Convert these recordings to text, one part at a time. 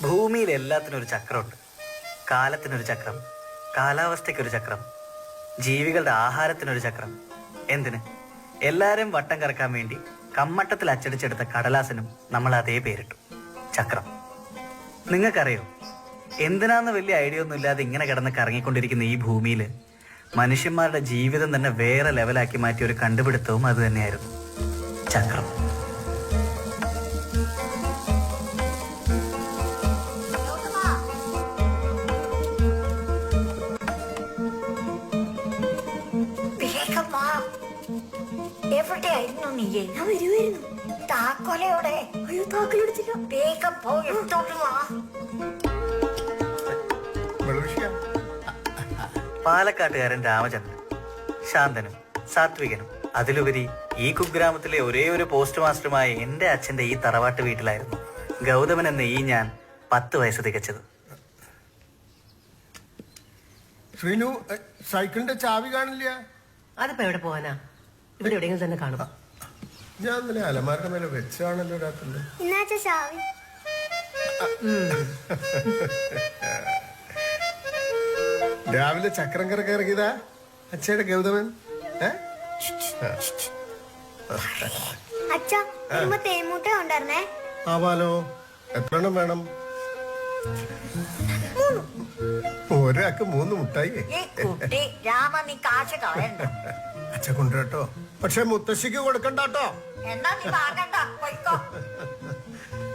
ഭൂമിയിൽ എല്ലാത്തിനൊരു ചക്രമുണ്ട്. കാലത്തിനൊരു ചക്രം, കാലാവസ്ഥയ്ക്കൊരു ചക്രം, ജീവികളുടെ ആഹാരത്തിനൊരു ചക്രം. എന്തിന്? എല്ലാവരും വട്ടം കറക്കാൻ വേണ്ടി കമ്മട്ടത്തിൽ അച്ചടിച്ചെടുത്ത കടലാസിനും നമ്മൾ അതേ പേരിട്ടു, ചക്രം. നിങ്ങൾക്കറിയോ, എന്തിനാന്ന് വലിയ ഐഡിയ ഒന്നും ഇല്ലാതെ ഇങ്ങനെ കിടന്ന് കറങ്ങിക്കൊണ്ടിരിക്കുന്ന ഈ ഭൂമിയിൽ മനുഷ്യന്മാരുടെ ജീവിതം തന്നെ വേറെ ലെവലാക്കി മാറ്റിയ ഒരു കണ്ടുപിടുത്തവും അത് തന്നെയായിരുന്നു, ചക്രം. എവിടെയായിരുന്നു നീ? ഞാൻ വരുമായിരുന്നു. താക്കോലയോടെ. അയ്യോ, താക്കോലെടുത്തില്ല. വേഗം പോയി എടുത്തോണ്ട് വാ. പാലക്കാട്ടുകാരൻ രാമചന്ദ്രൻ ശാന്തനും സാത്വികനും, അതിലുപരി ഈ കുഗ്രാമത്തിലെ ഒരേ ഒരു പോസ്റ്റ് മാസ്റ്ററുമായ എന്റെ അച്ഛന്റെ ഈ തറവാട്ട് വീട്ടിലായിരുന്നു ഗൗതമൻ എന്ന ഈ ഞാൻ 10 വയസ്സ് തികച്ചത്. ശ്രീനു, സൈക്കിളിന്റെ ചാവി കാണില്ല. അതിപ്പോ എവിടെ പോവാനാ? ഇവിടെ എവിടെയെങ്കിലും തന്നെ കാണും. ഞാൻ ഇന്നലെ അലമാരുടെ മേലെ വെച്ചാണല്ലോ രാത്രി. രാവിലെ ചക്രം കറക്കി ഇറങ്ങിയതാ അച്ഛയുടെ ഗൗതമൻ. ആവാലോ. എത്ര വേണം? ഒരാൾക്ക് 3 മുട്ടായി. അച്ഛ കൊണ്ടുവരട്ടോ, പക്ഷെ മുത്തശ്ശിക്ക് കൊടുക്കണ്ടോ.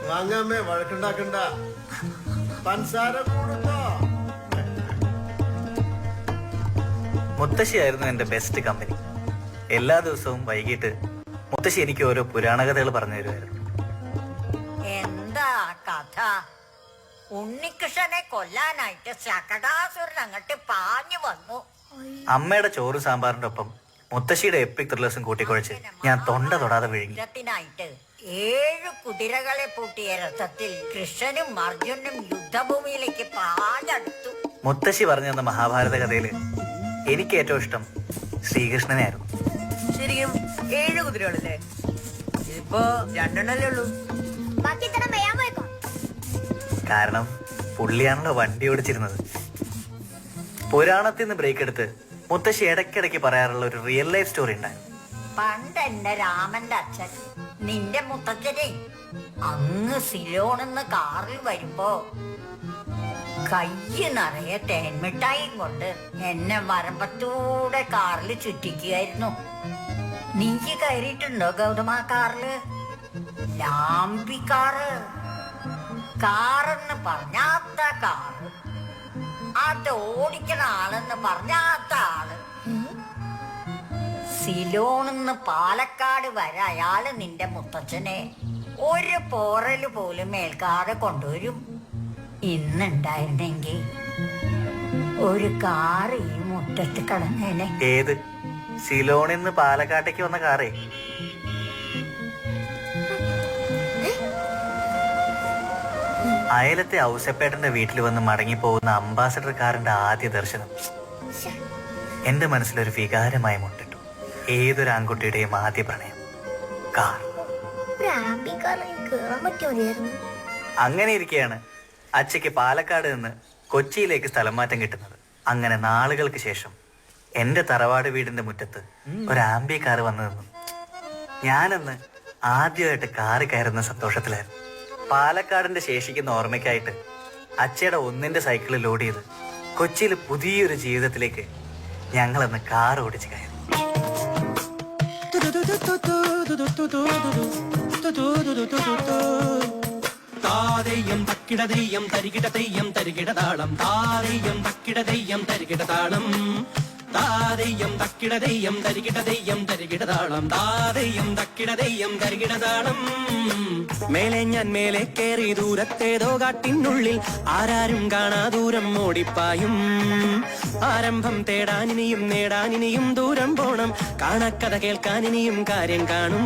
വാങ്ങാമേ, വഴക്കുണ്ടാക്കണ്ട. പഞ്ചസാര കൂടുമ്പോ. മുത്തശ്ശിയായിരുന്നു എന്റെ ബെസ്റ്റ് കമ്പനി. എല്ലാ ദിവസവും വൈകിട്ട് മുത്തശ്ശി എനിക്ക് ഓരോ പുരാണ കഥകൾ പറഞ്ഞു തരുമായിരുന്നു. എന്താ കഥ? ഉണ്ണികൃഷ്ണനെ കൊല്ലാനായിട്ട് ശകടാസുരൻ അങ്ങോട്ട് പാഞ്ഞു വന്നു. അമ്മയുടെ ചോറ് സാമ്പാറിന്റെ ഒപ്പം മുത്തശ്ശിയുടെ എപ്പിക് ത്രില്ലേഴ്സും കൂട്ടിക്കുഴച്ച് ഞാൻ തൊണ്ട തൊടാതെ വിഴുങ്ങി. 7 കുതിരകളെ പൂട്ടിയ രഥത്തിൽ കൃഷ്ണനും അർജുനും യുദ്ധഭൂമിയിലേക്ക് പാഞ്ഞടുത്തു. മുത്തശ്ശി പറഞ്ഞു തന്ന മഹാഭാരത കഥയില് എനിക്ക് ഏറ്റവും ഇഷ്ടം ശ്രീകൃഷ്ണനെ ആയിരുന്നു. ശരിക്കും 7 കുതിരകളല്ലേ? ഇപ്പോ 2 ഉള്ളൂ. കാരണം പുള്ളിയാണല്ലോ വണ്ടി ഓടിച്ചിരുന്നത്. പുരാണത്തിൽ നിന്ന് ബ്രേക്ക് എടുത്ത് മുത്തശ്ശി ഇടയ്ക്കിടയ്ക്ക് പറയാറുള്ള ഒരു റിയൽ ലൈഫ് സ്റ്റോറി ഉണ്ടായിരുന്നു. പണ്ട് എന്റെ രാമന്റെ അച്ഛൻ നിന്റെ മുത്തച്ഛനെ അങ്ങ് സിലോണെന്ന് കാറിൽ വരുമ്പോ കയ്യ് നിറയെ തേൻമിഠായും കൊണ്ട് എന്നെ വരമ്പത്തൂടെ കാറിൽ ചുറ്റിക്കുകയായിരുന്നു. നീ കയറിയിട്ടുണ്ടോ ഗൗതമ കാറില്? ലാംബി കാറെന്ന് പറഞ്ഞാത്ത കാറ്, അത് ഓടിക്കണ ആളെന്ന് പറഞ്ഞാത്ത ആള്. സിലോണെന്ന് പാലക്കാട് വരെ അയാള് നിന്റെ മുത്തച്ഛനെ ഒരു പോറല് പോലും ഏൽക്കാതെ കൊണ്ടുവരും. ഇന്നുണ്ടായിരുന്നെങ്കിൽ ഒരു കാറ് ഈ മുറ്റത്ത് കിടന്നേനെ. ഏത്? സിലോണിൽ നിന്ന് പാലക്കാട്ടേക്ക് വന്ന കാറേ? അയലത്തെ ഔസപ്പേട്ടന്റെ വീട്ടിൽ വന്ന് മടങ്ങിപ്പോകുന്ന അംബാസഡർ കാറിന്റെ ആദ്യ ദർശനം എന്റെ മനസ്സിലൊരു വികാരമായി മുട്ടിട്ടു. ഏതൊരു ആൺകുട്ടിയുടെയും ആദ്യ പ്രണയം, കാർ. അങ്ങനെ ഇരിക്കെയാണ് അച്ഛയ്ക്ക് പാലക്കാട് നിന്ന് കൊച്ചിയിലേക്ക് സ്ഥലം മാറ്റം കിട്ടുന്നത്. അങ്ങനെ നാളുകൾക്ക് ശേഷം എന്റെ തറവാട് വീടിന്റെ മുറ്റത്ത് ഒരു ആംബി കാർ വന്നു നിന്നു. ഞാനന്ന് ആദ്യമായിട്ട് കാറ് കയറുന്ന സന്തോഷത്തിലായിരുന്നു. പാലക്കാടിന്റെ ശേഷിക്കുന്ന ഓർമ്മയ്ക്കായിട്ട് അച്ഛയുടെ 1 സൈക്കിളിൽ ലോഡ് ചെയ്ത് കൊച്ചിയിൽ പുതിയൊരു ജീവിതത്തിലേക്ക് ഞങ്ങളന്ന് കാർ ഓടിച്ച് കയറി. താരയ്യം തക്കിട തെയ്യം തരികിട തെയ്യം തരികിട താളം, താരയ്യം തക്കിട തെയ്യം തരികിട താളം, താരയ്യം തക്കിട തെയ്യം തരികിട തെയ്യം തരികിട താളം, താരയ്യം തക്കിട തെയ്യം തരികിട താളം. മേലെ ഞാൻ മേലെ കേറി ദൂരത്തേതോ കാട്ടിനുള്ളിൽ ആരാരും കാണാ ദൂരം ഓടിപ്പായും. ആരംഭം തേടാനിനിയും നേടാനിനിയും ദൂരം പോണം, കാണക്കഥ കേൾക്കാനിനിയും കാര്യം കാണും.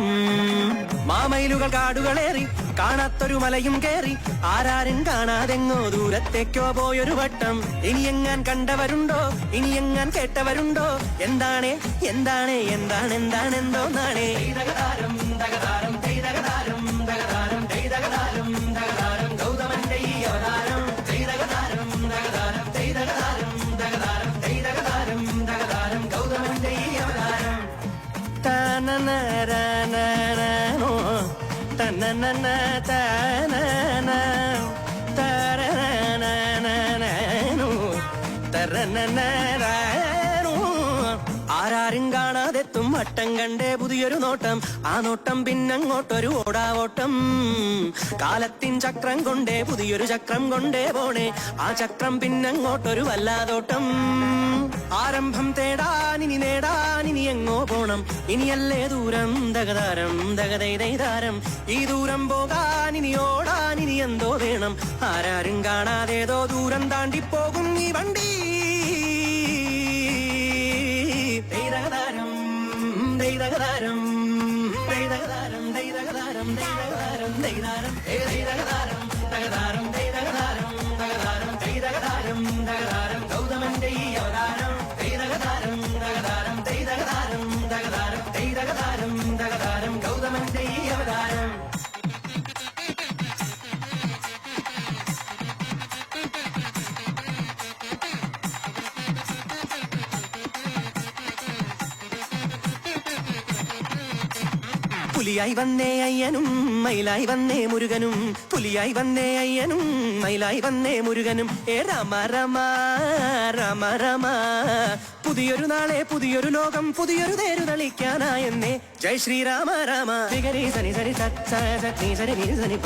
മാമയിലുകൾ കാടുകളേറി കാണാത്തൊരു മലയും കേറി ആരാരും കാണാതെങ്ങോ ദൂരത്തേക്കോ പോയൊരു വട്ടം. ഇനിയെങ്ങാൻ കണ്ടവരുണ്ടോ, ഇനിയെങ്ങാൻ കേട്ടവരുണ്ടോ? എന്താണ് എന്താണ് എന്താണ് എന്താണ് എന്തോന്നാണ്? ഗൗതമന്റെ ഈ അവതാരം തരനനന തനന തരനനനനനു തരനനനനനു. ആരാരും കാണാതെത്തും വട്ടം കണ്ടേ പുതിയൊരു നോട്ടം. ആ നോട്ടം പിന്നങ്ങോട്ടൊരു ഓടാവോട്ടം. കാലത്തിൻ ചക്രം കൊണ്ടേ പുതിയൊരു ചക്രം കൊണ്ടേ പോണേ. ആ ചക്രം പിന്നങ്ങോട്ടൊരു വല്ലാതോട്ടം. ആരംഭം തേടാൻ ഇനി നേടാൻ ഇനി എങ്ങോ പോണം. ഇനിയല്ലേ ദൂരം ദഗതാരം ദഗതൈതാരം. ഈ ദൂരം പോകാൻ ഇനി ഓടാൻ ഇനി എന്തോ വേണം. ആരാരും കാണാതേതോ ദൂരം താണ്ടിപ്പോകും ഈ വണ്ടി. ദൈതഗതാരം ദൈതഗതാരം ദൈതഗതാരം ദൈതഗതാരം ദൈതഗതാരം ദൈതാരം ദൈതഗതാരം ദഗതാരം ദൈതഗതാരം ദഗതാരം ദൈതഗതാരം ദഗതാരം ഗൗതമന്റെ ഈ അവതാരം. ദൈതഗതാരം ദഗതാരം ദൈതഗതാരം ദഗതാരം ദൈതഗതാരം ദഗതാരം ഗൗതമന്റെ ഈ അവതാരം. പുലിയായി വന്നേ അയ്യനും മയിലായി വന്നേ മുരുകനും. പുലിയായി വന്നേ അയ്യനും മയിലായി വന്നേ മുരുകനും. ഏ രാമ രാമ രാമ രാമ. പുതിയൊരു നാളെ പുതിയൊരു ലോകം പുതിയൊരു തേരു തളിക്കാനായെന്നേ. ജയ് ശ്രീരാമ രാമ. സരി സനി സരി സനി സരി നീ സനി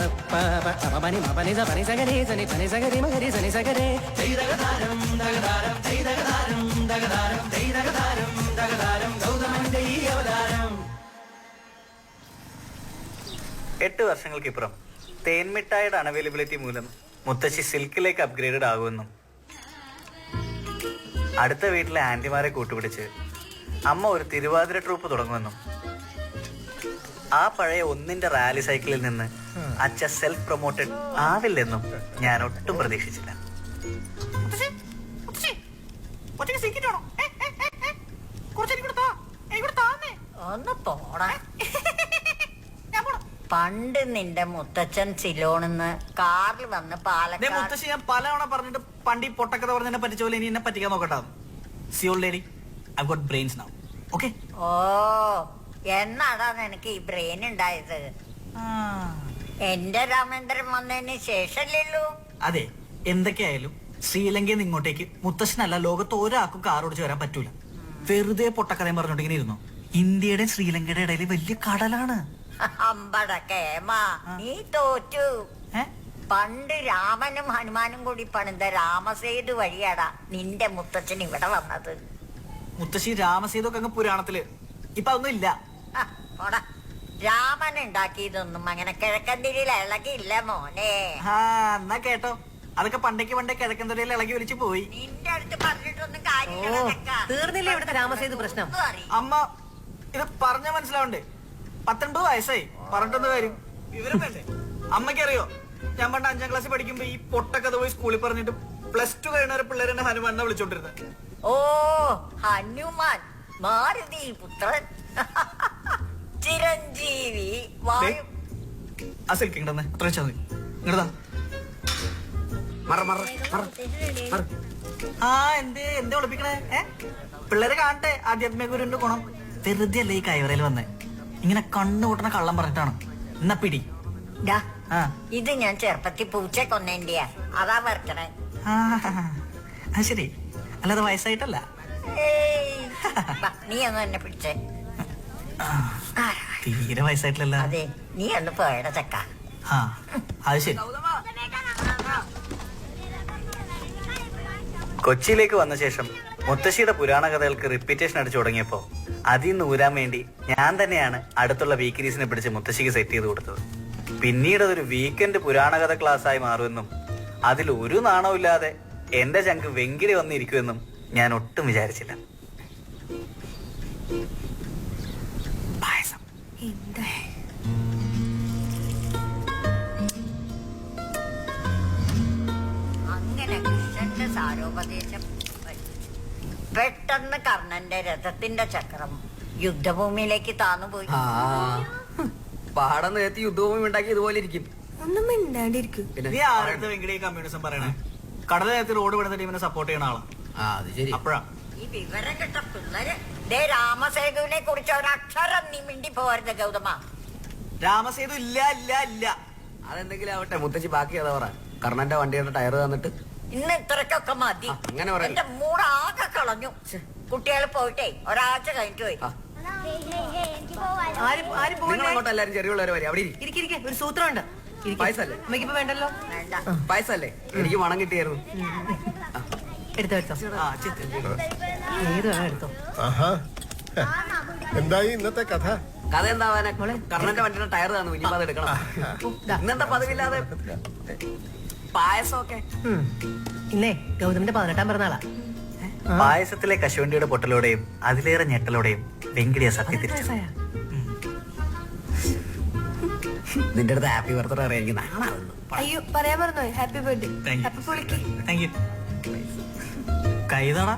പനി പനി സനി സഗരി സനി പനി സഗരി മഗരി സനി സഗരേ. ദൈതഗതാരം ദഗതാരം ദൈതഗതാരം ദഗതാരം ദൈതഗതാരം ദഗതാരം ഗൗതമന്റെ ഈ അവതാരം. 8 വർഷങ്ങൾക്കിപ്പുറം തേൻമിഠായിയുടെ അൺഅവൈലബിലിറ്റി മൂലം മുത്തശ്ശി സിൽക്കിലേക്ക് അപ്ഗ്രേഡഡ് ആകുമെന്നും അടുത്ത വീട്ടിലെ ആന്റിമാരെ കൂട്ടുപിടിച്ച് അമ്മ ഒരു തിരുവാതിര ട്രൂപ്പ് തുടങ്ങുമെന്നും ആ പഴയ ഒന്നിന്റെ റാലി സൈക്കിളിൽ നിന്ന് അച്ഛ സെൽഫ് പ്രൊമോട്ടഡ് ആവില്ലെന്നും ഞാൻ ഒട്ടും പ്രതീക്ഷിച്ചില്ല. ഒന്ന് പോടാ. പണ്ട് നിന്റെ മുത്തച്ഛൻ സിലോണിന്ന് കാറിൽ വന്ന് പാലക്കാട്. മുത്തശ്ശി ഞാൻ പലതവണ പറഞ്ഞിട്ട് പണ്ടി പൊട്ടക്കഥ പറഞ്ഞെന്നെ പറ്റിച്ച പോലെ ഇനി എന്നെ പറ്റിക്കാൻ നോക്കട്ടാ. See old lady, I got brains now. Okay. ഓ, എന്നാടാ നിനക്ക് ഈ ബ്രെയിൻ ഉണ്ടായത്? എന്റെ രാമേന്ദ്രൻ വന്നതിന് ശേഷമല്ലല്ലോ. അതെ, എന്തൊക്കെയായാലും ശ്രീലങ്കയിൽ നിന്ന് ഇങ്ങോട്ടേക്ക് മുത്തശ്ശനല്ല ലോകത്ത് ഒരാൾക്കും കാർ ഓടിച്ച് വരാൻ പറ്റൂല. വെറുതെ പൊട്ടക്കഥയും പറഞ്ഞോണ്ടിങ്ങനെ ഇരുന്നു. ഇന്ത്യയുടെ ശ്രീലങ്കയുടെ ഇടയിൽ വലിയ കടലാണ്. അമ്പടക്കേമാ, നീ തോറ്റു. പണ്ട് രാമനും ഹനുമാനും കൂടി പണിത രാമസേതു വഴിയാടാ നിന്റെ മുത്തച്ഛൻ ഇവിടെ വന്നത്. മുത്തശ്ശി രാമസേതു ഒക്കെ അങ്ങ് പുരാണത്തില്, ഇപ്പൊ അതൊന്നും ഇല്ല. രാമൻ ഉണ്ടാക്കിയതൊന്നും അങ്ങനെ കിഴക്കന്തിരിയിൽ ഇളകിയില്ല മോനെ. എന്നാ കേട്ടോ, അതൊക്കെ പണ്ടേക്ക് പണ്ടേ കിഴക്കന്തിരിയിൽ ഇളകി ഒലിച്ചു പോയി. നിന്റെ അടുത്ത് പറഞ്ഞിട്ടൊന്നും കാര്യമില്ല. തീർന്നില്ലേ ഇവിടുത്തെ രാമസേതു പ്രശ്നം? അമ്മ ഇത് പറഞ്ഞ മനസ്സിലാവണ്ടേ? 19 വയസ്സായി, പറഞ്ഞിട്ടൊന്ന് കാര്യം വിവരം വേണ്ടേ? അമ്മയ്ക്കറിയോ, ഞാൻ പണ്ട് 5ാം ക്ലാസ്സിൽ പഠിക്കുമ്പോ ഈ പൊട്ടക്കഥ പോയി സ്കൂളിൽ പറഞ്ഞിട്ട് +2 കഴിഞ്ഞ പിള്ളേരെ എന്നെ ഹനുമാനെ വിളിച്ചോണ്ടിരുന്നത്. ഓ, ഹനുമാൻ, മാരുതി പുത്രൻ, ചിരഞ്ജീവി. ആ സിൽക്കിങ് തന്നെ അത്ര വെച്ചാൽ മതി. ഇങ്ങോട്ടാ. എന്തേ ഒളിപ്പിക്കണേ? പിള്ളേരെ കാണട്ടെ ആധ്യാത്മിക ഗുരുവിന്റെ ഗുണം. വെറുതെ അല്ലേ ഈ കൈവറയിൽ വന്നേ, ഇങ്ങനെ കണ്ണു കൂട്ടണ കള്ളം പറഞ്ഞിട്ടാണ്. എന്നാ പിടി. ഇത് ഞാൻ ചെറുപ്പത്തിൽ പൂച്ച കൊന്നേന്റെയാ, അതാ വരക്കണേ. ശരി, അല്ലാതെ വയസ്സായിട്ടല്ല. നീ ഒന്ന് എന്നെ പിടിച്ചേ. തീരെ വയസ്സായിട്ടില്ലല്ലോ. അതെ, നീ ഒന്ന് പോയട ചക്ക. അത് ശരി. കൊച്ചിയിലേക്ക് വന്ന ശേഷം മുത്തശ്ശിയുടെ പുരാണ കഥകൾക്ക് റിപ്പീറ്റേഷൻ അടിച്ചു തുടങ്ങിയപ്പോ അതിൽ നിന്ന് ഊരാൻ വേണ്ടി ഞാൻ തന്നെയാണ് അടുത്തുള്ള വീക്കിലീസിനെ പിടിച്ച് മുത്തശ്ശിക്ക് സെറ്റ് ചെയ്ത് കൊടുത്തത്. പിന്നീട് അതൊരു വീക്കെൻഡ് പുരാണ കഥ ക്ലാസ് ആയി മാറുമെന്നും അതിൽ ഒരു നാണവുമില്ലാതെ എന്റെ ചങ്ക് വെങ്കിലി വന്നിരിക്കുമെന്നും ഞാൻ ഒട്ടും വിചാരിച്ചില്ല. പായസം അങ്ങനെ കൃഷ്ണന്റെ സാരോപദേശം പെട്ടെന്ന് കർണന്റെ രഥത്തിന്റെ ചക്രം യുദ്ധഭൂമിയിലേക്ക് താന്നുപോയി. പാടം നേരത്തെ യുദ്ധഭൂമി ഉണ്ടാക്കി ഇതുപോലെ ഇരിക്കും. ഒന്നും മിണ്ടാണ്ടിരിക്കും. നീ ആരുടെ വെങ്കിലി കമ്മ്യൂണിസം പറയണേ? കടൽ നേരത്തെ റോഡ് വിടുന്ന ടീമിനെ സപ്പോർട്ട് ചെയ്യണ ആളാ. അത് ശരി. അപ്പഴാ ഈ വിവരം കിട്ട പിള്ളേര് രാമസേതുവിനെ കുറിച്ച് ഒരക്ഷരം നീ മിണ്ടി പോരുത് ഗൗതമ. രാമസേതു ഇല്ല ഇല്ല ഇല്ല. അതെന്തെങ്കിലും ആവട്ടെ, മുത്തച്ഛി ബാക്കി അതാ പറ. കർണന്റെ വണ്ടിയുടെ ടയർ തന്നിട്ട് ഇന്ന് ഇത്രക്കൊക്കെ മതി. അങ്ങനെ പറയല്ലേ. എന്റെ മൂടാകെ കളഞ്ഞു. കുട്ടികൾ പോയിട്ടേ ഒരാഴ്ച കഴിഞ്ഞിട്ട് പോയി. ആരും നിങ്ങൾ പോകണ്ടേ? അങ്ങോട്ട് എല്ലാരും ചെറിയുള്ളവരെ വരെ അവിടെ ഇരി. ഇരിക്കിരിക്കെ, ഒരു സൂത്രമുണ്ട്. ഇരിക്ക്. പായസല്ലേ? അമ്മയ്ക്കിപ്പോ വേണ്ടല്ലോ. വേണ്ട. പായസല്ലേ? എനിക്ക് മണം കിട്ടിയായിരുന്നു. എടുത്തോ എടുത്തോ, ഏത് വേണം എടുത്തോ. ആഹാ എന്തായി ഇന്നത്തെ കഥ? കഥ എന്താവാനെ? കർണന്റെ വണ്ടിയുടെ ടയർ തന്നു, ഇനിയിപ്പോ അത് എടുക്കണം. ദാ. ഇന്നെന്താ പതിവില്ലാതെ പായസമൊക്കെ? ഇന്നേ ഗൗതമിന്റെ 18-ാം പിറന്നാളാ. പായസത്തിലെ കശുവണ്ടിയുടെ പൊട്ടലോടെയും അതിലേറെ ഞെട്ടലോടെയും വെങ്കിടിയ സത്യം തിരിച്ചു. നിന്റെ അടുത്ത് ഹാപ്പി ബർത്ത്ഡേ അറിയാൻ എനിക്ക് നാണാവുന്നു. അയ്യോ പറയാൻ പറഞ്ഞോ. Happy birthday. ഹാപ്പി പൊളിക്ക്. കൈതട.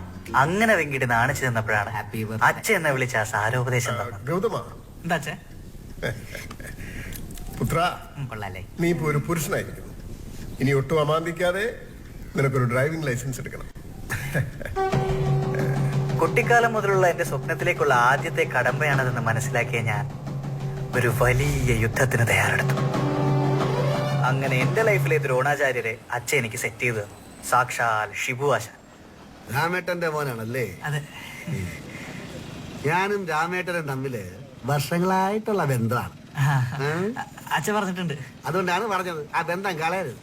അങ്ങനെ വെങ്കിടി നാണിച്ചു നിന്നപ്പോഴാണ് Happy birthday. അച്ഛ എന്നെ വിളിച്ച ആ സാരോപദേശം തന്നത്. ഗൗതമ, എന്താ പുത്ര, കൊള്ളാല്ലേ? നീ ഇപ്പൊ ഒരു പുരുഷനായിരിക്കുന്നു. ഇനി ഒട്ടും അമാന്തിക്കാതെ നിനക്കൊരു ഡ്രൈവിംഗ് ലൈസൻസ് എടുക്കണം. കുട്ടിക്കാലം മുതലുള്ള എന്റെ സ്വപ്നത്തിലേക്കുള്ള ആദ്യത്തെ കടമ്പയാണതെന്ന് മനസ്സിലാക്കിയ ഞാൻ ഒരു വലിയ യുദ്ധത്തിന് തയ്യാറെടുത്തു. അങ്ങനെ എന്റെ ലൈഫിലെ ദ്രോണാചാര്യരെ അച്ഛൻ എനിക്ക് സെറ്റ് ചെയ്തു തന്നു. സാക്ഷാൽ ഷിബു ആശാൻ. രാമേട്ടന്റെ മോനാണല്ലേ? അതെ. ഞാനും രാമേട്ടനും തമ്മില് വർഷങ്ങളായിട്ടുള്ള ബന്ധമാണ്. അച്ഛൻ പറഞ്ഞിട്ടുണ്ട്. അതുകൊണ്ടാണ് പറഞ്ഞത് ആ ബന്ധം കളയരുത്.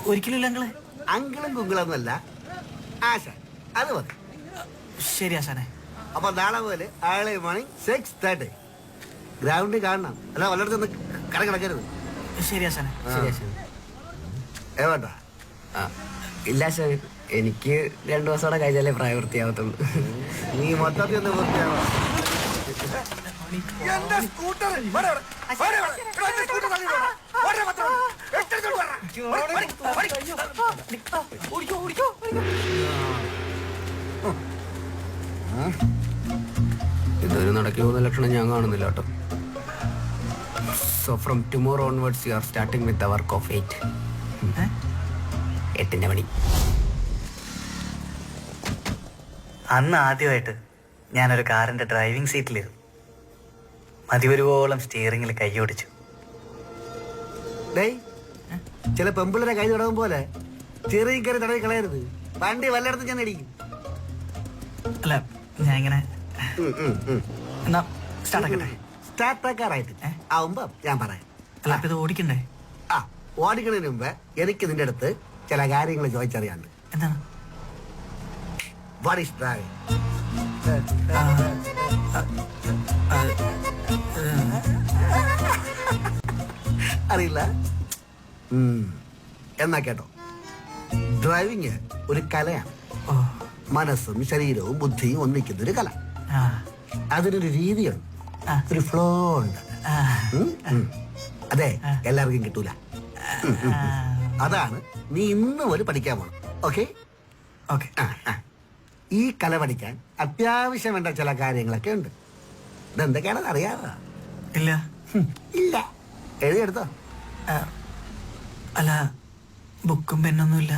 ഒരിക്കലും ഇല്ല അങ്ങളെ. അങ്കിളും കുങ്കിളൊന്നുമല്ല, ആശ. അത് മതി. ശരി ആശാനെ. അപ്പൊ നാളെ പോലെ ആളെ മോർണിംഗ് 6:30 ഗ്രൗണ്ടിൽ കാണണം. അല്ല വല്ലയിടത്തൊന്ന് കിടക്കരുത്. ശരി ആശാനെ. ഏവേണ്ട? ഇല്ല ശരി, എനിക്ക് 2 ദിവസം കഴിഞ്ഞാലേ പ്രായവൃത്തിയാവത്തുള്ളൂ. നീ മൊത്തത്തിൽ ഒന്ന് പൂർത്തിയാണോ? ഇതൊരു നടക്കി പോകുന്ന ലക്ഷണം ഞാൻ കാണുന്നില്ല കേട്ടോ. So from tomorrow onwards you are starting with the work of 8. 8-ന്റെ പണി. അന്ന് ആദ്യമായിട്ട് ഞാനൊരു കാറിന്റെ ഡ്രൈവിംഗ് സീറ്റിലിരുന്നു. മതിവരുവോളം സ്റ്റിയറിംഗിൽ കൈയോടിച്ചു. ഡേയ്, ചില പെമ്പിള്ളരെ കൈ തുടങ്ങും പോലെ ചെറിയ കയറി തടവി കളയരുത്. വണ്ടി വല്ലയിടത്തും ഞാൻ ഇടിക്കും. അല്ല ഞാൻ ഇങ്ങനെ എന്നാ സ്റ്റാർട്ടാക്കട്ടെ. സ്റ്റാർട്ടാക്കാറായിട്ട് ആവുമ്പോ ഞാൻ പറയാം. അല്ല അപ്പൊ ഇത് ഓടിക്കണ്ടേ? ആ, ഓടിക്കുന്നതിന് മുമ്പ് എനിക്ക് നിന്റെ അടുത്ത് ചില കാര്യങ്ങൾ ചോദിച്ചറിയാണ്ട്. എന്താണ്? What is driving? അറിയില്ല? എന്നാ കേട്ടോ, ഡ്രൈവിംഗ് ഒരു കലയാണ്. മനസ്സും ശരീരവും ബുദ്ധിയും ഒന്നിക്കുന്ന ഒരു കല. ആ, അതിനൊരു രീതിയുണ്ട്, ഒരു ഫ്ലോ ഉണ്ട്. അതെ, എല്ലാവർക്കും കിട്ടൂല. അതാണ് നീ ഇന്ന് പോലെ പഠിക്കാൻ പോണം. ഓക്കെ? ഓക്കെ. ഈ കല പഠിക്കാൻ അത്യാവശ്യം വേണ്ട ചില കാര്യങ്ങളൊക്കെ ഉണ്ട്. ഇതെന്തൊക്കെയാണെന്ന് അറിയാമോ? ഇല്ല. ഇല്ല. എഴുതിയെടുത്തോ? അല്ല ബുക്കും പെന്നൊന്നുമില്ല.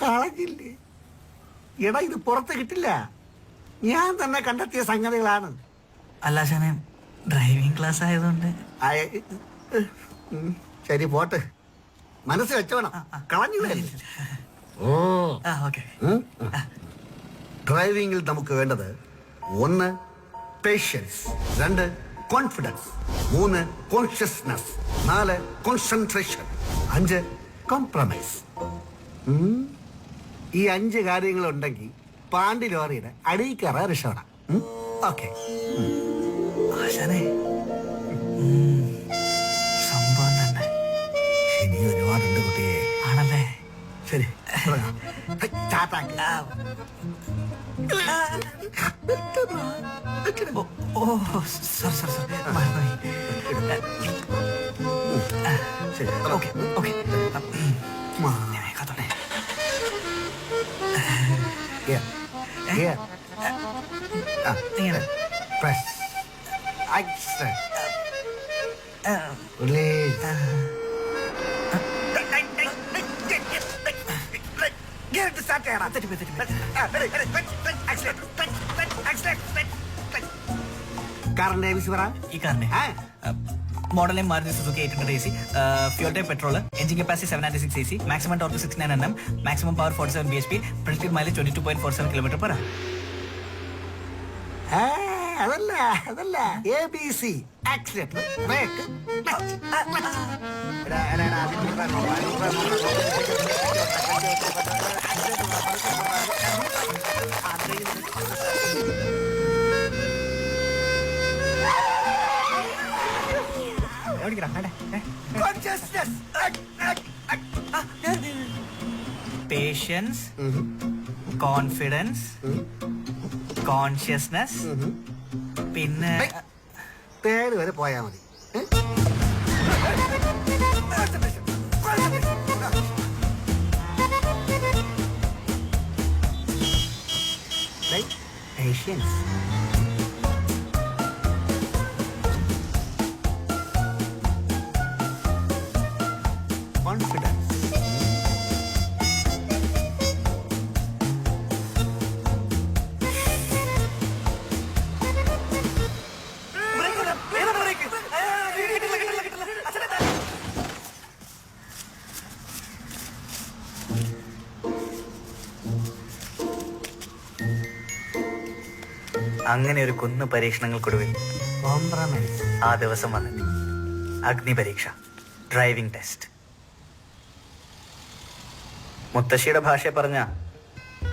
കളഞ്ഞില്ലേ? എടാ, ഇത് പുറത്ത് കിട്ടില്ല. ഞാൻ തന്നെ കണ്ടെത്തിയ സംഗതികളാണ്. അല്ല ആശാനെ, ഡ്രൈവിംഗ് ക്ലാസ് ആയതുകൊണ്ട്. ശരി, പോട്ട്. മനസ്സ് വെച്ചോണം, കളഞ്ഞു. ഓ, ഓക്കെ. ഡ്രൈവിംഗിൽ നമുക്ക് വേണ്ടത് 1 patience, 2 confidence, 3 consciousness, 4 concentration, 5 compromise. ഈ 5 കാര്യങ്ങളുണ്ടെങ്കിൽ പാണ്ടി ലോറിയുടെ അടിയിൽ കയറാൻ രക്ഷപ്പെടാം. ഓക്കെ? ആശാനെ സംഭവം തന്നെ. ഇനി ഒരുപാടുണ്ട് കുട്ടിയെ. ആണല്ലേ? ശരി, ചാത്താക്ക്. ഓ സോറി സോറി സോറി, മറന്നുപോയി. ശരി, ഓക്കെ ഓക്കെ. കാത്തോട്ടെ. ഇങ്ങനെ Press. Action. Release. കാറിന്റെ ABC പറ. ഈ കാറിന്റെ ആ. Model name Maruti Suzuki 800 AC, fuel type petrol, engine capacity 796 cc, maximum torque 69 Nm, maximum power 47 bhp, projected mileage 22.47 km/h. അതല്ല ABC accelerator brake patience, confidence, consciousness, പിന്നെ പേര് വരെ പോയാ മതി. പേഷ്യൻസ്, കോൺഫിഡൻസ്, അങ്ങനെ ഒരു കുന്നു പരീക്ഷണങ്ങൾക്കൊടുവിൽ കോംപ്രമൈസ്. ആ ദിവസം വന്നെത്തി. അഗ്നി പരീക്ഷ, ഡ്രൈവിംഗ് ടെസ്റ്റ്. മുത്തശ്ശിയുടെ ഭാഷ പറഞ്ഞ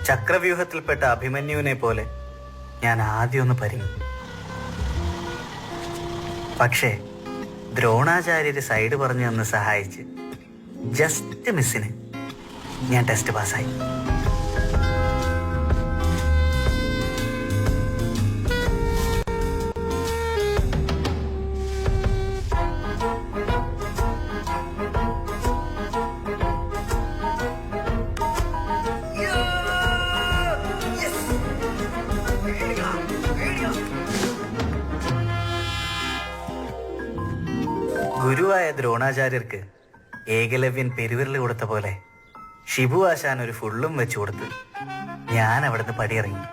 ചക്രവ്യൂഹത്തിൽപ്പെട്ട അഭിമന്യുവിനെ പോലെ ഞാൻ ആദ്യം ഒന്ന് പരിങ്ങി. പക്ഷേ ദ്രോണാചാര്യര് സൈഡ് പറഞ്ഞു തന്ന് സഹായിച്ച് ജസ്റ്റ് മിസ്സിന് ഞാൻ ടെസ്റ്റ് പാസ്സായി. ഗുരുവായ ദ്രോണാചാര്യർക്ക് ഏകലവ്യൻ പെരുവിരൽ കൊടുത്ത പോലെ ഷിബു ആശാൻ ഒരു ഫുള്ളും വെച്ചു കൊടുത്ത് ഞാൻ അവിടുന്ന് പടിയിറങ്ങി.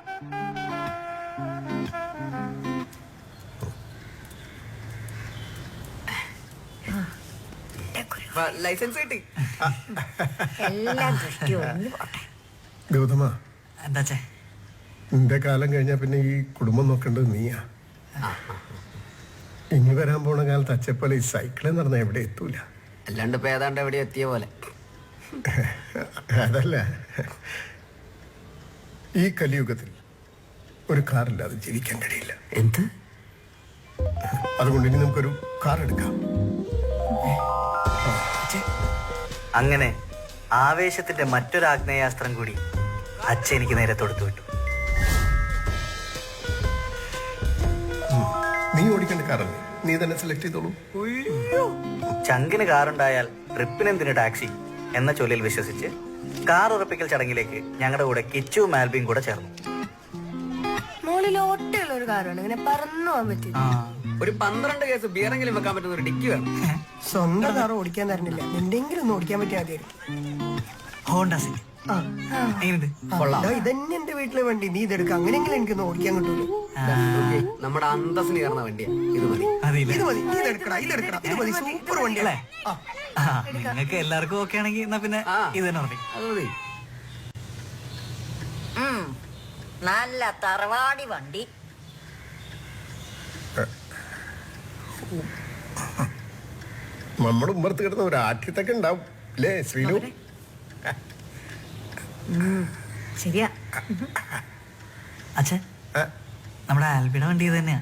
ലൈസൻസ് കിട്ടി. എല്ലാം ദൃഷ്ടി ഒഴിഞ്ഞു പോട്ടെ. ഗൗതമ, എന്താച്ചേ? നിന്റെ കാലം കഴിഞ്ഞാ പിന്നെ ഈ കുടുംബം നോക്കേണ്ടത് നീയാ. ഇനി വരാൻ പോണ കാലത്ത് അച്ഛപ്പോലെ ഈ സൈക്കിളിൽ നടന്ന എവിടെ എത്തൂല. അല്ലാണ്ട് ഇപ്പൊ ഏതാണ്ട് എവിടെ എത്തിയ പോലെ. അതല്ല, ഈ കലിയുഗത്തിൽ ഒരു കാറില്ലാതെ ജീവിക്കാൻ കഴിയില്ല. എന്ത്? അതുകൊണ്ട് ഇനി നമുക്കൊരു കാർ എടുക്കാം. അങ്ങനെ ആവേശത്തിന്റെ മറ്റൊരു ആഗ്നേയാസ്ത്രം കൂടി അച്ഛൻ എനിക്ക് നേരെ തൊടുത്തു വിട്ടു. നീ ഓടിക്കേണ്ട കാറല്ലേ, നീ തന്നെ സെലക്ട് ചെയ്തോളൂ. ചങ്കിന് കാറുണ്ടായാൽ ട്രിപ്പിനെന്തിന് ടാക്സി എന്ന ചൊല്ലിൽ വിശ്വസിച്ച് കാർ ഉറപ്പിക്കൽ ചടങ്ങിലേക്ക് ഞങ്ങളുടെ കൂടെ കിച്ചു മാൽബിയും കൂടെ ചേർന്നു. മോളിൽ ഒട്ടയുള്ള ഒരു കാറാണ്, ഇങ്ങനെ പറന്നു പോകാൻ പറ്റും. ഒരു 12 കേസ് ബിയറെങ്കിലും വെക്കാൻ പറ്റുന്ന ഒരു ഡിക്കി വേണം. സ്വന്തം കാർ ഓടിക്കാൻ തരണില്ല, എന്തെങ്കിലും ഒന്ന് ഓടിക്കാൻ പറ്റിയ ആദ്യമായിരിക്കും. ഹോണ്ട സിറ്റി എങ്ങനെയുണ്ട്? ഇതന്നെ എന്റെ വീട്ടിലെ വണ്ടി, നീ ഇതെടുക്കുക, അങ്ങനെയെങ്കിലും എനിക്കൊന്ന് ഓടിക്കാൻ കിട്ടൂല. ഓക്കേ, നമ്മുടെ അന്തസ്സിന് കയറുന്ന വണ്ടിയാ ഇത്. മതി. ഇത് മതി, ഇതെടുക്കടാ, ഇത് മതി, സൂപ്പർ വണ്ടിയല്ലേ. നിങ്ങൾക്ക് എല്ലാവർക്കും ഓക്കെ ആണെങ്കിൽ എന്നാ പിന്നെ ഇത് തന്നെ ഉറപ്പിക്കും. അത് മതി. നല്ല തറവാടി വണ്ടി. നമ്മുടെ ഉമ്മർത്ത് കിടന്ന ഒരു ആഠ്യത്തൊക്കെ ഉണ്ടാവും അല്ലേ ശ്രീലു? ശരിയാ. അച്ഛൻ, നമ്മുടെ ആൽബിയുടെ വണ്ടി ഇത് തന്നെയാ.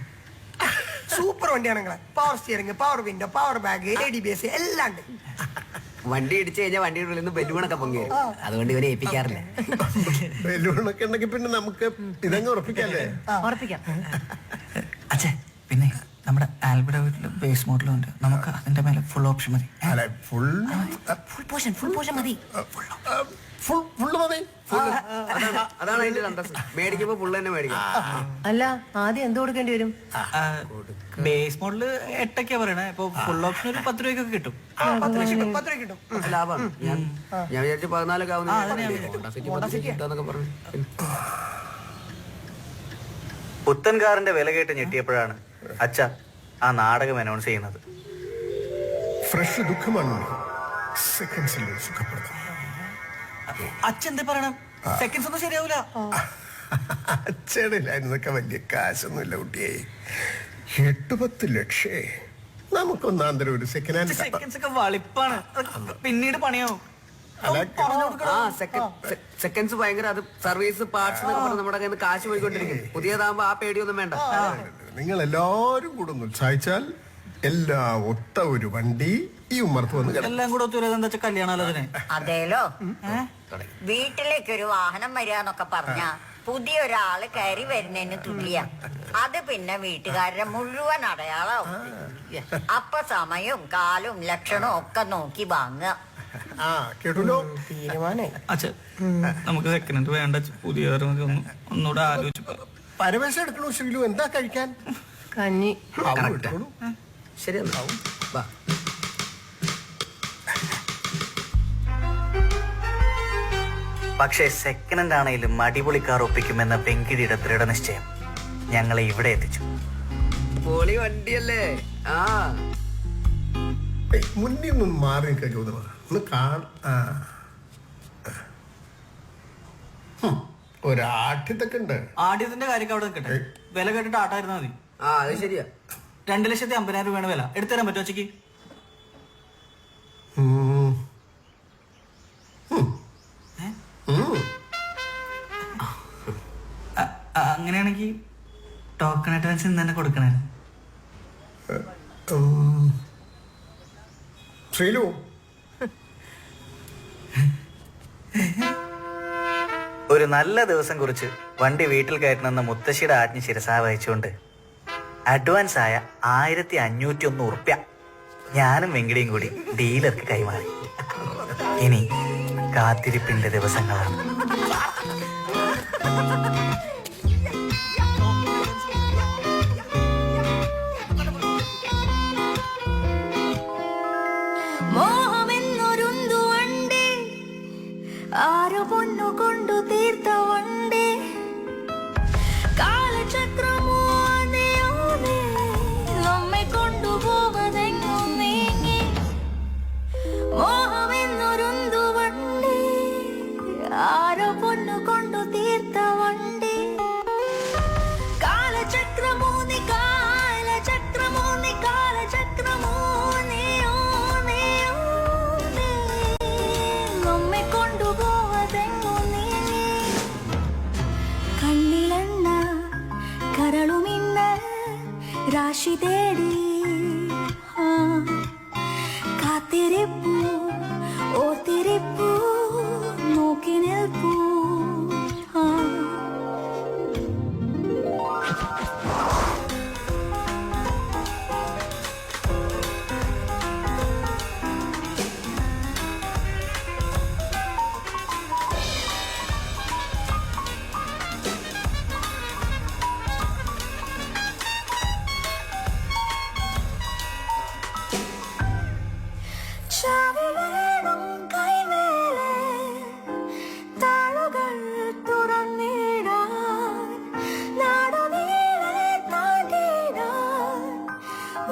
സൂപ്പർ വണ്ടിയാണ് നിങ്ങളെ. Power steering, power window, power bag, ABS എല്ലാം ഉണ്ട്. വണ്ടി ഇടിച്ചു കഴിഞ്ഞാൽ വണ്ടിയുടെ ഉള്ളിൽ നിന്ന് ബലൂണൊക്കെ പൊങ്ങി വരും. അതുകൊണ്ട് ഇവനെ ഏൽപ്പിക്കാറില്ല. ബലൂണൊക്കെ ഉണ്ടെങ്കിൽ പിന്നെ നമുക്ക് ഇതങ്ങ് ഉറപ്പിക്കാല്ലേ? ഉറപ്പിക്കാം. അച്ഛൻ, പിന്നെ നമ്മുടെ ആൽബിയുടെ വീട്ടില് ബേസ് മോഡലും ഉണ്ട്. നമുക്ക് അതിന്റെ മേലെ ഫുൾ ഓപ്ഷൻ മതി. അല്ല, ഫുൾ ഫുൾ പോഷൻ മതി. ഫുള്ള് മതി. അതാണ് അതിന്റെ അന്തസ്. മേടിക്കുമ്പോ ഫുള്ള് തന്നെ മേടിക്കാം. അല്ല, ആദ്യം എന്ത് കൊടുക്കേണ്ടി വരും? ബേസ് മോഡല് 8 പറയണേ. ഇപ്പൊ ഫുൾ ഓപ്ഷൻ ഒരു 10 രൂപയ്ക്കൊക്കെ കിട്ടും. 10 രൂപ കിട്ടും. ലാഭമാണ്. ഞാൻ വിചാരിച്ചു 14 ആവുന്നൊക്കെ പറഞ്ഞു. പുത്തൻ കാറിന്റെ വില കേട്ട് ഞെട്ടിയപ്പോഴാണ് അച്ഛ ആ നാടകം അനൗൺസ് ചെയ്യുന്നത്. ഫ്രഷ് ദുഃഖമാണ് സെക്കൻഡ്സിൽ സുഖപ്പെടുത്തും. അച്ഛൻ എന്താ പറയണം? സെക്കൻഡ്സ് ഒന്നും ശരിയാവൂല. അച്ഛനില്ലായിരുന്നൊക്കെ വലിയ കാശൊന്നുമില്ല കുട്ടിയെ. 8-10 ലക്ഷേ. നമുക്കൊന്നാന്തരം ഒരു സെക്കൻഡ് ഹാൻഡ് സെക്കൻഡ്സ് ഒക്കെ വളിപ്പാണ്, പിന്നീട് പണിയാവും. ആ സെക്കൻഡ്സ് ഭയങ്കര അത് സർവീസ് പാർട്സ് എന്നൊക്കെ പറഞ്ഞ് നമ്മുടെ കയ്യിൽ നിന്ന് കാശ് പോയിക്കൊണ്ടിരിക്കും. പുതിയതാകുമ്പോ ആ പേടിയൊന്നും വേണ്ട. നിങ്ങൾ എല്ലാവരും കൂടെ ഒന്ന് ഉത്സാഹിച്ചാൽ എല്ലാം ഒത്ത ഒരു വണ്ടി ഈ ഉമ്മർത്ത് വന്ന് കിടക്കും. എല്ലാം കൂടെ ഒത്തുവരാതെ എന്താ വെച്ചാൽ കല്യാണാലോചന. അതേലോ, വീട്ടിലേക്ക് ഒരു വാഹനം വരികന്നൊക്കെ പറഞ്ഞ പുതിയൊരാള് കയറി വരുന്നതിന് തുല്യ. അത് പിന്നെ വീട്ടുകാരുടെ മുഴുവൻ അടയാളാവും. അപ്പൊ സമയവും കാലും ലക്ഷണവും ഒക്കെ നോക്കി വാങ്ങുക. ആ കേട്ടല്ലോ. തീരുമാനേ. അച്ഛ നമുക്ക് സെക്കൻഡ് വേണ്ട, പുതിയ ഒന്നുകൂടെ ആലോചിച്ചു. പരമേശ എടുക്കണോ ശ്രീലു? എന്താ കഴിക്കാൻ? കഞ്ഞി. ശരി വാ. പക്ഷേ സെക്കൻഡ് ഹാൻഡ് ആണെങ്കിലും അടിപൊളിക്കാർ ഒപ്പിക്കുമെന്ന പെങ്കിടിയുടെ ദൃഢനിശ്ചയം ഞങ്ങളെ ഇവിടെ എത്തിച്ചു. പൊളി വണ്ടിയല്ലേ? ആ മുന്നിൽ നിന്ന് മാറി നിൽക്കാൻ ചോദ്യമാ. ഒന്ന് ഒരാഠ്യത്തൊക്കെ ഉണ്ട്. ആദ്യത്തിന്റെ കാര്യമൊക്കെ അവിടെ നിൽക്കട്ടെ. വില കേട്ടിട്ട് ആട്ടായിരുന്നാ മതി. ആ അത് ശരിയാ. 2,50,000 രൂപയാണ് വില. എടുത്തുതരാൻ പറ്റുമോ ഉച്ചക്ക്? അങ്ങനെയാണെങ്കിൽ ടോക്കൺ അഡ്വാൻസ് ഇന്ന് തന്നെ കൊടുക്കണേ. ശ്രീലു, ഒരു നല്ല ദിവസം കുറിച്ച് വണ്ടി വീട്ടിൽ കയറ്റണമെന്ന മുത്തശ്ശിയുടെ ആജ്ഞ ശിരസാ വഹിച്ചുകൊണ്ട് അഡ്വാൻസ് ആയ 1,501 ഉറുപ്യ ഞാനും വെങ്കിടിയും കൂടി ഡീലർക്ക് കൈമാറി. ഇനി കാത്തിരിപ്പിന്റെ ദിവസങ്ങളാണ്. മോഹമെന്നൊരുന്തു വണ്ടി, ആരോ പൊന്നു കൊണ്ടു തീർത്ത വണ്ടി, കാലചക്രമോ നീയോനെ നമ്മെ കൊണ്ടുപോവതെങ്ങും നീങ്ങി. മോഹമെന്നൊരുന്തു വണ്ടി, ആരോ പൊന്നു കൊണ്ടു തീർത്ത വണ്ടി, കാലചക്രമോ നീ കാലചക്രമോ നീ കാലചക്രമോ നീയോ നീയോ നീ നമ്മെ കൊണ്ടുപോവതെങ്ങു നീ. കണ്ണിലെണ്ണ കരളുമിന്ന രാശി തേടി കാത്തിരിപ്പൂ ഓർത്തിരിപ്പൂ നോക്കി നിൽപ്പൂ. ചാവിവേണം കൈമേലെ താളുകൾ തുറന്നിടാൻ, നാടുനീളെ താണ്ടിടാൻ,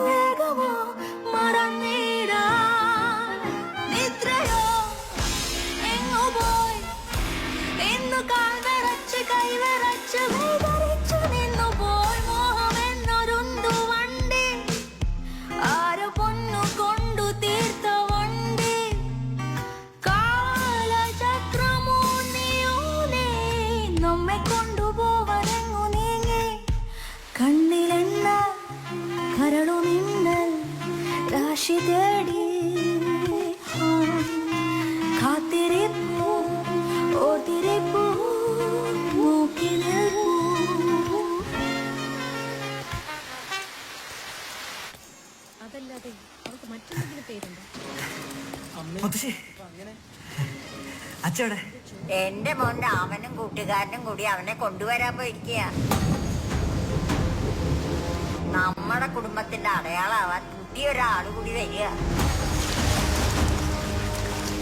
വേഗമോ മറന്നിടാൻ. നിദ്രയോ എങ്ങു പോയി ഇന്നു കാൽ വിറച്ച് കൈ വിറച്ച് വേദരിച്ചു നിന്നു പോയി. മോഹമെന്നൊരുന്തു വണ്ടി, ആരോ പൊന്നു കൊണ്ടു തീർത്ത വണ്ടി, കാലചക്രമോ നീയോനെ നമ്മെ കൊണ്ടുപോവതെങ്ങു നീങ്ങി. കണ്ണിലെണ്ണ കരളുമിന്നൽ രാശി തേടി കാത്തിരിപ്പൂ ഓർത്തിരിപ്പൂ നോക്കി നിൽപ്പൂ. അച്ഛടെ എന്റെ മോന്റെ അവനും കൂട്ടുകാരനും കൂടി അവനെ കൊണ്ടുവരാൻ പോയിരിക്കുക. നമ്മുടെ കുടുംബത്തിന്റെ അടയാളാവാൻ പുതിയൊരാള് കൂടി വരിക.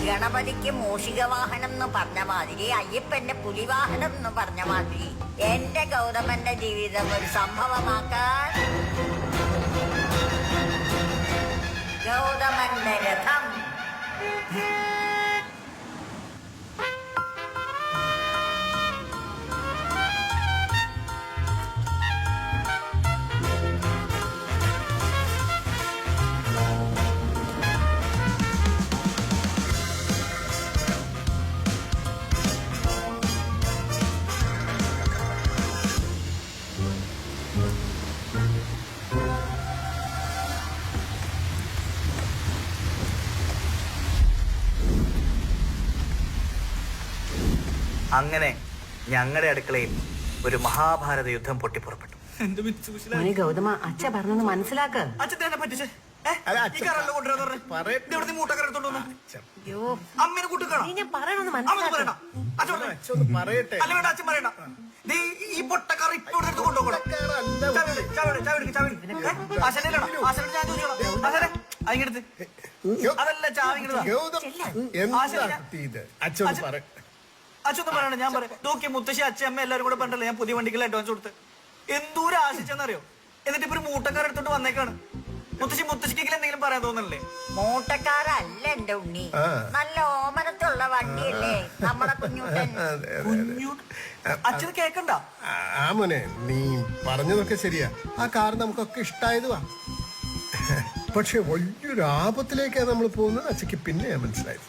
ഗണപതിക്ക് മൂഷിക വാഹനം എന്ന് പറഞ്ഞ മാതിരി അയ്യപ്പന്റെ പുലിവാഹനം എന്ന് പറഞ്ഞ മാതിരി എന്റെ ഗൗതമന്റെ ജീവിതം ഒരു സംഭവമാക്കാൻ ഗൗതമന്റെ രഥം. അങ്ങനെ ഞങ്ങളുടെ അടുക്കളയിൽ ഒരു മഹാഭാരത യുദ്ധം പൊട്ടിപ്പുറപ്പെട്ടു. മോനെ ഗൗതമ അച്ഛ പറഞ്ഞൊന്ന് മനസ്സിലാക്ക്. അയ്യോ നീ ഞാൻ പറയണൊന്ന് മനസ്സിലാക്ക്. അച്ഛൻ പറയണ ഞാൻ പറയാം. നോക്കി മുത്തശ്ശി അച്ഛൻ അമ്മ എല്ലാരും കൂടെ പറഞ്ഞല്ലേ ഞാൻ പുതിയ വണ്ടിക്കുള്ള അഡ്വാൻസ് കൊടുത്ത് എന്തോരം ആശിച്ചെന്നറിയോ. എന്നിട്ട് ഇപ്പൊ ഒരു മൂട്ടക്കാരെടുത്തോണ്ട് വന്നേക്കാണ്. മുത്തശ്ശിക്കെങ്കിലും എന്തെങ്കിലും പറയാൻ തോന്നല്ലേ? മൂട്ടക്കാരല്ല എന്റെ ഉണ്ണി, നല്ല ഓമനത്തുള്ള വണ്ടിയല്ലേ നമ്മളെ കുഞ്ഞൂട്ടൻ. അച്ഛന് കേക്കണ്ട. ആ മോനെ, നീ പറഞ്ഞതൊക്കെ ശരിയാ. ആ കാർ നമുക്കൊക്കെ ഇഷ്ടായതുവാ. പക്ഷെ വലിയൊരു ആപത്തിലേക്കാണ് നമ്മൾ പോകുന്നത്. അച്ഛക്ക് പിന്നെയാ മനസ്സിലായത്.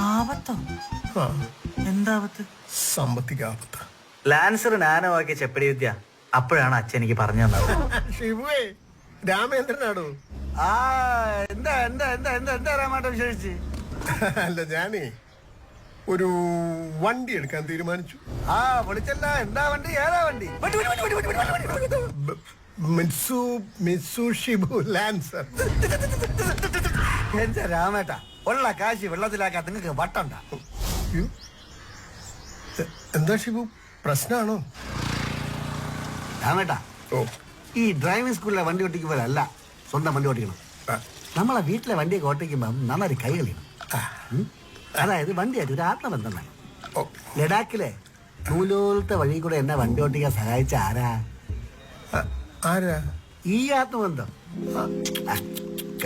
ആപത്തോ? എന്താപത്ത്? സാമ്പത്തിക ആപത്ത്. ലാൻസർ നാനോവാക്കിയ ചെപ്പടി വിദ്യ അപ്പോഴാണ് അച്ഛൻ എനിക്ക് പറഞ്ഞു തന്നത്. ഷിബുവേ, രാമേന്ദ്രനാടോ? എന്താ എന്താ എന്താ എന്താ എന്താ രാമാട്ടം വിശേഷിച്ച്? അല്ല, ഞാനേ ഒരു വണ്ടി എടുക്കാൻ തീരുമാനിച്ചു. വിളിച്ചല്ല. എന്താ വണ്ടി? ഏതാ വണ്ടി? മിത്സു ഷിബു ലാൻസർ. എന്താ രാമേട്ട, ഉള്ള കാശി വെള്ളത്തിലാക്കാൻ നിങ്ങൾക്ക് വട്ടണ്ട. എന്താ ഷിബു, പ്രശ്നമാണോ? രാമേട്ട, ഓ, ഈ ഡ്രൈവിംഗ് സ്കൂളിലെ വണ്ടി ഓട്ടിക്കുമ്പോഴല്ല സ്വന്തം വണ്ടി ഓട്ടിക്കണം. നമ്മളെ വീട്ടിലെ വണ്ടിയൊക്കെ ഓട്ടിക്കുമ്പോ നല്ലൊരു കൈ കളിക്കണം. അതായത് വണ്ടിയായിട്ട് ഒരു ആത്മബന്ധം വേണം. ലഡാക്കിലെ നൂലോലത്തെ വഴി കൂടെ എന്നെ വണ്ടി ഓട്ടിക്കാൻ സഹായിച്ച ആരാ? ഈ ആത്മബന്ധം.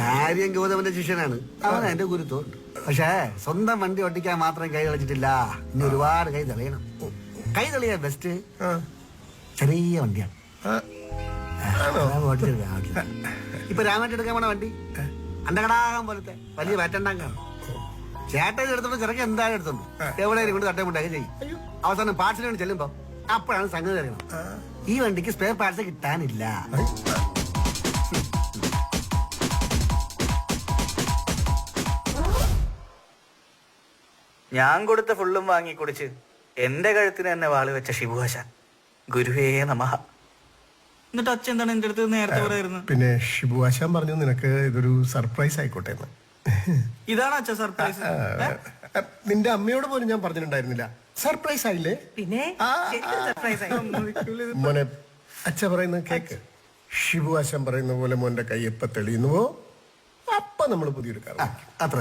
കാര്യം ഗൗതമന്റെ ശിഷ്യനാണ്, അവൻ എന്റെ ഗുരുത്വം. പക്ഷേ സ്വന്തം വണ്ടി ഓട്ടിക്കാൻ മാത്രം കൈ കളിച്ചിട്ടില്ല, ഇനി ഒരുപാട് കൈ തെളിയണം. കൈ തെളിയാൻ ബെസ്റ്റ് ചെറിയ വണ്ടിയാണ്. ഇപ്പൊ രാമേട്ടൻ എടുക്കാൻ പോണ വണ്ടി അണ്ടകടാകം പോലത്തെ വലിയ വേറ്റണ്ടാങ്കാണ്. ചേട്ടൻ എടുത്തോണ്ട് ചെറുക്കൻ എന്തായാലും എടുത്തോണ്ട് എവിടെയും കൊണ്ട് തട്ടമുണ്ടാക്കി ചെയ്യും. അവസാനം പാർട്സിന് വേണ്ടി ചെല്ലുമ്പോ അപ്പോഴാണ് സംഗതി അറിയണം. ഈ വണ്ടിക്ക് സ്പെയർ പാർട്സ് കിട്ടാനില്ല. ഞാൻ കൊടുത്ത ഫുള്ളും വാങ്ങി കുടിച്ച് എന്റെ കഴുത്തിന് തന്നെ വാള് വെച്ച ഷിബുഹാശാൻ, ഗുരുവേ നമഃ. എന്നിട്ട് അച്ഛൻ എന്താണ് എന്റെ അടുത്ത് നേരത്തെ പറയായിരുന്നു? പിന്നെ ഷിബു ആശാൻ പറഞ്ഞു നിനക്ക് ഇതൊരു സർപ്രൈസ് ആയിക്കോട്ടെ എന്ന്. ഇതാണ് അച്ഛൻ സർപ്രൈസ്? നിന്റെ അമ്മയോട് പോലും ഞാൻ പറഞ്ഞിട്ടുണ്ടായിരുന്നില്ല. സർപ്രൈസ് ആയില്ലേ? പിന്നെ സർപ്രൈസ് ആയി. മോനെ, അച്ഛ പറയുന്നത് കേക്ക്. ഷിബു ആശാൻ പറയുന്ന പോലെ മോന്റെ കൈ എപ്പ തെളിയുന്നുവോ അപ്പൊ നമ്മൾ പുതിയൊരു കാർ. അത്ര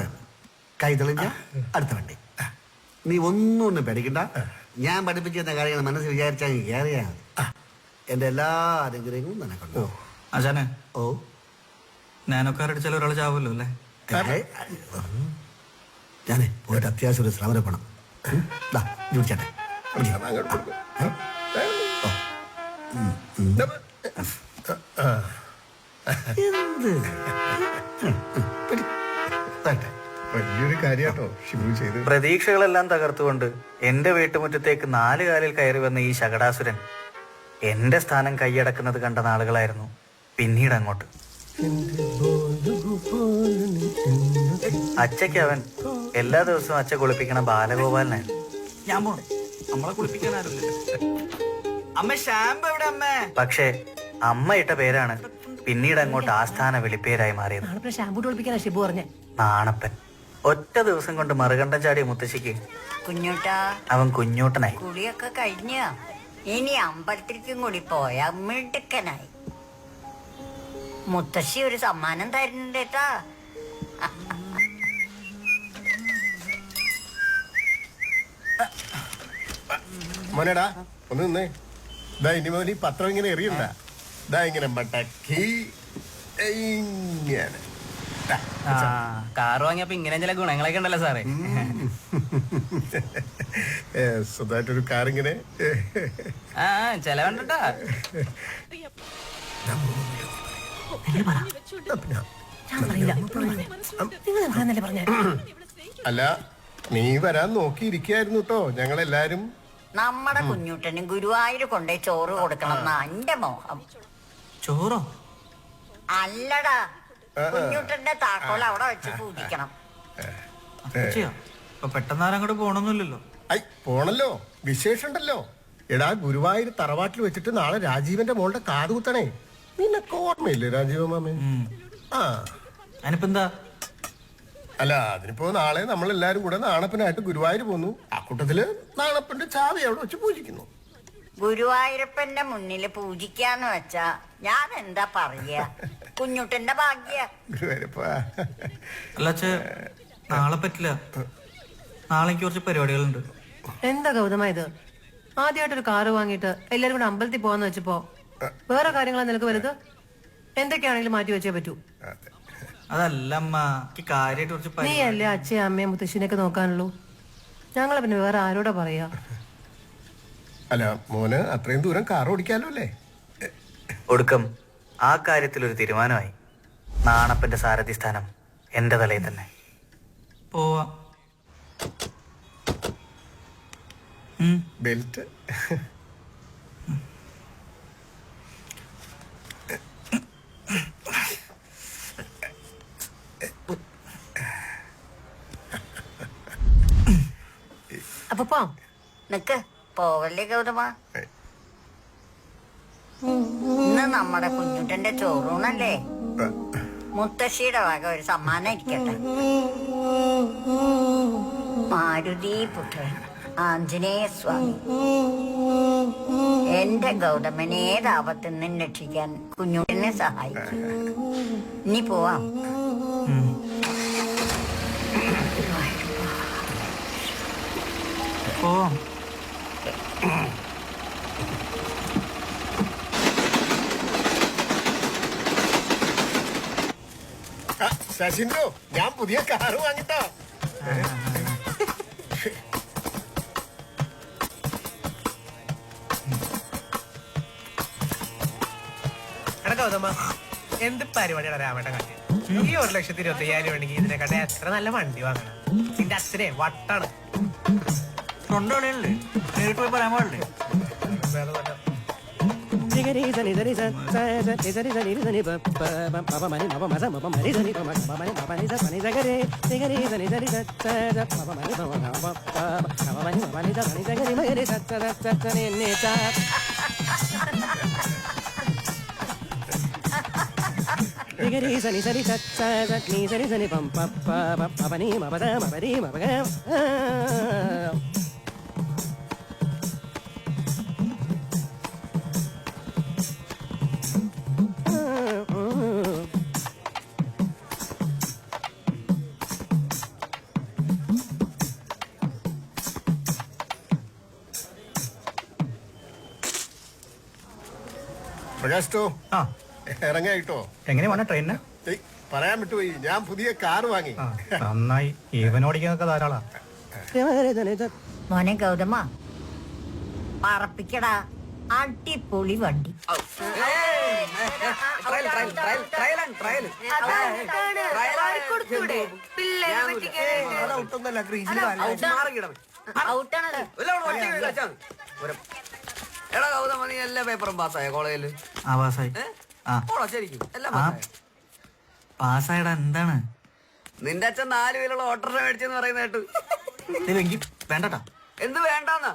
കൈ തെളിഞ്ഞ അടുത്ത വണ്ടി. നീ ഒന്നും പേടിക്കണ്ട. ഞാൻ പഠിപ്പിച്ചിരുന്ന കാര്യങ്ങൾ മനസ്സിൽ വിചാരിച്ചാൽ കയറിയാ എന്റെ എല്ലാ അനുഗ്രഹങ്ങളും നിനക്കുണ്ടോ? ആശാനെ, ഓ, നാനോക്കാരടിച്ചാൽ ഒരാൾ ചാവുമല്ലോ അല്ലേ? ഞാനേ പോയിട്ട് അത്യാവശ്യം ഒരു ശ്രമം പണം ചേട്ടെ. വലിയൊരു കാര്യാട്ടോ ഷിബു ചെയ്ത്. പ്രതീക്ഷകളെല്ലാം തകർത്തുകൊണ്ട് എന്റെ വീട്ടുമുറ്റത്തേക്ക് 4 കാലിൽ കയറി വന്ന ഈ ശകടാസുരൻ എന്റെ സ്ഥാനം കൈയടക്കുന്നത് കണ്ട നാളുകളായിരുന്നു പിന്നീട് അങ്ങോട്ട്. അച്ഛയ്ക്ക് അവൻ എല്ലാ ദിവസവും അച്ഛ കുളിപ്പിക്കണ ബാലഗോപാലനായിരുന്നു. ഞാൻ പോണു, നമ്മളെ കുളിപ്പിക്കാനാരുമില്ല. അമ്മ ഷാമ്പു എവിടെ അമ്മ? പക്ഷേ അമ്മ ഇട്ട പേരാണ് പിന്നീട് അങ്ങോട്ട് ആസ്ഥാന വിളിപ്പേരായി മാറിയത്. ഷാമ്പു കുളിപ്പിക്കാനാ ഷിബു പറഞ്ഞേ. നാണപ്പൻ. ഒറ്റ ദിവസം കൊണ്ട് മറുകണ്ടം ചാടിയ മുത്തശ്ശിക്ക് കുഞ്ഞൂട്ടാ, അവൻ കുഞ്ഞൂട്ടനായി. കുളിയൊക്കെ കഴിഞ്ഞ ഇനി അമ്പലത്തിലേക്കും കൂടി പോയാ മിടുക്കനായി. മുത്തശ്ശി ഒരു സമ്മാനം തരുന്നുണ്ടേട്ടാ. മോനെടാ ഒന്ന് നിന്നേ. ഇതാ ഇനി മോൻ ഈ പത്രം ഇങ്ങനെ എറിയണ്ട. ഇതാ ഇങ്ങനെ മടക്കി ഇങ്ങനെ. കാറ് വാങ്ങിയപ്പോ ഇങ്ങനെ ചില ഗുണങ്ങളൊക്കെ ഉണ്ടല്ലോ സാറേ. സ്വന്തമായിട്ടൊരു കാറിങ്ങനെ. ആ ചെലവുണ്ടാ. അല്ല നീ വരാൻ നോക്കിയിരിക്കായിരുന്നു കേട്ടോ ഞങ്ങളെല്ലാരും. നമ്മുടെ കുഞ്ഞുട്ടന് ഗുരുവായൂർ കൊണ്ടേ ചോറ് കൊടുക്കണം എന്നാ എന്റെ മോഹം. ചോറോ? അല്ലടാ, കുഞ്ഞുട്ടന്റെ താക്കോൽ അവിടെ വെച്ച് പൂജിക്കണം. പെട്ടെന്ന് അങ്ങോട്ട് പോണൊന്നുമില്ലല്ലോ. ഐ പോണല്ലോ, വിശേഷമുണ്ടല്ലോ. എടാ ഗുരുവായൂർ തറവാട്ടിൽ വെച്ചിട്ട് നാളെ രാജീവന്റെ മോളുടെ കാത് കുത്തണേ. നിനക്ക് ഓർമ്മയില്ലേ രാജീവ മാമേ? ആ അതിനിപ്പോ എന്താ? അല്ല അതിനിപ്പോ നാളെ നമ്മളെല്ലാരും കൂടെ നാണപ്പനായിട്ട് ഗുരുവായൂർ പോന്നു. ആ കൂട്ടത്തില് നാണപ്പന്റെ ചാവി അവിടെ വെച്ച് പൂജിക്കുന്നു. ഗുരുവായൂരപ്പന്റെ മുന്നില് പൂജിക്കാന്ന് വെച്ചാ ഞാൻ എന്താ പറയാ? കുഞ്ഞുട്ടന്റെ ഭാഗ്യ. ഗുരുവായൂരപ്പ അല്ല നാളെ പറ്റില്ല. നാളെ എനിക്ക് കുറച്ച് പരിപാടികളുണ്ട്. എന്താ ഗൗതമ ഇത്? ആദ്യമായിട്ടൊരു കാറ് വാങ്ങിയിട്ട് എല്ലാരും കൂടെ അമ്പലത്തിൽ പോവാന്ന് വെച്ചപ്പോ വേറെ കാര്യങ്ങളാ നിനക്ക് വലുത്? എന്തൊക്കെയാണെങ്കിലും മാറ്റി വെച്ചേ പറ്റൂ. അതല്ല അമ്മ, കാര്യമായിട്ട് കുറച്ച് നീ അല്ലേ അച്ഛയും അമ്മയും മുത്തശ്ശിനെയൊക്കെ നോക്കാനുള്ളൂ. ഞങ്ങളെ പിന്നെ വേറെ ആരോടാ പറയാ? അല്ല മോന് അത്രയും ദൂരം കാർ ഓടിക്കാലോ അല്ലേ? ഒടുക്കം ആ കാര്യത്തിൽ ഒരു തീരുമാനമായി. നാണപ്പന്റെ സാരഥി സ്ഥാനം എന്റെ തലയിൽ തന്നെ. പോവാ. ബെൽറ്റ് അപ്പൊ പോ. നിക്ക് പോവല്ലേ ഗൗതമ. ഇന്ന് നമ്മുടെ കുഞ്ഞുട്ടന്റെ ചോറൂണല്ലേ? മുത്തശ്ശിയുടെ വക ഒരു സമ്മാനം ഇരിക്കട്ടെ. മാരുതി പുത്രൻ ആഞ്ജനേയ സ്വാമി എന്റെ ഗൗതമനെ ഏതാപത്തിൽ നിന്നും രക്ഷിക്കാൻ കുഞ്ഞുട്ടനെ സഹായിക്കും. ഇനി പോവാം. പോവാം. ശശിന്ദ്രു ഞാൻ പുതിയ കാറ് വാങ്ങിട്ടോ. എന്ത് പരിപാടിയാണ് രാമേട്ടൻ കാട്ടി? ഈ 1,25,000 വേണമെങ്കിൽ ഇതിനെക്കാട്ടെ എത്ര നല്ല വണ്ടി വാങ്ങണം. നിന്റെ അച്ഛനെ വട്ടാണ്. കൊണ്ടുപോകണല്ലേ? നേരിട്ട് പോയി പറയാൻ പാടില്ലേ? പ്രകാശോ ഇറങ്ങായിട്ടോ. എങ്ങനെ വേണം ട്രെയിനിന്? പറയാൻ വിട്ടുപോയി, ഞാൻ പുതിയ കാറ് വാങ്ങി. നന്നായി. ഈവൻ ഓടിക്കാനൊക്കെ ധാരാളാ. മോനെ ഗൗതമ പറപ്പിക്കടാ. അടിപൊളി വണ്ടി. എടാ ഗൗതമ നീ എല്ലാ പേപ്പറും പാസ്സായ കോളേജില്? ആ പാസ്സായി. ശരിക്കും എല്ലാം പാസ്സായ? പാസ്സായടാ. എന്താണ് നിന്റെ അച്ഛൻ 4 വീലുള്ള ഓട്ടോറിക്ഷ മേടിച്ചെന്ന് പറയുന്ന കേട്ടു. വേണ്ടട്ടാ. എന്ത് വേണ്ടാന്നാ?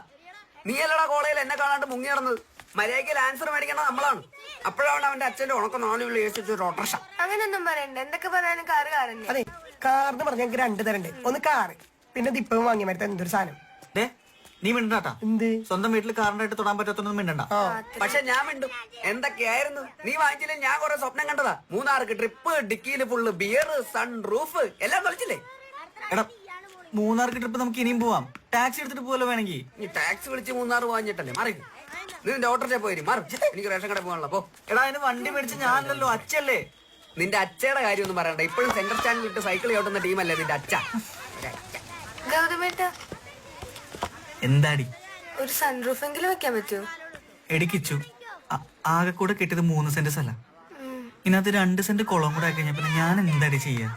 നീ അല്ലടാ കോളേജിൽ എന്നെ കാണാണ്ട് മുങ്ങി നടന്നത്. മര്യാദയ്ക്ക് ആൻസർ മേടിക്കേണ്ടത് നമ്മളാണ്. അപ്പോഴാണ് അവന്റെ അച്ഛന്റെ ഉണക്കം 4 വീല് ഏസിച്ചൊരു ഓട്ടോറിക്ഷ. അങ്ങനൊന്നും പറയണ്ട. എന്തൊക്കെ പറയാനും കാറ് കാറല്ലേ? അതെ, കാറിന് പറഞ്ഞ ഞങ്ങൾക്ക് 2 തരണ്ട്. ഒന്ന് കാറ്, പിന്നെ ദിപ്പം വാങ്ങിയ മരത്തെ എന്തൊരു സാധനം. നീ മിണ്ടാട്ടാ. എന്ത്? സ്വന്തം വീട്ടിൽ കാറിനായിട്ട് തൊടാൻ പറ്റാത്തൊന്നും മിണ്ടണ്ട. പക്ഷെ ഞാൻ മിണ്ടും. എന്തൊക്കെയായിരുന്നു നീ വാങ്ങിച്ചില്ലേ? ഞാൻ കുറെ സ്വപ്നം കണ്ടതാ. 3 ട്രിപ്പ്, ഡിക്കിയില് ഫുള്ള് ബിയർ, സൺ റൂഫ് എല്ലാം കളിച്ചില്ലേ? എടാ 3 ട്രിപ്പ് നമുക്ക് ഇനിയും പോവാം. ടാക്സി എടുത്തിട്ട് പോലോ വേണമെങ്കിൽ. നീ ടാക്സി വിളിച്ച് 3-6 വാങ്ങിട്ടല്ലേ മാറി. നീ നിന്റെ ഓട്ടോറിക്ഷ പോയി മാറി. എനിക്ക് റേഷൻ കട പോകാനുള്ള പോ. എടാ അതിന് വണ്ടി മേടിച്ച് ഞാനല്ലോ, അച്ഛല്ലേ. നിന്റെ അച്ഛയുടെ കാര്യമൊന്നും പറയണ്ട. ഇപ്പോഴും സെന്റർ സ്റ്റാൻഡിൽ ഇട്ട് സൈക്കിൾ ചവിട്ടുന്ന ടീമല്ലേ നിന്റെ അച്ഛ. ഗൗതമേട്ട എന്താടി? ഒരു സൺറൂഫ് എങ്കിലും വെക്കാൻ പറ്റുമോ? എടിക്കിച്ചു, ആകെ കൂടെ കിട്ടിയത് 3 സെന്റ് സ്ഥലം. ഇതിനകത്ത് 2 സെന്റ് കുളം കൂടെ ആക്കി കഴിഞ്ഞാ പിന്നെ ഞാൻ എന്താടി ചെയ്യാ?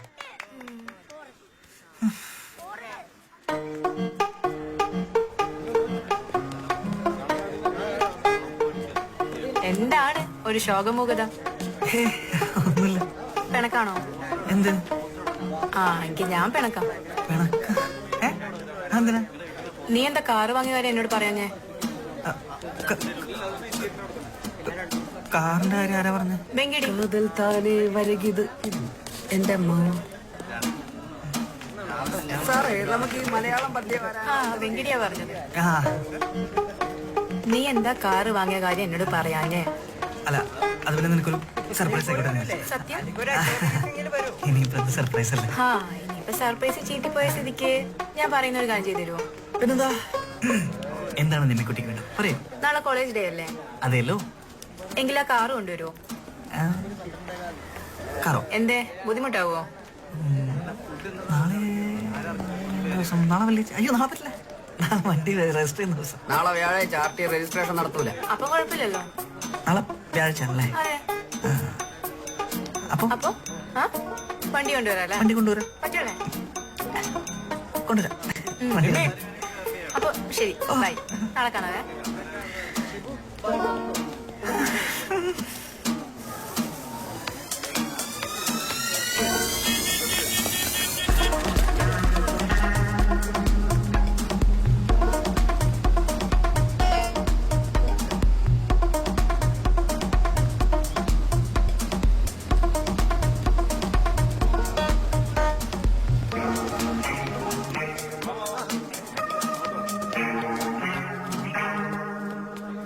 എന്താണ് ഒരു ശോകമുഖത? ഒന്നുമില്ല. പിണക്കാണോ? എന്ത് ആ എനിക്ക് ഞാൻ പിണക്കാം. പിണക്ക? എന്തിനാ? നീ എന്താ കാറ് വാങ്ങിയ കാര്യം എന്നോട് പറയാഞ്ഞേ? കാറിന്റെ കാര്യം ആരാ പറഞ്ഞ? വെങ്കിടി. എന്റെ അമ്മ. സാറേ നമുക്ക് ഈ മലയാളം പദ്യം ആ വെങ്കിടിയാ പറഞ്ഞത്. ആ നീ എന്താ കാറ് വാങ്ങിയ കാര്യം എന്നോട് പറയാഞ്ഞേ? അല്ല, അതുപോലെ നിനക്കൊരു സർപ്രൈസ് ആയിക്കോട്ടെ. സത്യം? ഇനിയിപ്പോ സർപ്രൈസ് അല്ലേ? ആ ഇനിയിപ്പോ സർപ്രൈസ് ചീറ്റി പോയ സ്ഥിതിക്ക് ഞാൻ പറയുന്ന ഒരു കാര്യം ചെയ്തു തരുമോ? പിന്നെന്താ? എന്താണ് നിന്നെ കുട്ടിക്ക് വേണ്ടത് പറയൂ. നാളെ കോളേജ് ഡേ അല്ലേ? അതെല്ലോ. എങ്കിൽ ആ കാറ് കൊണ്ടുവരുമോ? കാറോ? എന്തേ ബുദ്ധിമുട്ടാവോ? നാളെ ദിവസം, നാളെ വെള്ളിയാഴ്ച. അയ്യോ നാളെ പറ്റില്ല, നാളെ വണ്ടി രജിസ്റ്റർ ചെയ്യുന്ന ദിവസം. നാളെ വ്യാഴാഴ്ച RT രജിസ്ട്രേഷൻ നടത്തൂല. അപ്പൊ കുഴപ്പമില്ലല്ലോ. നാളെ വ്യാഴാഴ്ച അല്ലേ? അതെ. അപ്പൊ അപ്പൊ ആ വണ്ടി കൊണ്ടുവരാല്ലേ? വണ്ടി കൊണ്ടുവരാം. പറ്റൂലേ? കൊണ്ടുവരാം. അപ്പൊ ശരി, ബൈ. നാളെ കാണാവേ.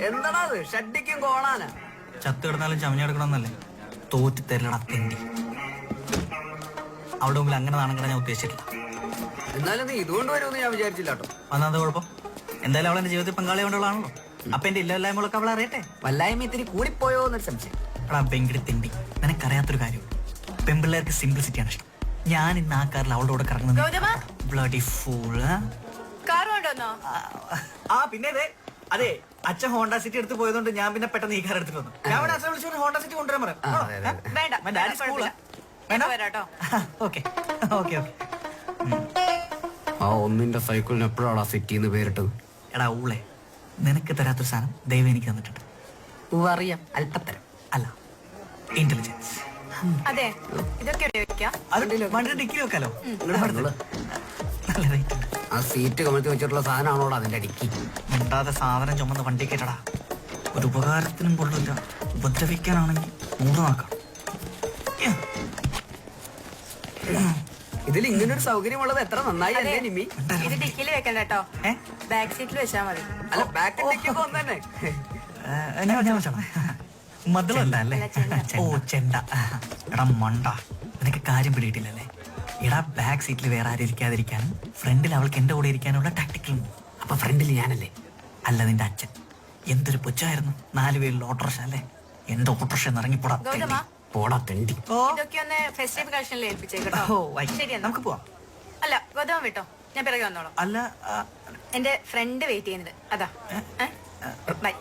എന്താടാ അത്? ഷഡ്ഡിക്കും കോണാനാ? ചത്ത് കിടന്നാലും ചമഞ്ഞെടുക്കണമെന്നല്ലേ? തോറ്റി തരലടാ തെണ്ടി. അവിടെ മുമ്പിൽ അങ്ങനെ നാണം കിടാൻ ഞാൻ ഉദ്ദേശിച്ചിട്ടില്ല. എന്നാലും നീ ഇതുകൊണ്ട് വരുമെന്ന് ഞാൻ വിചാരിച്ചില്ല കേട്ടോ. വന്നത് കുഴപ്പം? എന്തായാലും അവളെന്റെ ജീവിതത്തിൽ പങ്കാളി കൊണ്ടുള്ളതാണല്ലോ. അപ്പൊ എന്റെ ഇല്ലായ്മകളൊക്കെ അവളെ അറിയട്ടെ. വല്ലായ്മ ഇത്തിരി കൂടിപ്പോയോ എന്നൊരു സംശയം. എടാ ബെങ്കിടി തെണ്ടി, നിനക്കറിയാത്തൊരു കാര്യം, പെൺപിള്ളേർക്ക് സിംപ്ലിസിറ്റിയാണ് ഇഷ്ടം. ഞാൻ ഇന്ന് ആ കാറിൽ അവളുടെ കൂടെ ഗൗതമ? Bloody fool. കാറ് കൊണ്ടുവന്നോ? ആ പിന്നെ അതെ, അച്ഛൻ ഹോണ്ട സിറ്റി എടുത്ത് പോയതുകൊണ്ട് ഞാൻ പിന്നെ പെട്ടെന്ന് ഈ കാർ എടുത്തിട്ട് വന്നു. ഞാൻ ഇവിടെ അച്ഛനെ വിളിച്ചു ഹോണ്ട സിറ്റി കൊണ്ടുവരാൻ പറയാം. വേണ്ട, സ്കൂളാ? വേണ്ട വരാട്ടോ. Okay okay okay. ആ ഒന്നിന്റെ സൈക്കിളിന് എപ്പോഴാണ് സിറ്റിന്ന് പേരിട്ടത്? എടാ ഊളെ, നിനക്ക് തരാത്തൊരു സാധനം ദൈവം എനിക്ക് തന്നിട്ടുണ്ട്. അറിയാം, അല്പത്തരം. അല്ല, ഇന്റലിജൻസ്. അതെ, ഇതൊക്കെ വെക്കാം. വണ്ടി ഡിക്കി വെക്കാലോ. നല്ല റേറ്റ് ഉണ്ട്. ആ സീറ്റ് കമഴ്ത്തി വെച്ചിട്ടുള്ള സാധനമാണോടാ അതിന്റെ അടിക്കി? മിണ്ടാതെ സാധനം ചുമന്ന് വണ്ടി കേട്ടടാ. ഒരു ഉപകാരത്തിനും കൊള്ളില്ല, ഉപദ്രവിക്കാനാണെങ്കിൽ 100 നാക്കാം. ഇതിൽ ഇങ്ങനൊരു സൗകര്യമുള്ളത് എത്ര നന്നായി അല്ലേ നിമ്മി? ഇത് ഡിക്കിയിൽ വെക്കണ്ട കേട്ടോ, ബാക്ക് സീറ്റിൽ വെച്ചാ മതി. അല്ല ബാക്ക് ഡിക്കൊക്കെ ഒന്ന് തന്നെ. മധുരല്ല അല്ലേ? ഓ ചെണ്ട. എടാ മണ്ട, നിനക്ക് കാര്യം പിടിയിട്ടില്ലല്ലേ? എടാ ബാക്ക് സീറ്റിൽ വേറെ ആരും ഇരിക്കാതിരിക്കാനും ഫ്രണ്ടിൽ അവൾക്ക് എന്റെ കൂടെ ഇരിക്കാനുള്ള ടാക്ടിക്കലും. അപ്പൊ ഫ്രണ്ടിൽ ഞാനല്ലേ? അല്ല, നിന്റെ അച്ഛൻ. എന്തൊരു പുച്ഛായിരുന്നു. 4 പേരിൽ ഓട്ടോറിക്ഷ അല്ലേ? എന്റെ ഓട്ടോറിക്ഷ ഇറങ്ങിപ്പോടാ. ഗൗതമ, പോടാ തെണ്ടി. ഇതൊക്കെ ഒന്ന് ഫെസ്റ്റിവൽ കളക്ഷനിൽ ഏൽപ്പിച്ചേക്കട്ടോ. ശരി, നമുക്ക് പോവാം. അല്ല ഗൗതമ വിട്ടോ, ഞാൻ പിറകെ വന്നോളാം. അല്ല, എന്റെ ഫ്രണ്ട് വെയിറ്റ് ചെയ്യുന്നുണ്ട്. അതാ ബൈ.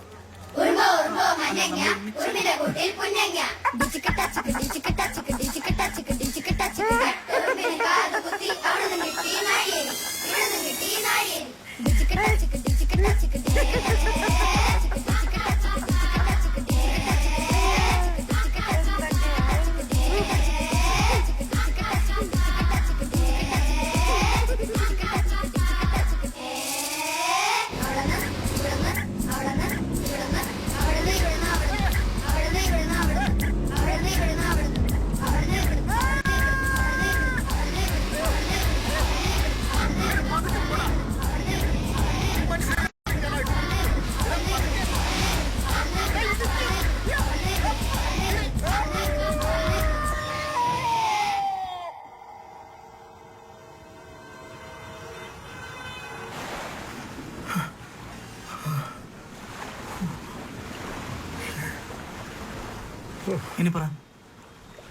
ഇനി പറ,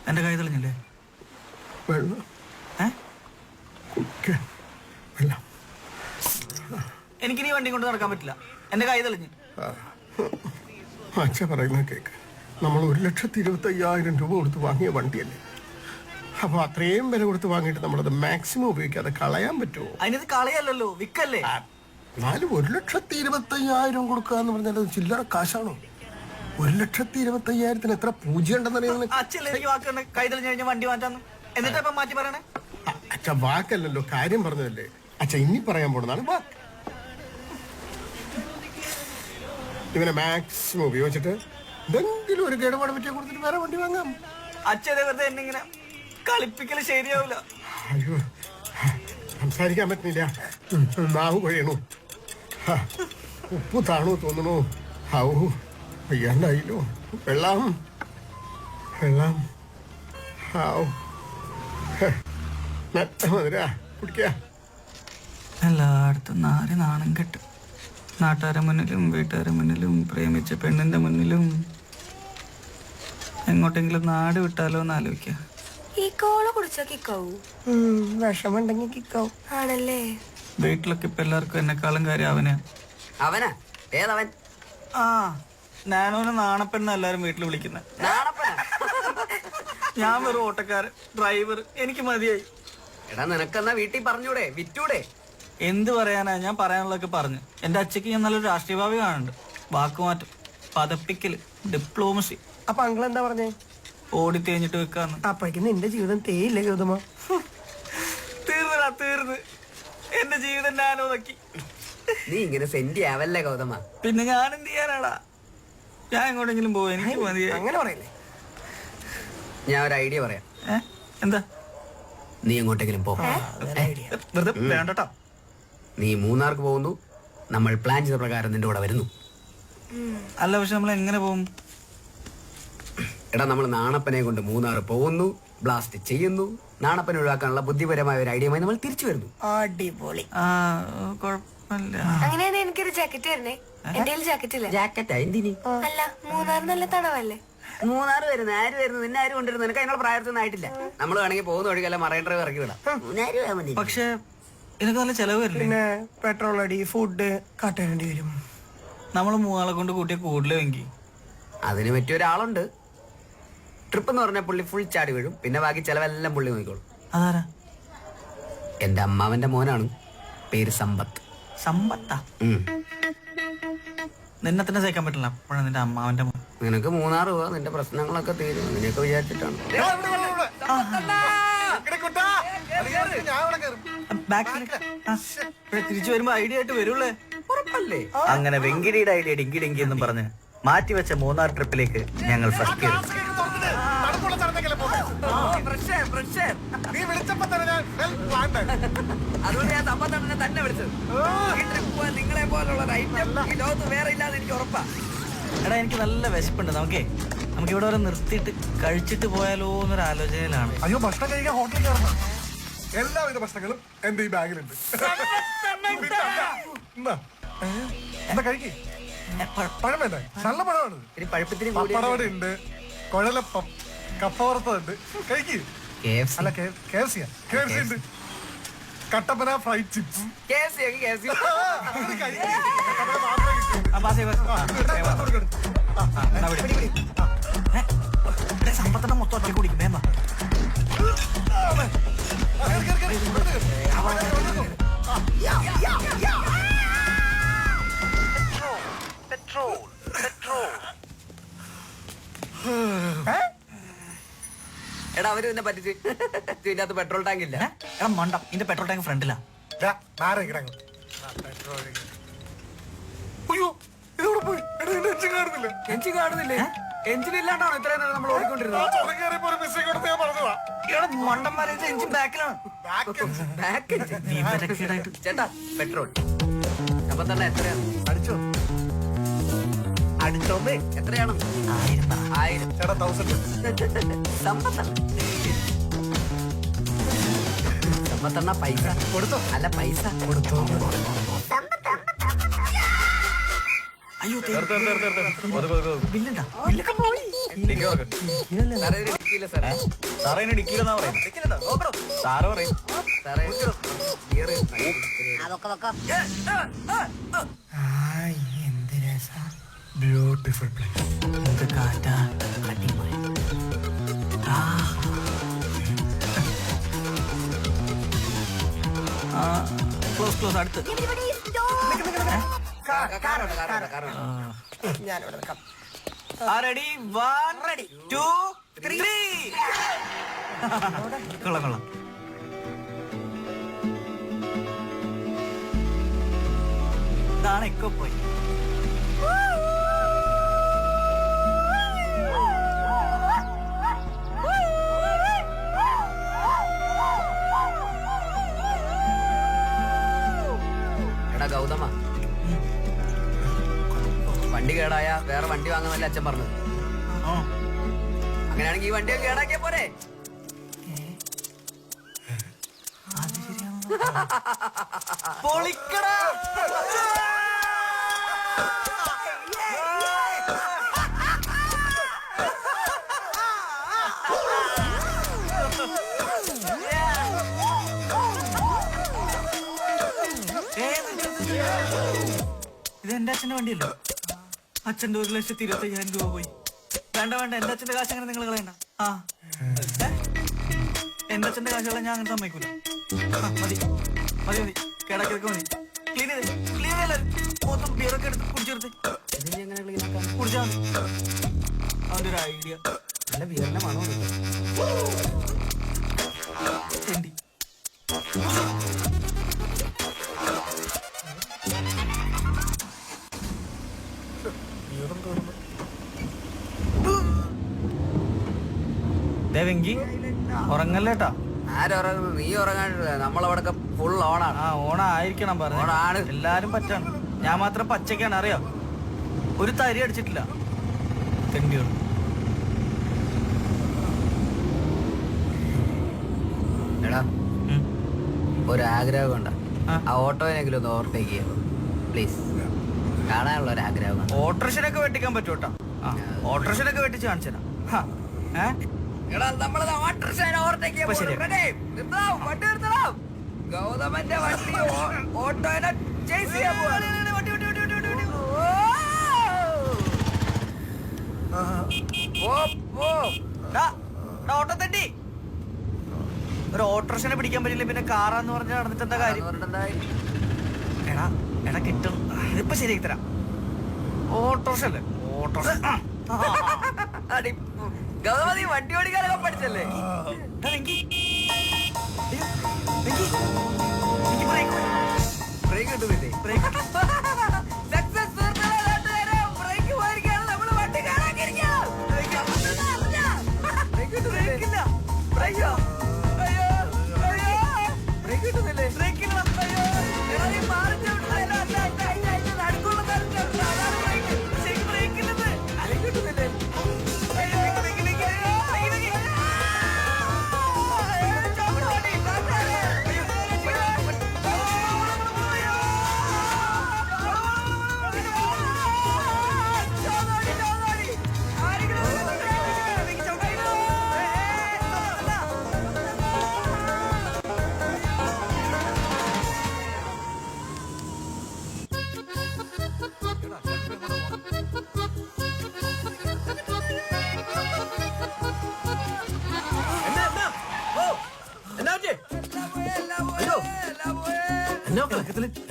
എന്റെ കൈ തെളിഞ്ഞില്ലേ? വെള്ളം ഏ? കുടിക്കാൻ വെള്ളം. എനിക്കിനി വണ്ടി കൊണ്ട് നടക്കാൻ പറ്റില്ല, എന്റെ കൈ തെളിഞ്ഞ്. അച്ഛ പറയുന്ന കേക്ക്, നമ്മൾ 1,25,000 രൂപ കൊടുത്ത് വാങ്ങിയ വണ്ടിയല്ലേ, അപ്പൊ അത്രയും വില കൊടുത്ത് വാങ്ങിയിട്ട് നമ്മളത് മാക്സിമം ഉപയോഗിക്കാതെ കളയാൻ പറ്റുമോ? അതിനത് കളയല്ലോ, വിക്കല്ലേ. എന്നാലും 1,25,000 കൊടുക്കുക എന്ന് പറഞ്ഞാൽ അത് ചില്ലറ കാശാണോ? 1,25,000 എത്ര പൂജ്യം ഉണ്ടെന്നറിയാം. അച്ഛല്ലേ എനിക്ക് വാക്കുണ്ട്, കൈ തെളിഞ്ഞ് കഴിഞ്ഞാൽ വണ്ടി മാറ്റാന്ന്. എന്നിട്ട് ഇപ്പം മാറ്റി പറയണേ? അച്ഛ വാക്കല്ലല്ലോ, കാര്യം പറഞ്ഞതല്ലേ. അച്ഛ ഇനി പറയാൻ പോണതാണ് വാക്ക്. ഇവനെ മാക്സിമം ഉപയോഗിച്ചിട്ട് എന്തെങ്കിലും ഒരു കേടുപാട് പറ്റിയ കൊടുത്തിട്ട് വേറെ വണ്ടി വാങ്ങാം. അച്ഛനെ വെറുതെ എന്നെ ഇങ്ങനെ കളിപ്പിക്കല് ശരിയാവില്ല. അയ്യോ, സംസാരിക്കാൻ പറ്റുന്നില്ല, നാവ് കഴിയണു, ഉപ്പ് താണു തോന്നണു. ഔ വയ്യാണ്ടായില്ലോ. വെള്ളം വെള്ളം. ഔ മെത്ത മധുര കുടിക്ക. എല്ലായിടത്തും നാല് നാണം കെട്ട്, നാട്ടുകാരുടെ മുന്നിലും വീട്ടുകാരുടെ മുന്നിലും പ്രേമിച്ച പെണ്ണിന്റെ മുന്നിലും. എങ്ങോട്ടെങ്കിലും നാട് വിട്ടാലോ എന്ന് ആലോചിക്കുക. ഈ കോള കുടിച്ചാ കിക്കാവൂ? വിഷമുണ്ടെങ്കിൽ കിക്കാവും. ആണല്ലേ? വീട്ടിലൊക്കെ ഇപ്പൊ എല്ലാവർക്കും എന്നെക്കാളും കാര്യം അവനാ. അവനാ? ഏതവൻ? ആ, ഞാനോനെ നാണപ്പെണ്ണ എല്ലാരും വീട്ടിൽ വിളിക്കുന്നത്. നാണപ്പനാ? ഞാൻ വെറും ഓട്ടക്കാരൻ, ഡ്രൈവർ, എനിക്ക് മതിയായി. എടാ നിനക്കെന്നാ വീട്ടിൽ പറഞ്ഞൂടെ, വിറ്റൂടെ? എന്ത് പറയാനാ, ഞാൻ പറയാനുള്ളതൊക്കെ പറഞ്ഞു. എന്റെ അച്ഛക്ക് ഞാൻ നല്ലൊരു രാഷ്ട്രീയ ഭാവി കാണുന്നുണ്ട്. വാക്കുമാറ്റം, പതപ്പിക്കല്, ഡിപ്ലോമസി. അപ്പൊ അങ്കിൾ എന്താ പറഞ്ഞേ? ഓടി തേഞ്ഞിട്ട് വെക്കാന്ന്. അപ്പോഴേക്കും നിന്റെ ജീവിതം തേയില്ലേ ഗൗതമ? തീർന്നടാ, തീർന്ന്. എന്റെ ജീവിതം ഞാനോ നോക്കി. നീ ഇങ്ങനെ സെന്റി ആവല്ലേ ഗൗതമ. പിന്നെ ഞാൻ എന്ത് ചെയ്യാനാടാ? ഞാൻ എങ്ങോട്ടെങ്കിലും പോവും, എനിക്ക് മതിയായി. അങ്ങനെ പറയല്ലേ. ഞാൻ ഒരു ഐഡിയ പറയാം. എന്താ? നീ എങ്ങോട്ടെങ്കിലും പോ. വെറുതെ വേണ്ടട്ടോ. നീ മൂന്നാർക്ക് പോകുന്നു, നമ്മൾ പ്ലാൻ ചെയ്ത പ്രകാരം നിന്റെ കൂടെ വരുന്നു. അല്ല, പക്ഷെ നമ്മൾ എങ്ങനെ പോകും? എടാ നമ്മൾ നാണപ്പനെ കൊണ്ട് മൂന്നാർ പോകുന്നു, ബ്ലാസ്റ്റ് ചെയ്യുന്നു, നാണപ്പനെ ഒഴിവാക്കാനുള്ള ബുദ്ധിപരമായ ഒരു ഐഡിയയുമായി നമ്മൾ തിരിച്ചു വരുന്നു. അടിപൊളി. ആ, കുഴപ്പമില്ല. അങ്ങനെയാണെങ്കിൽ എനിക്കൊരു ജാക്കറ്റ് തരണേ. എന്റെ ജാക്കറ്റ് ഇല്ല. ജാക്കറ്റാ എന്തിന്? അല്ല, മൂന്നാർ നല്ല തണവല്ലേ? മൂന്നാർ വരുന്നു, ആര് വരുന്നു? നിന്നെ ആര് കൊണ്ടുവരുന്നു? നിനക്ക് അതിനുള്ള പ്രായത്തൊന്നും ആയിട്ടില്ല. നമ്മൾ വേണമെങ്കിൽ പോകുന്ന ഒഴികല്ല മറൈൻ ഡ്രൈവ് ഇറക്കി വിടാം. മൂന്നാര് പോയാൽ മതി. പക്ഷെ ഇതിനൊക്കെ നല്ല ചെലവ് വരില്ലേ? പിന്നെ പെട്രോൾ അടി, ഫുഡ് കാട്ടേണ്ടി വരും. നമ്മൾ മൂന്നാളെ കൊണ്ട് കൂട്ടിയ കൂടുതലെങ്കിൽ അതിന് പറ്റിയ ഒരാളുണ്ട്. ട്രിപ്പ് എന്ന് പറഞ്ഞാൽ പുള്ളി ഫുൾ ചാടി വീഴും, പിന്നെ ബാക്കി ചെലവെല്ലാം പുള്ളി നോക്കിക്കോളും. അതാരാ? എന്റെ അമ്മാവന്റെ മോനാണ്, പേര് സമ്പത്ത്. സമ്പത്താ? നിന്നെ തന്നെ സഹിക്കാൻ പറ്റില്ല, അപ്പോഴാണ് നിന്റെ അമ്മാവന്റെ മോൻ. നിനക്ക് മൂന്നാർ പോവാ, നിന്റെ പ്രശ്നങ്ങളൊക്കെ തീരും, അങ്ങനെയൊക്കെ വിചാരിച്ചിട്ടാണ്. തിരിച്ചു വരുമ്പോ ഐഡിയ ആയിട്ട് വരുള്ളേ. ഉറപ്പല്ലേ? അങ്ങനെ വെങ്കിടിയുടെ ഐഡിയ ഡിങ്കി ഡിങ്കി എന്നും പറഞ്ഞ് മാറ്റിവെച്ച മൂന്നാർ ട്രിപ്പിലേക്ക് ഞങ്ങൾ ഫസ്റ്റ് ഇയർ. അതുകൊണ്ട് ഞാൻ സമ്പത്തണ്ണനെ തന്നെ വിളിച്ചത്. ഈ ട്രിപ്പ് പോകാൻ നിങ്ങളെ പോലുള്ള ഈ ലോകത്ത് വേറെ ഇല്ലാതെ എനിക്ക് ഉറപ്പാ. എടാ, എനിക്ക് നല്ല വിശപ്പുണ്ട്. നമുക്ക് ഇവിടെ വരെ നിർത്തിയിട്ട് കഴിച്ചിട്ട് പോയാലോ എന്നൊരു ആലോചനയിലാണ്. അയ്യോ, ഭക്ഷണം കഴിക്കാൻ ഹോട്ടലിൽ കയറണം. എല്ലാവിധ ഭക്ഷണങ്ങളും എന്റെ ഈ ബാഗിലുണ്ട്. എന്താ കഴിക്കേ? പഴം വേണ്ടേ? നല്ല പഴമാണ്. ഇനി പഴുപ്പത്തിന് പപ്പടവട ഉണ്ട്, കുഴലപ്പം, കപ്പ വറുത്തതുണ്ട്. കഴിക്കേ? അല്ല, KFC ഉണ്ട്, കട്ടപ്പന ഫ്രൈഡ് ചിപ്സ്. സമ്പത്തിന്റെ മൊത്തം ഒറ്റ കുടിക്കും. വേണ്ട, എടാ അവര് തന്നെ പറ്റിച്ച്. ഇതിന്റെ അകത്ത് പെട്രോൾ ടാങ്ക് ഇല്ല. എടാ മണ്ട, ഇതിന്റെ പെട്രോൾ ടാങ്ക് ഫ്രണ്ടിലാ. എഞ്ചിൻ കാണുന്നില്ലേ? എഞ്ചിൻ ഇല്ലാണ്ടാണോ ഇത്രയും നേരം നമ്മൾ ഓടിക്കൊണ്ടിരുന്നത്? മണ്ടന്മാരെ, എഞ്ചിൻ ബാക്കിലാണ്. ചേട്ടാ പെട്രോൾ അപ്പൊ തന്നെ എത്രയാണ്? അടിച്ചോ? അടിച്ചോന്ന് എത്രയാണ്? 1000. ചേട്ടാ 1000. സമ്പത്തണ്ണ പൈസ കൊടുത്തോ? അല്ല പൈസ കൊടുത്തോ? അയ്യോ, ബില്ലുണ്ടാ? ബില്ലൊക്കെ പോയി. സാറേ ഇത് ഇടിക്കില്ല സാറേ. സാറേ എന്നെ ഇടിക്കില്ലെന്നാ പറയുന്നത്. സാറ് പറയും. സാറേ ഗിയർ അതൊക്കെ വെക്കാം. എന്ത് രസാ. Beautiful place. എന്ത് കാറ്റാ, അടിപൊളി. ക്ലോസ് അടുത്ത്. ഞാനിവിടെ നിൽക്കാം. റെഡി 1 2 3. കൊള്ളാം. ഇതാണ് എക്കോ പോയി. എടാ ഗൗതമ, വണ്ടി കേടായ വേറെ വണ്ടി വാങ്ങാന്നല്ലേ അച്ഛൻ പറഞ്ഞത്. അങ്ങനെയാണെങ്കിൽ ഈ വണ്ടി കേടാക്കിയ പോരെ. പൊളിക്കടാ. ഇത് എന്റെ അച്ഛന്റെ വണ്ടിയല്ലോ. അച്ഛന്റെ 1,25,000 രൂപ പോയി. വേണ്ട എന്റെ അച്ഛന്റെ കാശ് അങ്ങനെ നിങ്ങൾ കളയണ്ട. എന്റെ അച്ഛന്റെ കാശുള്ള ഞാൻ അങ്ങനെ സമ്മതിക്കൂല. മതി കേടാക്കിയൊക്കെ മതി. ക്ലീൻ ചെയ്തല്ലേ മൊത്തം ബിയറൊക്കെ എടുത്ത് കുടിച്ചെടുത്ത് കുടിച്ചാൽ മതി. അവന്റെ ഒരു ഐഡിയ. നല്ല ബിയറിന്റെ മണോ ചെണ്ടി. വെങ്കി ഉറങ്ങല്ലേട്ടാ. ആരുറങ്ങുന്നു? നീ ഉറങ്ങാണ്ടില്ല. നമ്മളവിടൊക്കെ ഫുൾ ഓണാണ്. ഓണായിരിക്കണം പറഞ്ഞു. ഓണാണ്. എല്ലാരും പറ്റാണ്. ഞാൻ മാത്രം പച്ചക്കാണ്. അറിയാം, ഒരു തരി അടിച്ചിട്ടില്ല. തെണ്ടിയോട് എടാ ഒരാഗ്രഹം ഉണ്ടാ. ആ ഓട്ടോയിനെങ്കിലും ഒന്ന് ഓവർടേക്ക് ചെയ്യാം പ്ലീസ്. കാണാനുള്ള ഒരു ആഗ്രഹം. ഓട്ടോറിക്ഷനൊക്കെ വെട്ടിക്കാൻ പറ്റൂട്ടാ. ഓട്ടോറിക്ഷനൊക്കെ വെട്ടിച്ച് കാണിച്ചതാ. ഗൗതമന്റെ വണ്ടി ഓട്ടോനെ ചേസ് ചെയ്യാൻ ഓട്ടോ തെണ്ടി. ഒരു ഓട്ടോറിക്ഷനെ പിടിക്കാൻ പറ്റില്ല, പിന്നെ കാറാന്ന് പറഞ്ഞാൽ നടന്നിട്ട് എന്താ കാര്യം? എടാ കിട്ടും. ഇതിപ്പോ ശരിയാക്കി തരാം. ഓട്ടോറിക്ഷ അല്ലേ ഓട്ടോറിക്ഷ. ഗൗതമ നീ വണ്ടി ഓടിക്കാനൊക്കെ പഠിച്ചല്ലേ? ബ്രേക്ക് കിട്ടുന്നില്ലേ?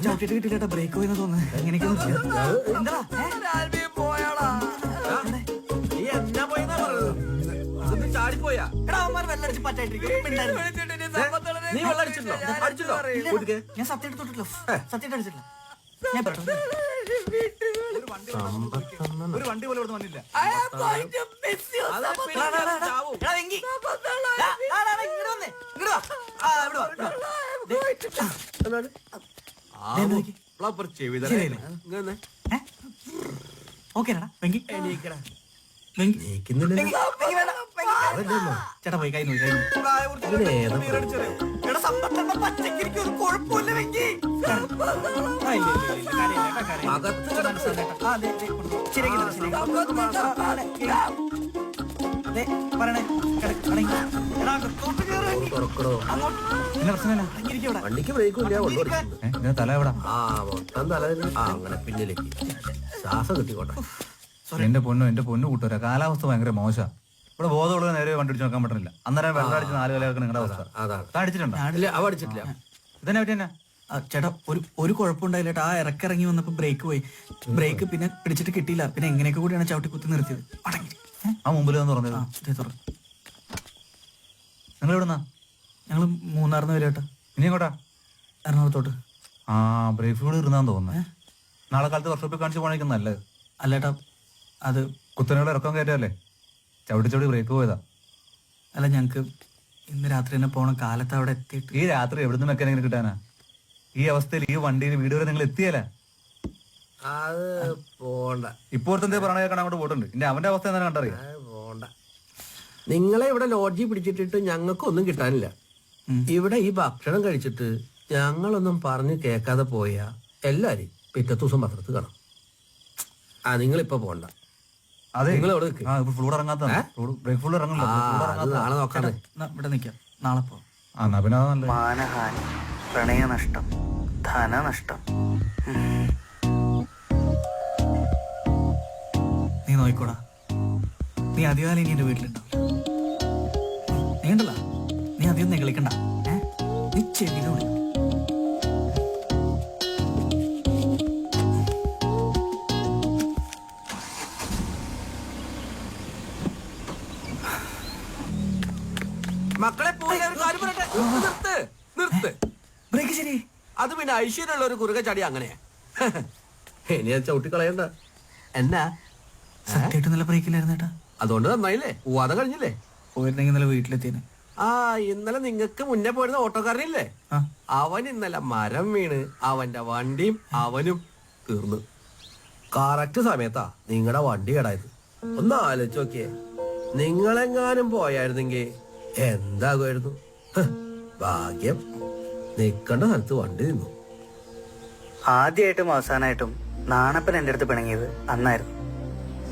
ചവിട്ടിട്ട് കിട്ടില്ല. ബ്രേക്ക് പോയെന്ന് തോന്നുന്നു. എങ്ങനെയൊക്കെ ചാടിപ്പോയാ വെള്ളടിച്ച് പറ്റായിട്ടിരിക്കും. നീ വെള്ളം അടിച്ചിട്ടുണ്ടോ? ഞാൻ സത്യം എടുത്തോട്ടില്ല. സത്യം അടിച്ചിട്ടില്ല. ഞാൻ പെട്ടെന്ന് ഒരു വണ്ടി പോലും ഇവിടെ വന്നില്ല. ഓക്കേടാ വെങ്കി. ചേട്ടാ പോയി കൈ നോക്കി. പച്ചക്കരിക്ക് ഒരു കുഴപ്പമില്ല വെങ്കി. ശരിയാക്കി വണ്ടിക്ക് ബ്രേക്കും ഇല്ല, തല എവിടാ? ആ മൊത്തം തലതിന് അങ്ങനെ പിന്നിലേക്ക് ശ്വാസം കിട്ടിക്കോട്ടെ. എന്റെ പൊന്നു കൂട്ടുകാരാ, കാലാവസ്ഥ ഭയങ്കര മോശം. ഇവിടെ ബോധമുള്ള നേരെ വണ്ടി അടിച്ച് നോക്കാൻ പറ്റില്ല. അന്നേരം വെള്ളം അടിച്ച് 4 വിലയൊക്കെ നിങ്ങളുടെ അവസ്ഥ. അതാണ്. അടിച്ചിട്ടുണ്ടോ? ഇല്ല, അവ അടിച്ചിട്ടില്ല. ഇതന്നെ പറ്റി തന്നെ. ചേട്ടാ ഒരു കുഴപ്പമുണ്ടായില്ല ചേട്ടാ. ആ ഇറക്കിറങ്ങി വന്നപ്പോ ബ്രേക്ക് പോയി. ബ്രേക്ക് പിന്നെ പിടിച്ചിട്ട് കിട്ടിയില്ല. പിന്നെ എങ്ങനെയൊക്കെ കൂടിയാണ് ചവിട്ടി കുത്തി നിർത്തിയത്. ആ മുമ്പിൽ വന്ന് പറഞ്ഞത്. നിങ്ങൾ എവിടുന്നാ? ഞങ്ങള് മൂന്നാറിന് വരും ചേട്ടാ. ഇനി എങ്ങോട്ടാ? എറണാകുളത്തോട്ട്. ആ ബ്രേക്ക് ഫ്ലൂഡ് ഇരുന്നാന്ന് തോന്നുന്നു. നാളെ കാലത്ത് വർക്ക്ഷോപ്പിൽ കാണിച്ച് പോകാനായിരിക്കും നല്ലത്. അല്ലേട്ടാ അത് കുത്തനെയുള്ള ഇറക്കം കയറ്റല്ലേ, ചവിട്ടി ബ്രേക്ക് പോയതാ. അല്ല, ഞങ്ങക്ക് ഇന്ന് രാത്രി തന്നെ പോണം. കാലത്ത് അവിടെ എത്തിയിട്ട് ഈ രാത്രി എവിടുന്ന് മെക്കാനിക്കിന് കിട്ടാനാ? ഈ അവസ്ഥയിൽ ഈ വണ്ടിയിൽ വീട് വരെ നിങ്ങൾ എത്തിയല്ല. അത് പോണ്ട, ഇപ്പോഴത്തെ പറഞ്ഞ കേൾക്കാൻ അങ്ങോട്ട് പോയിട്ടുണ്ട്. ഇനി അവന്റെ അവസ്ഥ എന്താ കണ്ടറിയാം. പോണ്ട. നിങ്ങളെ ഇവിടെ ലോഡ്ജിൽ പിടിച്ചിട്ടിട്ട് ഞങ്ങൾക്കൊന്നും കിട്ടാനില്ല. ഇവിടെ ഈ ഭക്ഷണം കഴിച്ചിട്ട് ഞങ്ങളൊന്നും പറഞ്ഞ് കേൾക്കാതെ പോയാ എല്ലാരും പിറ്റത്തെ ദിവസം പത്രത്തിൽ കാണാം. നിങ്ങളിപ്പോ പോണ്ട. അതെ, നിങ്ങൾ അവിടെ നിൽക്ക്. ഫ്ലൂഡ് ഇറങ്ങാത്ത ബ്രേക്ക് ഫ്ലൂഡ് ഇറങ്ങില്ല. നാളെ നോക്കാതെ ഇവിടെ നിക്കാം. നാളെ പോവാം. പിന്നെ അതല്ല. മാനഹാനി, പ്രണയനഷ്ടം, ധനനഷ്ടം. നീ നോയിക്കോടാ. നീ അധികകാലം ഇനി എന്റെ വീട്ടിലുണ്ടാവും. നീ ഉണ്ടല്ല, നീ അധികം നെകളിക്കണ്ട. നീ ചെവിയിലോ മക്കളെ പോയി ഒരു കാര്യം പറയട്ടെ. നിർത്ത് നിർത്ത്. ബ്രേക്ക് ശരി. അത് പിന്നെ ഐശ്വര്യമുള്ള ഒരു കുറുക ചടി അങ്ങനെയാ. ഇനി അത് ചവിട്ടിക്കളയണ്ട. എന്നാ സത്യമായിട്ട് നല്ല ബ്രേക്കില്ലായിരുന്നു ചേട്ടാ. അതുകൊണ്ട് നന്നായില്ലേ, പോവാതെ കഴിഞ്ഞില്ലേ. പോയിരുന്നെങ്കിൽ ഇന്നലെ വീട്ടിലെത്തിയേനെ. ഇന്നലെ നിങ്ങൾക്ക് മുന്നേ പോയിരുന്ന ഓട്ടോക്കാരനില്ലേ, അവൻ ഇന്നലെ മരം വീണ് അവന്റെ വണ്ടിയും അവനും തീർന്നു. കറക്റ്റ് സമയത്താ നിങ്ങളുടെ വണ്ടി കേടായത്. ഒന്ന് ആലോചിച്ച് നോക്കിയേ, നിങ്ങളെങ്ങാനും പോയായിരുന്നെങ്കിൽ എന്താകുമായിരുന്നു? ഭാഗ്യം, നിൽക്കേണ്ട സ്ഥലത്ത് വണ്ടി നിന്നു. ആദ്യമായിട്ടും അവസാനമായിട്ടും നാണപ്പൻ എൻ്റെ അടുത്ത് പിണങ്ങിയത് അന്നായിരുന്നു.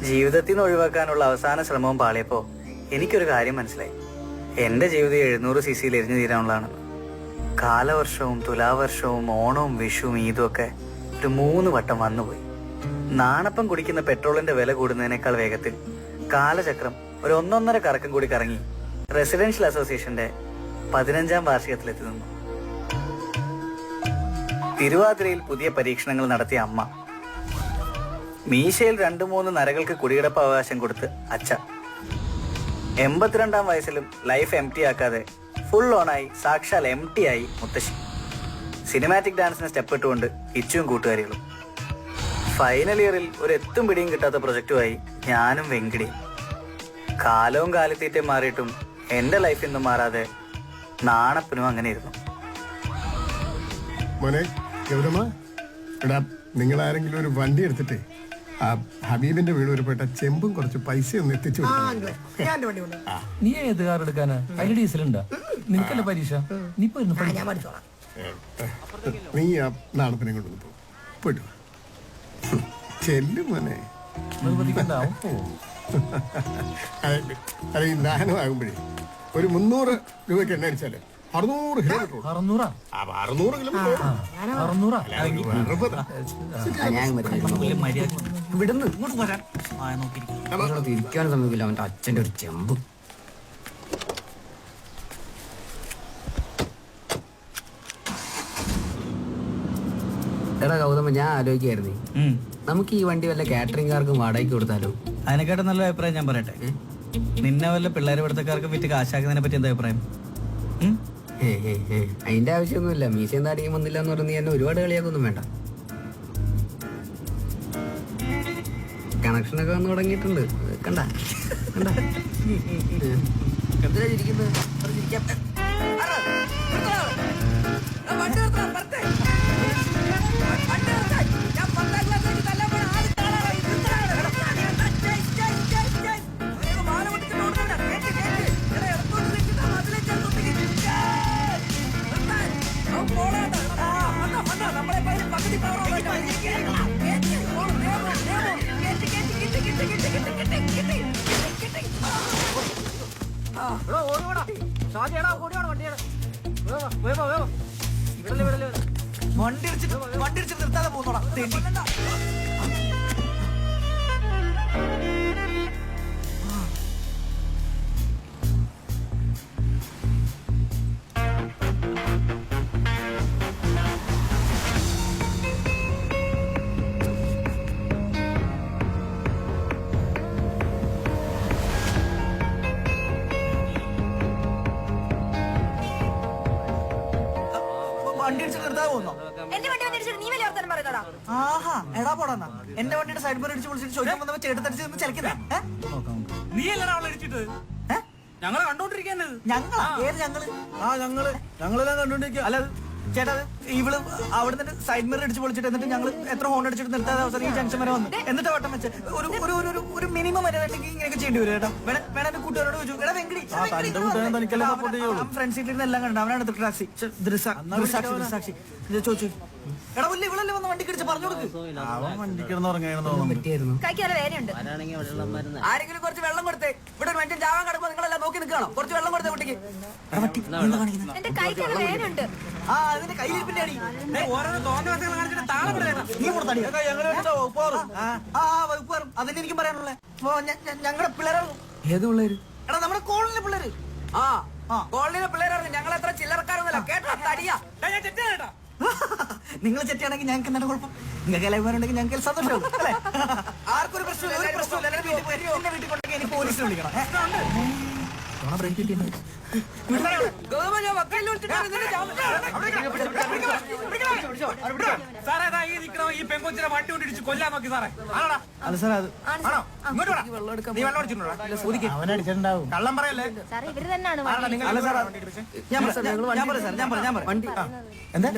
ജീവിതത്തിൽ നിന്ന് ഒഴിവാക്കാനുള്ള അവസാന ശ്രമവും പാളിയപ്പോ എനിക്കൊരു കാര്യം മനസ്സിലായി. എന്റെ ജീവിതം 700 cc എരിഞ്ഞു തീരാനുള്ളതാണെന്ന്. കാലവർഷവും തുലാവർഷവും ഓണവും വിഷുവും ഈദും ഒക്കെ ഒരു 3 വട്ടം വന്നുപോയി. നാണപ്പം കുടിക്കുന്ന പെട്രോളിന്റെ വില കൂടുന്നതിനേക്കാൾ വേഗത്തിൽ കാലചക്രം ഒരു 1.5 കറക്കം കൂടി കറങ്ങി റെസിഡൻഷ്യൽ അസോസിയേഷന്റെ 15ാം വാർഷികത്തിലെത്തി നിന്നു. തിരുവാതിരയിൽ പുതിയ പരീക്ഷണങ്ങൾ നടത്തിയ അമ്മ, മീശയിൽ 2-3 നരകൾക്ക് കുടികിടപ്പ് അവകാശം കൊടുത്ത് അച്ഛ, 82ാം വയസ്സിലും ലൈഫ് എം ടി ആക്കാതെ ഫുൾ ഓണായി സാക്ഷാൽ എം ടി ആയി മുത്തശ്ശി. സിനിമാറ്റിക് ഡാൻസിന് സ്റ്റെപ്പ് ഇട്ടുകൊണ്ട് ഇച്ചും കൂട്ടുകാരികളും. ഫൈനൽ ഇയറിൽ ഒരു എത്തും പിടിയും കിട്ടാത്ത പ്രൊജക്റ്റുമായി ഞാനും വെങ്കിടിയും. കാലവും കാലിത്തീറ്റയും മാറിയിട്ടും എന്റെ ലൈഫിൽ നിന്നും മാറാതെ നാണപ്പനും അങ്ങനെ ഇരുന്നു. മോനെ ഗൗതമ, എടാ നിങ്ങൾ ആരെങ്കിലും ഒരു വണ്ടി എടുത്തിട്ടേ ആ ഹബീബിന്റെ വീട് വരെപ്പെട്ട ചെമ്പും കുറച്ച് പൈസ ഒന്ന് എത്തിച്ചു നീ ഏത് കാർ എടുക്കാനാ? അതിൽ ഡീസൽ ഉണ്ടാ? നിനക്കല്ല പരീക്ഷ. നീ നീ ആ നാണപ്പനെ കൊണ്ടൊന്ന് പോയിട്ട് ചെല്ലും മോനെ. അല്ല, ഈ ദാനം ആകുമ്പോഴേ ഒരു 300 രൂപയ്ക്ക് എണ്ണ അടിച്ചാല് 600 കിലോമീറ്റർ. 600 കിലോമീറ്റർ. ഇവിടുന്ന് ഇങ്ങോട്ട് വരാൻ നോക്കിയിരിക്കും. തിരിക്കാനും സമയമില്ല അവന്റെ അച്ഛന്റെ ഒരു ചെമ്പ്. എടാ ഗൗതമ, ഞാൻ ആലോചിക്കായിരുന്നേ, നമുക്ക് ഈ വണ്ടി വല്ല കാറ്ററിംഗുകാർക്കും വാടകയ്ക്ക് കൊടുത്താലോ? അതിനെക്കാട്ടും നല്ല അഭിപ്രായം ഞാൻ പറയട്ടെ. നിന്നെ വല്ല പിള്ളേരെ പിടുത്തക്കാർക്ക് വിറ്റ് കാശാക്കുന്നതിനെ പറ്റി എന്താ അഭിപ്രായം? അതിന്റെ ആവശ്യമൊന്നുമില്ല. മീശയും താടിയും വന്നില്ല എന്ന് പറഞ്ഞ് എന്നെ ഒരുപാട് കളിയാക്കൊന്നും വേണ്ട. കണക്ഷനൊക്കെ വന്ന് തുടങ്ങിയിട്ടുണ്ട്. കണ്ട കണ്ട എന്തിനാ ചിരിക്കുന്നത്? വണ്ടി ഇടിച്ചിട്ട് നിർത്താതെ പോന്നോടാ തെണ്ടി. വണ്ടി ഇടിച്ചിട്ട് നിർത്താതെ പോന്നോ? എന്റെ വണ്ടി വന്നിരിച്ചിട്ട് നീ വലിയ വർത്തമാനം പറയുന്നോടാ. ആഹാ എടാ പോടാ. എന്റെ വണ്ടിയുടെ സൈഡ് മിറർ ഇടിച്ച് വിളിച്ചിട്ട് ചോദിക്കാൻ വന്നപ്പോ ചേട്ടത്തടിച്ച് ചലിക്കുന്ന നീ അല്ലടാ അവളെ ഇടിച്ചിട്ട് ഞങ്ങളെ കണ്ടോണ്ടിരിക്കുന്നത്. ഞങ്ങളാ? ഏത് ഞങ്ങള്? ഞങ്ങളെല്ലാം കണ്ടോണ്ടിരിക്കുക. അല്ല ചേട്ടാ ഇവള് അവിടെ നിന്ന് സൈഡ് മിറർ ഇടിച്ച് പൊളിച്ചിട്ട് എന്നിട്ട് ഞങ്ങൾ എത്ര ഹോൺ അടിച്ചിട്ട് നിർത്താതെ അവസരം ഈ ജംഗ്ഷൻ വരെ വന്നു. എന്നിട്ട് വട്ടം വെച്ച് ഒരു മിനിമം വരെ ഇങ്ങനെയൊക്കെ ചെയ്യേണ്ടി വരും കേട്ടോ. വേണം എന്റെ കൂട്ടുകാരോട് ചോദിച്ചു. എടാ വെങ്കടി ഫ്രണ്ട് സീറ്റിൽ എല്ലാം കണ്ടു. അവനാണ് ദൃക്സാക്ഷി ദൃസാക്ഷി ചോദിച്ചു. എടാ പുല്ല് ഇവളല്ലേ വന്ന് വണ്ടി കിടിച്ച് പറഞ്ഞു കൊടുക്ക്. കൈക്ക് നല്ല വേദനയുണ്ട്. ആരെങ്കിലും കുറച്ച് വെള്ളം കൊടുത്തേ. ഇവിടെ ഒരു മനുഷ്യൻ ചാവാൻ കിടക്കുമ്പോ നിങ്ങളെല്ലാം നോക്കി നിൽക്കണോ? കുറച്ച് വെള്ളം കൊടുത്തേ കുട്ടിക്ക്. എന്റെ കൈക്ക് നല്ല വേദനയുണ്ട്. ആ അതിന്റെ കയ്യിലിരിപ്പിന്റെ അടി ഓരോരോ തോന്നിവാസങ്ങൾ കാണിച്ചിട്ട് താളം വിടേണ്ട. നീ കൊടുത്തടി. വകുപ്പാറും അതന്നെ എനിക്കും പറയാനുള്ളേ. ഞങ്ങളുടെ പിള്ളേരെ. ഏത് പിള്ളേര്? എടാ നമ്മുടെ കോളനിലെ പിള്ളേര്. കോളനിയിലെ പിള്ളേരാണ്. ഞങ്ങൾ എത്ര ചില്ലറക്കാരൊന്നുമല്ല. കേട്ടോ തടിയാ. ഞാൻ തെറ്റാ. നിങ്ങൾ ചെറ്റിയാണെങ്കിൽ ഞങ്ങൾക്ക് എന്താണ് കുഴപ്പം? നിങ്ങൾക്ക് എല്ലാവരുണ്ടെങ്കിൽ ഞങ്ങൾക്ക് സന്തോഷമാവും അല്ലേ? ആർക്കൊരു പ്രശ്നമില്ല. എന്റെ വീട്ടിൽ കൊണ്ടെങ്കിൽ എനിക്ക് പോലീസിനെ വിളിക്കണം. സാറേ ഈ നിൽക്കണോ ഈ പെങ്കൊച്ചിനെ വണ്ടി കൊണ്ടിടിച്ച് കൊല്ലാൻ നോക്കി സാറേ. അല്ല സാർ അത് ആണോ? ഇങ്ങോട്ട് വാ. നീ വെള്ളം അടിച്ചിട്ടുണ്ടോ? അവനടിച്ചിട്ടുണ്ടാവും. കള്ളം പറയല്ലേ. സാറേ ഇവര് തന്നെയാണ് അല്ല സാർ ഞാൻ പറയാം വണ്ടി എന്താ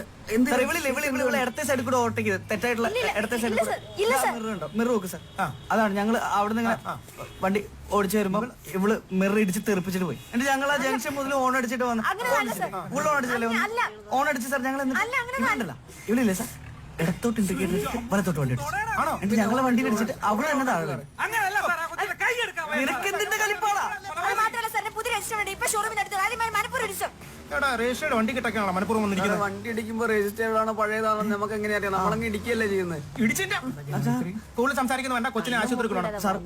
ഇവള് ഇടത്തെ സൈഡിൽ കൂടെ ഓവർടേക്ക് ചെയ്ത് തെറ്റായിട്ടുള്ള ഇടത്തെ സൈഡിൽ മിറർ നോക്ക് സാർ. അതാണ് ഞങ്ങൾ അവിടെ നിന്ന് വണ്ടി ഓടിച്ചു വരുമ്പോ ഇവള് മിറർ ഇടിച്ച് തെറിപ്പിച്ചിട്ട് പോയി. എന്നിട്ട് ഞങ്ങൾ ആ ജംഗ്ഷൻ മുതൽ ഓൺ അടിച്ചിട്ട് വന്നു. ഓൺ അടിച്ചല്ലേ ഓൺ അടിച്ച് സാർ ഞങ്ങൾ ഇവളില്ലേ സാർ ഇടത്തോട്ട് ഇൻഡിക്കേറ്റർ വലത്തോട്ട് വണ്ടി അടിച്ചു. എന്നിട്ട് ഞങ്ങളെ വണ്ടി അടിച്ചിട്ട് അവിടെ തന്നെ താഴെ വീണു. അങ്ങനെയല്ല സാറേ, ആ കൊച്ചിനെ കൈ എടുക്കാൻ നിനക്ക് എന്തിന്റെ കളിപ്പാടാ? മാത്രമല്ല സാറിന്റെ പുതിയ രജിസ്റ്റർ ഇപ്പൊ ഷോറൂമിന് അടുത്ത് ആദ്യമായി മനപ്പൂർ അടിച്ചു. രജിസ്റ്റേർഡ് വണ്ടി കിട്ടൊക്കെയാണോ മനപ്പൂർവ്വം വന്നിരിക്കുന്നത്? വണ്ടി ഇടിക്കുമ്പോ രജിസ്റ്റേർഡ് ആണോ പഴയതാണോ നമുക്ക് എങ്ങനെ അറിയാം? നമ്മളങ്ങ് ഇടിക്കുകയല്ലേ ചെയ്യുന്നത്. ഇടിച്ചില്ല. കൂടുതൽ സംസാരിക്കുന്നു വേണ്ട. കൊച്ചിനെ ആശുപത്രി കൊണ്ടുപോകണം. സാർ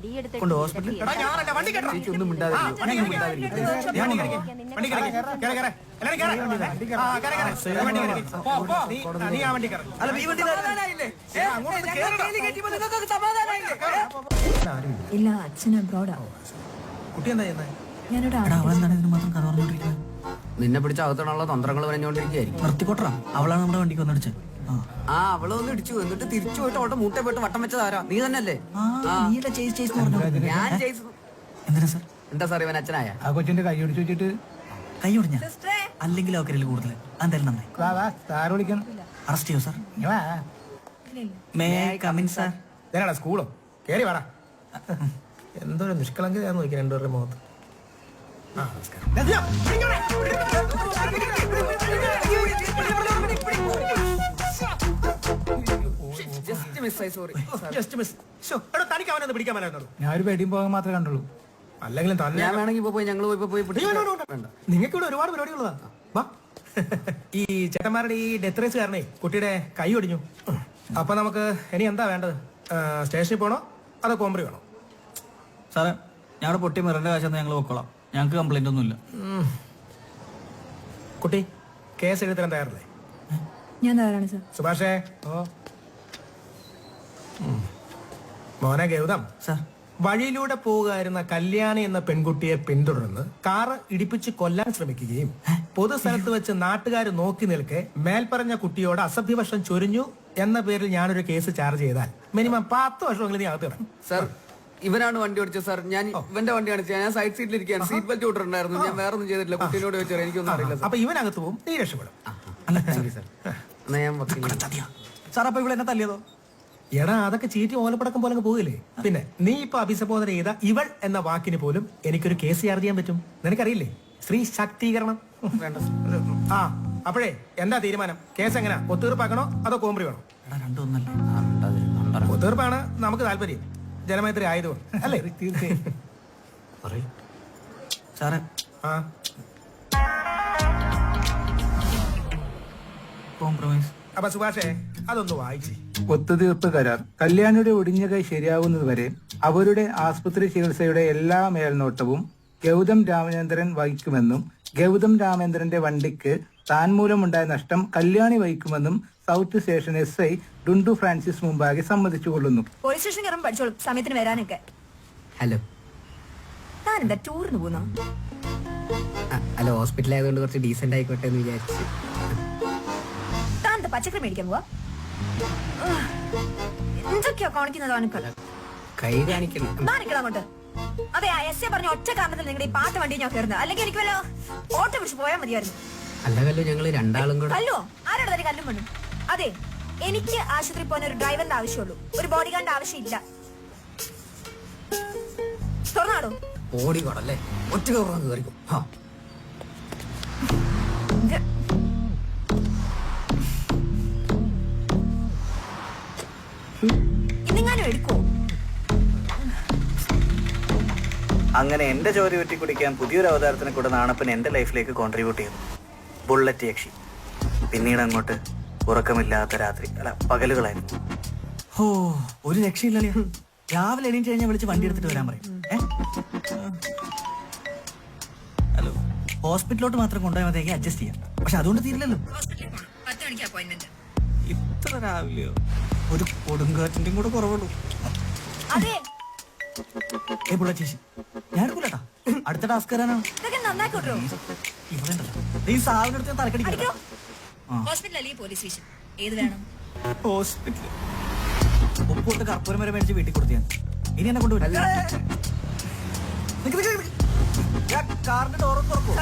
കൊണ്ട് ഹോസ്പിറ്റലിൽ എടാ ഞാനല്ല വണ്ടി കേട്ടോ. ഒന്നും മിണ്ടാതിരിക്കും. വണ്ടി കേറി. എല്ലാരും കേറ്. ആ കേറ്. വണ്ടി കേറി. പോ. നീ ആ വണ്ടി കേറ്. അല്ല ഈ വണ്ടി സമാധാനായില്ലേ? ഞങ്ങളുടെ കയ്യിൽ കെട്ടിയപ്പോ നിങ്ങൾക്കൊക്കെ സമാധാനായില്ലേ? ഇല്ല അച്ഛൻ അബ്രോഡാ. കുട്ടി എന്താ ചെയ്യുന്നത്? ഞാനിവിടെ അവളെന്താണ് ഇതിന് മാത്രം കഥ പറഞ്ഞോണ്ടിരിക്കുന്നത്? നിന്നെ പിടിച്ച അകത്തുള്ള തന്ത്രങ്ങൾ പറഞ്ഞുകൊണ്ടിരിക്കുകയായിരിക്കും. നിർത്തിക്കോട്ടാ. അവളാണ് നമ്മുടെ വണ്ടിക്ക് വന്നടിച്ചത്. അവളെ ഒന്ന് ഇടിച്ചു എന്നിട്ട് തിരിച്ചു പോയിട്ട് അവളുടെ മൂട്ടെ പോയിട്ട് വട്ടം വെച്ചതാരാ? നീ തന്നെയല്ലേ? ഞാൻ ചെയ്തു. എന്തിനാ സാർ? എന്താ സാർ ഇവൻ അച്ഛനായ? ആ കൊച്ചിന്റെ കൈ ഒടിച്ചു വെച്ചിട്ട് കൈ ഒടിഞ്ഞ അല്ലെങ്കിൽ അവക്കരയിൽ കൂടുതൽ എന്തായാലും നന്നായി. സാറ് വിളിക്കണം. അറസ്റ്റ് ചെയ്യോ സാർ? May come in sir? ഇതാടാ സ്കൂളോ? കേറി വാടാ. എന്തൊരു നിഷ്കളങ്കതയാന്ന് നോക്കി രണ്ടുപേരുടെ മുഖത്ത്. ജസ്റ്റ് മിസ്സായി. സോറി. തനിക്ക് അവനെ പിടിക്കാൻ പറ്റുള്ളൂ. ഞാനൊരു വെടിയും പോകാൻ മാത്രമേ കണ്ടുള്ളൂ. അല്ലെങ്കിലും തന്നെ ഞാൻ വേണമെങ്കിൽ പോയി ഞങ്ങൾ പോയി നിങ്ങൾക്ക് ഇവിടെ ഒരുപാട് പരിപാടികളാ. വാ. ഈ ചേട്ടന്മാരുടെ ഈ ഡെത്ത് റേസ് കാരണേ കുട്ടിയുടെ കൈ ഒടിഞ്ഞു. അപ്പൊ നമുക്ക് ഇനി എന്താ വേണ്ടത്? സ്റ്റേഷനിൽ പോണോ അതോ കോമ്പറി വേണോ? സാറേ ഞങ്ങളുടെ പൊട്ടി മിററിന്റെ കാശൊന്നും ഞങ്ങൾ വെക്കോളാം. ഞങ്ങൾക്ക് കംപ്ലൈന്റ് ഒന്നുമില്ല. കുട്ടി കേസ് എഴുതാൻ തയ്യാറല്ലേ? ഞാൻ തയ്യാറാണ് സാർ. സുഭാഷേ. മോനെ ഗൗതം, സാർ വഴിയിലൂടെ പോവുകയായിരുന്ന കല്യാണി എന്ന പെൺകുട്ടിയെ പിന്തുടർന്ന് കാറ് ഇടിപ്പിച്ച് കൊല്ലാൻ ശ്രമിക്കുകയും പൊതുസ്ഥലത്ത് വെച്ച് നാട്ടുകാർ നോക്കി നിൽക്കെ മേൽപ്പറഞ്ഞ കുട്ടിയോട് അസഭ്യവശം ചൊരിഞ്ഞു എന്ന പേരിൽ ഞാനൊരു കേസ് ചാർജ് ചെയ്താൽ മിനിമം 10 വർഷമെങ്കിലും നീ അകത്ത് കിടക്കും. സാർ ഇവനാണ് വണ്ടി ഓടിച്ചത് സാർ. ഞാൻ ഇവന്റെ വണ്ടിയാണ് ഞാൻ സൈഡ് സീറ്റിൽ ഇരിക്കുകയാണ്. സീറ്റ് ബെൽറ്റ് ഇട്ടിട്ടുണ്ടായിരുന്നു. ഞാൻ വേറെ ഒന്നും ചെയ്തിട്ടില്ല. കുട്ടീനോട് വെച്ചാൽ എനിക്കൊന്നും അറിയില്ല. അപ്പൊ ഇവനകത്ത് പോവും, നീ രക്ഷപ്പെടും. എന്നാ ഞാൻ സാർ അപ്പൊ ഇവിടെ എന്നെ തല്ലിയതോ? എടാ അതൊക്കെ ചീറ്റി ഓലപ്പടക്കം പോലെ പോകില്ലേ. പിന്നെ നീ ഇപ്പൊ അഭിസംബോധന ചെയ്ത ഇവൾ എന്ന വാക്കിന് പോലും എനിക്കൊരു കേസ് ചാർജ് ചെയ്യാൻ പറ്റും. നിനക്കറിയില്ലേ? സ്ത്രീ ശാക്തീകരണം. ആ അപ്പോഴേ എന്താ തീരുമാനം? കേസ് എങ്ങനെയാ? ഒത്തീർപ്പാക്കണോ അതോ കോമ്പറി വേണോ? ഒത്തീർപ്പാണ് നമുക്ക് താല്പര്യം. ജനമൈത്രി ആയതുകൊണ്ട് അല്ലേ? സാറേ ആ കോംപ്രമൈസ്. അപ്പൊ സുഭാഷേ അതൊന്ന് വായിച്ചേ. ഒത്തുതീർപ്പ് കരാർ. കല്യാണിയുടെ ഒടിഞ്ഞ കൈ ശരിയാവുന്നതുവരെ അവരുടെ ആസ്പത്രി ചികിത്സയുടെ എല്ലാ മേൽനോട്ടവും ഗൗതം രാമചന്ദ്രൻ വഹിക്കുമെന്നും ഗൗതം രാമചന്ദ്രന്റെ വണ്ടിക്ക് താൻ മൂലമുണ്ടായ നഷ്ടം കല്യാണി വഹിക്കുമെന്നും സൗത്ത് സ്റ്റേഷൻ SI ഡുണ്ടു ഫ്രാൻസിസ് മുമ്പാകെ സമ്മതിച്ചു കൊള്ളുന്നു. പോലീസ് സ്റ്റേഷൻ കയറും പഠിച്ചോളും സമയത്തിന് വരാനൊക്കെ. ഹലോ. താൻ എന്താ ടൂറിന് പോകുന്ന? അല്ല, ഹോസ്പിറ്റലായതുകൊണ്ട് കുറച്ച് ഡീസന്റ് ആയിക്കോട്ടെ എന്ന് വിചാരിച്ചു. താൻ എന്താ പച്ചക്കറി മേടിക്കാൻ പോവാ? എന്തൊക്കെയാ കാണിക്കുന്നത്? അവനൊക്കെ കൈ കാണിക്കണം. മാറിക്കണം അങ്ങോട്ട്. അതെ, SI പറഞ്ഞ ഒറ്റ കാരണത്തിൽ നിങ്ങളുടെ ഈ പാട്ട് വണ്ടി ഞാൻ കയറുന്നത്. അല്ലെങ്കിൽ എനിക്ക് വല്ല ഓട്ടോ പിടിച്ച് പോയാൽ മതിയായിരുന്നു. അല്ല കല്ലോ, ഞങ്ങള് രണ്ടാളും കൂടെ. കല്ലോ? ആരോട് തന്നെ കല്ലും വേണം? അതെ, എനിക്ക് ആശുപത്രി പോകാൻ ഒരു ഡ്രൈവറിന്റെ ആവശ്യമുള്ളൂ, ഒരു ബോഡി ഗാർഡിന്റെ ആവശ്യമില്ല. തുറന്നാടോ? ഓടിക്കോടല്ലേ, ഒറ്റ കയറാന്ന് കയറിക്കും. ഇന്നെങ്ങാനും എടുക്കോ? അങ്ങനെ എന്റെ ചോര വെട്ടി കുടിക്കാൻ പുതിയൊരു അവതാരത്തിനെ കൂടെ നാണപ്പൻ എന്റെ ലൈഫിലേക്ക് കോൺട്രിബ്യൂട്ട് ചെയ്തു. ബുള്ളറ്റ് യക്ഷി. പിന്നീട് അങ്ങോട്ട് ഉറക്കമില്ലാത്ത രാത്രി, അല്ല പകലുകളായിരുന്നു. ഓ, ഒരു രക്ഷയില്ലല്ലേ. രാവിലെ എണീറ്റ് കഴിഞ്ഞാൽ വിളിച്ച് വണ്ടി എടുത്തിട്ട് വരാൻ പറയും. ഹലോ, ഹോസ്പിറ്റലിലോട്ട് മാത്രം കൊണ്ടുപോയാൽ മതി, അഡ്ജസ്റ്റ് ചെയ്യാം. പക്ഷെ അതുകൊണ്ട് തീരില്ലല്ലോ. ഇത്ര രാവിലെയോ? ഒരു കൊടുങ്കാറ്റിന്റെയും കൂടെ കുറവുള്ളൂ. ഏ ബുള്ളറ്റ് ചേച്ചി, ഞാൻ എടുക്കൂലട്ടാ. അടുത്ത ടാസ്ക് തരാനാണ്. ഈ സാധനം എടുത്ത് തലക്കടിക്കോ? ഹോസ്പിറ്റൽ ഉപ്പോട്ട് കർപ്പൂരം വരെ മേടിച്ച് വീട്ടിൽ കൊടുത്തു. ഇനി എന്നെ കൊണ്ടുവരില്ല. കാറിന്റെ ഡോറ് തുറക്കോ?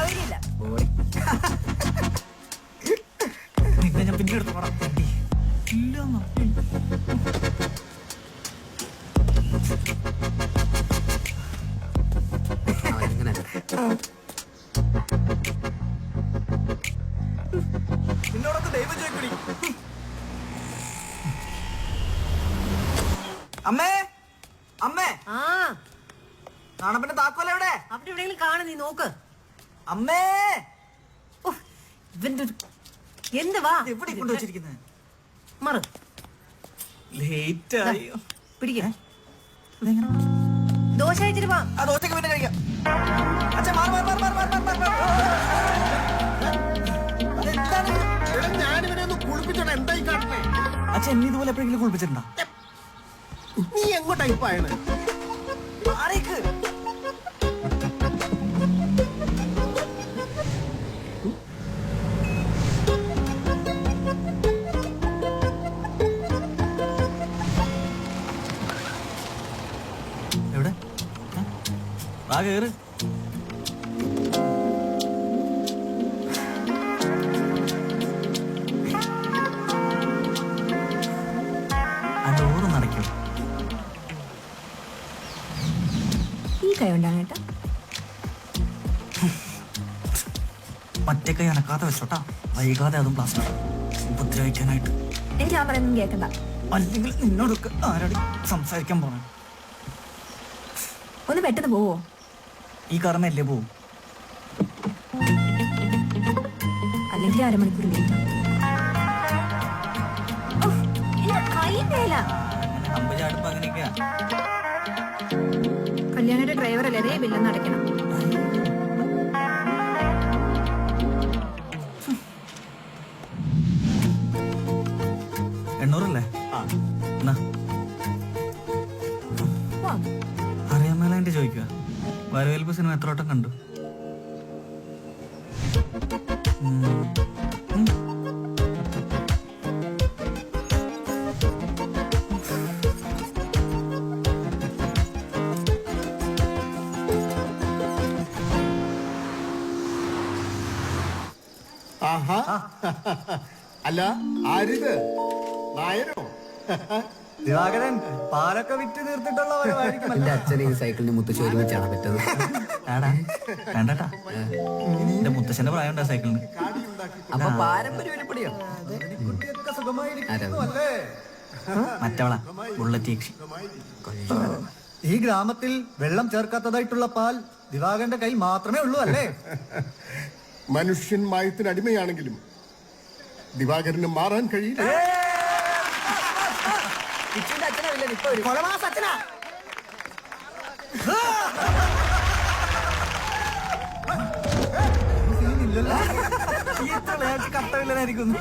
നിന്നെ ഞാൻ പിന്നെ എടുത്തോടാ. നിന്നോടൊക്കെ ദൈവം ചോദിക്കൂടി. അമ്മേ, അമ്മേ, കാണപ്പന്റെ താക്കോല എവിടെ? അവിടെ എവിടെയെങ്കിലും കാണും, നീ നോക്ക്. അമ്മേ, എന്ത് വാ എവിടെ കൊണ്ടുവച്ചിരിക്കുന്നത്? മറ ലേറ്റ് ആയി. പിടിക്കേ ദോശ കഴിച്ചിട്ട് വാ. ആ ദോശക്ക് പിന്നെ കഴിക്കാം. അച്ഛാ മാറി മാറി മാറി മാറി മാറി മാറി മാറി. ഞാനിവനെ ഒന്ന് കുളിപ്പിച്ചോട്ടെ. എന്തായി കാട്ടണേ? അച്ഛൻ എന്നെ ഇതുപോലെ എപ്പോഴെങ്കിലും കുളിപ്പിച്ചിട്ടുണ്ടോ? നീ എങ്ങോട്ടാ ഇപ്പൊ ആയണേ? മാറിക്ക്. എവിടെ? വാ കേറ്. ആ ഡോറ് നടക്കും. ഈ കൈ ഉണ്ടാകും കേട്ടോ. മറ്റേ കൈ അനക്കാതെ വെച്ചോട്ടാ. വൈകാതെ അതും പ്ലാസ്റ്റിക് ഉപദ്രവിക്കാനായിട്ട്. എനിക്ക് ഞാൻ പറയുന്നത് കേൾക്കണ്ട. അല്ലെങ്കിൽ നിന്നോടൊക്കെ ആരോട് സംസാരിക്കാൻ പോണേ? ഒന്ന് പെട്ടെന്ന് പോവോ? ഈ കാരണല്ലേ പോവും. അല്ലെങ്കിൽ അരമണിക്കൂർ ലേറ്റ്. അമ്പചാടുമ്പോ അങ്ങനെയൊക്കെയാ. കല്യാണിയുടെ ഡ്രൈവർ അല്ലേ, അതേ ബില്ലെന്ന് അടയ്ക്കണം. എണ്ണൂറല്ലേ? അറിയാൻ മേലായിട്ട് ചോദിക്കുക. വരവേൽപ്പ് സിനിമ എത്ര വട്ടം കണ്ടു? ആഹാ, അല്ല ആരിത്? നായനോ? ദിവാകരൻ പാലൊക്കെ വിറ്റ് തീർത്തിട്ടുള്ള എന്റെ അച്ഛനെ ഈ സൈക്കിളിന് മുത്തശ്ശി ഒരുമിച്ചാണ് പറ്റത്. വേണ്ടട്ടാ, എന്റെ മുത്തശ്ശന്റെ പ്രായം ഉണ്ടാ സൈക്കിളിന്. അപ്പൊ പാരമ്പര്യ വിലപ്പടിയാണ്. മറ്റവളാ ബുള്ളറ്റ് യക്ഷി. ഈ ഗ്രാമത്തിൽ വെള്ളം ചേർക്കാത്തതായിട്ടുള്ള പാൽ ദിവാകരന്റെ കയ്യിൽ മാത്രമേ ഉള്ളൂ അല്ലേ? മനുഷ്യൻ മായത്തിന് അടിമയാണെങ്കിലും ദിവാകരന് മാറാൻ കഴിയില്ല. കിച്ചുവിന്റെ അച്ഛനാ വില്ലൻ, ഇപ്പൊ വരും. കൊലമാസ അച്ഛനാ. കട്ടവില്ലനായിരിക്കുന്നു.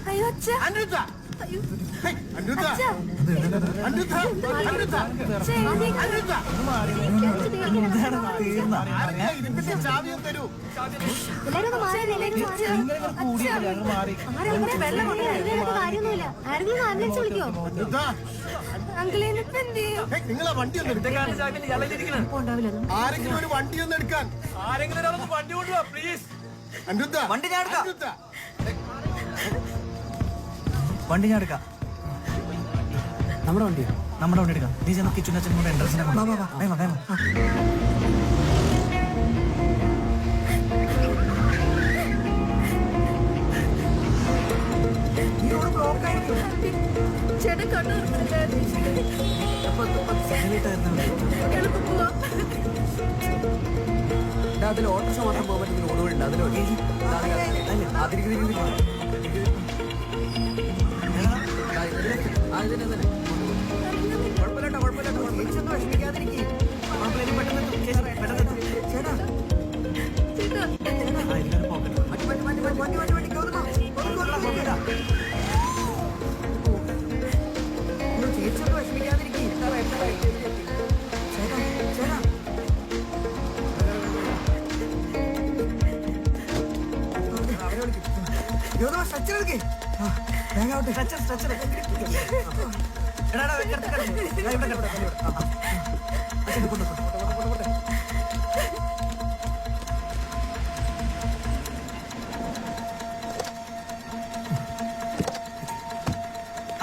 അയ്യോ അച്ഛ അനിരുദ്ധ, ഹേയ്, അനിരുദ്ധ, അനിരുദ്ധ, അനിരുദ്ധ, അനിരുദ്ധ. ഇതിന്റെ ചാവിയും തരൂ. അനിരുദ്ധ, ഹേയ്, നിങ്ങളാ വണ്ടി ഒന്ന് എടുക്കാൻ. ആരെങ്കിലും ഒരു വണ്ടി ഒന്ന് എടുക്കാൻ. അനിരുദ്ധ, വണ്ടി ഞാൻ എടുക്കാം. അനിരുദ്ധ. വണ്ടി ഞാൻ എടുക്കാം. നമ്മുടെ വണ്ടിയോ? നമ്മുടെ വണ്ടി എടുക്കാം. നീ ചെന്ന് കിച്ചുവിന്റെ അച്ഛനും കൂടെ എൻട്രൻസിനെ വേഗം. ചേട്ടൻ കണ്ണു അതിൽ ഓട്ടോറിക്ഷ മാത്രം പോകാൻ പറ്റുന്ന റോഡുകളുണ്ട്. അതിലോട്ട്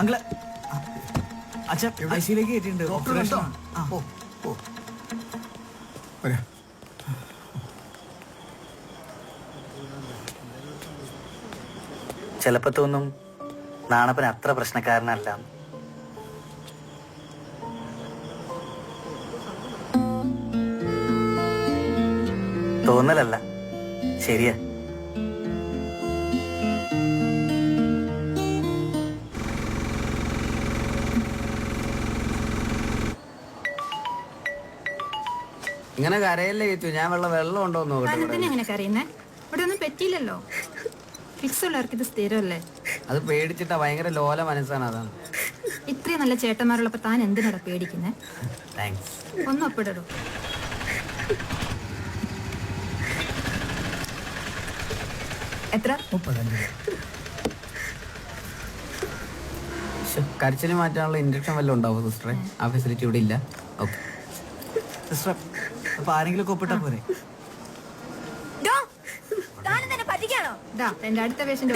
അങ്കിള് അച്ഛൻ ഐസിയിലേക്ക് കയറ്റിയിട്ടുണ്ട്. ചിലപ്പോ തോന്നും നാണപ്പൻ അത്ര പ്രശ്നക്കാരനല്ല. തോന്നലല്ല, ശരിയാ. ഇങ്ങനെ കരയല്ലേ കിച്ചു, ഞാൻ വെള്ളം ഉണ്ടോ എന്ന് നോക്കട്ടെ. എങ്ങനെ കറിയുന്നേ? ഇവിടെ ഒന്നും പറ്റിയില്ലല്ലോ. ഫിക്സ് ഉള്ളവർക്ക് ഇത് സ്ഥിരമല്ലേ? അത് പേടിച്ചിട്ടാ, ഭയങ്കര ലോല മനസ്സാണ്, അതാണ്. ഇത്രയും നല്ല ചേട്ടന്മാരുള്ളപ്പോ താൻ എന്തിനാ പേടിക്കുന്നേ? താങ്ക്സ്. ഒന്നും ഒപ്പിടൂ. എത്ര? കരച്ചിന് മാറ്റാനുള്ള ഇൻജക്ഷൻ വല്ലതും ഉണ്ടാവോ സിസ്റ്ററെ? ആ ഫെസിലിറ്റി ഇവിടെ ഇല്ല. ഓക്കെ സിസ്റ്റർ, അപ്പൊ ആരെങ്കിലും ഒക്കെ ഒപ്പിട്ടാ പോരെ? പറ്റിക്കാണോ? എന്റെ അടുത്ത പേഷ്യന്റ്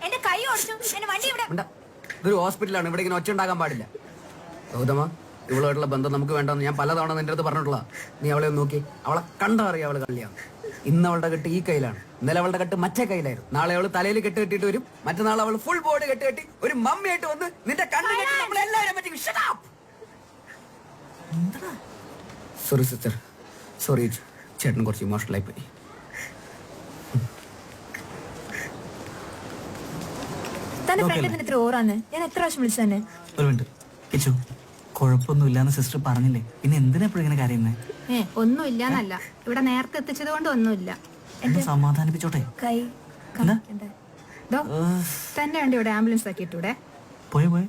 എന്റെ കൈ ഓടിച്ചു, എന്റെ വണ്ടി ഇവിടെ. ഇതൊരു ഹോസ്പിറ്റലാണ്, ഇവിടെ ഇങ്ങനെ ഒച്ച ഉണ്ടാക്കാൻ പാടില്ല. ഗൗതമ, ഇവളുമായിട്ടുള്ള ബന്ധം നമുക്ക് വേണ്ടെന്ന് ഞാൻ പലതവണ നിന്റെ അടുത്ത് പറഞ്ഞിട്ടുള്ള. നീ അവളെ ഒന്ന് നോക്കി, അവളെ കണ്ടറിയാം അവള് കള്ളിയാണ്. ഇന്ന് അവളുടെ കെട്ട് ഈ കയ്യിലാണ്, ഇന്നലെ അവളുടെ കെട്ട് മറ്റേ കയ്യിലായിരുന്നു. നാളെ അവള് തലയിൽ കെട്ട് കെട്ടിയിട്ട് വരും, മറ്റന്നാൾ അവള് ഫുൾ ബോഡി കെട്ട് കെട്ടി ഒരു മമ്മിയായിട്ട് വന്ന് നിന്റെ കണ്ണിലെല്ലാവരും പറ്റി. സോറി സിസ്റ്റർ, സോറി, ചേട്ടൻ കുറച്ച് ഇമോഷണൽ ആയി പോയി. തന്നെ ഫ്രണ്ട് ഇത്ര ഓറാന്ന് ഞാൻ എത്ര പ്രാവശ്യം വിളിച്ചു തന്നെ. ഒരു മിനിറ്റ് കിച്ചു, കുഴപ്പമൊന്നുമില്ലാന്ന് സിസ്റ്റർ പറഞ്ഞില്ലേ, പിന്നെ എന്തിനാ എപ്പോഴും ഇങ്ങനെ കാര്യന്നേ? ഒന്നുമില്ലാന്നല്ല, ഇവിടെ നേരത്തെ എത്തിച്ചത് കൊണ്ട് ഒന്നുമില്ല. എന്നെ സമാധാനിപ്പിച്ചോട്ടെ. കൈ തന്നെ വേണ്ടി ഇവിടെ ആംബുലൻസ് ആക്കിയിട്ടൂടെ? പോയെ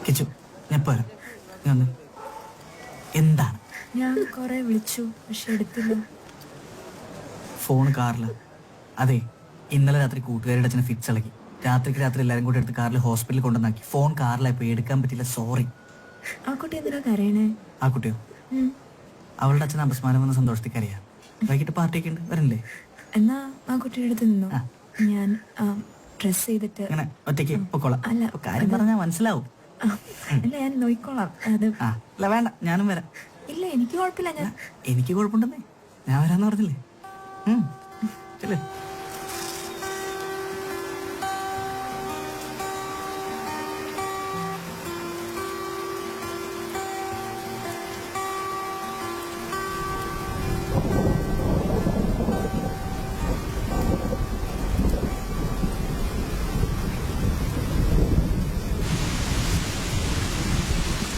കിച്ചു, ഞാൻ പോരാ. എന്താണ്? ഞാൻ കൊറേ വിളിച്ചു, പക്ഷെ എടുത്തില്ല. ഫോൺ കാറില്. അതെ, ഇന്നലെ രാത്രി കൂട്ടുകാരുടെ അച്ഛനെ ഫിക്സ് ഇളക്കി. രാത്രി എല്ലാരും കൂടെ എടുത്ത് കാറിൽ ഹോസ്പിറ്റലിൽ കൊണ്ടുവന്നാക്കി. ഫോൺ കാറിലായി പോയി, എടുക്കാൻ പറ്റില്ല, സോറി. ആ കുട്ടി എന്തിനാ കരയണേ? ആ കുട്ടിയോ? അവളുടെ അച്ഛൻ അപസ്മാരം വന്ന സന്തോഷത്തിൽ കരയാ. വൈകിട്ട് പാർട്ടിയൊക്കെ ഉണ്ട്, വരണ്ടേ? എന്നാ ആ കുട്ടിയുടെ അടുത്ത് നിന്നു, ഞാൻ ഡ്രസ് ചെയ്തിട്ട് അങ്ങനെ ഒറ്റയ്ക്ക് പൊക്കോളാം. അല്ല, കാര്യം പറഞ്ഞാൽ മനസ്സിലാവും. അല്ല, ഞാൻ നോയിക്കോളാം. അത് അല്ല വേണ്ട, ഞാനും വരാം. ഇല്ല, എനിക്ക് കുഴപ്പമില്ല. ഞാൻ എനിക്ക് കുഴപ്പമുണ്ടെന്നേ, ഞാൻ വരാന്ന് പറഞ്ഞില്ലേ. ചെല്ലേ.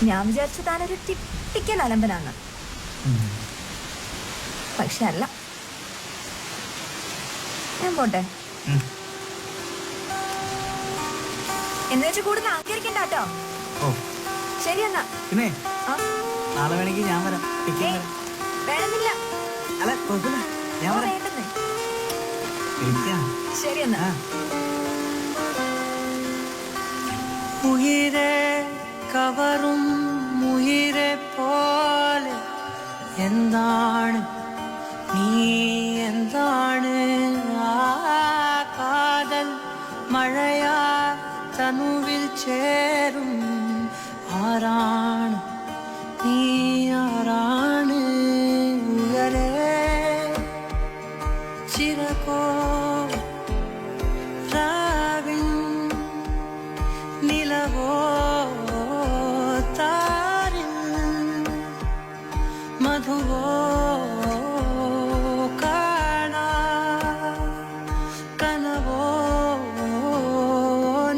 ഞാൻ വിചാരിച്ചു താനൊരു ടിപ്പിക്കൽ അലമ്പനാണ്. പക്ഷെ അല്ല. ഞാൻ പോട്ടെ. എന്ന് വെച്ച് കൂടുതൽ അഹങ്കരിക്കണ്ട കേട്ടോ. ഓ ശരി എന്നാ. പിന്നെ ആ, നാളെ വേണമെങ്കിൽ ഞാൻ വരാം. ഏയ്, വേണമെന്നില്ല. അല്ല കുഴപ്പമില്ല, ഞാൻ ഓ, വരാം. വേണ്ടെന്നേ. വിളിക്കാം. ശരി എന്നാ. ഉയിരെ കവറും ഉയിരെ പോലെ എന്താണ് നീ, എന്താണ് ആ കാതൽ മഴയാ തനുവിൽ ചേരും. ആരാണ് നീ, ആരാണ് ഉയരെ ചിരകോ രാവിൻ നിലവോ താരിൻ മധുവോ കാണാ കനവോ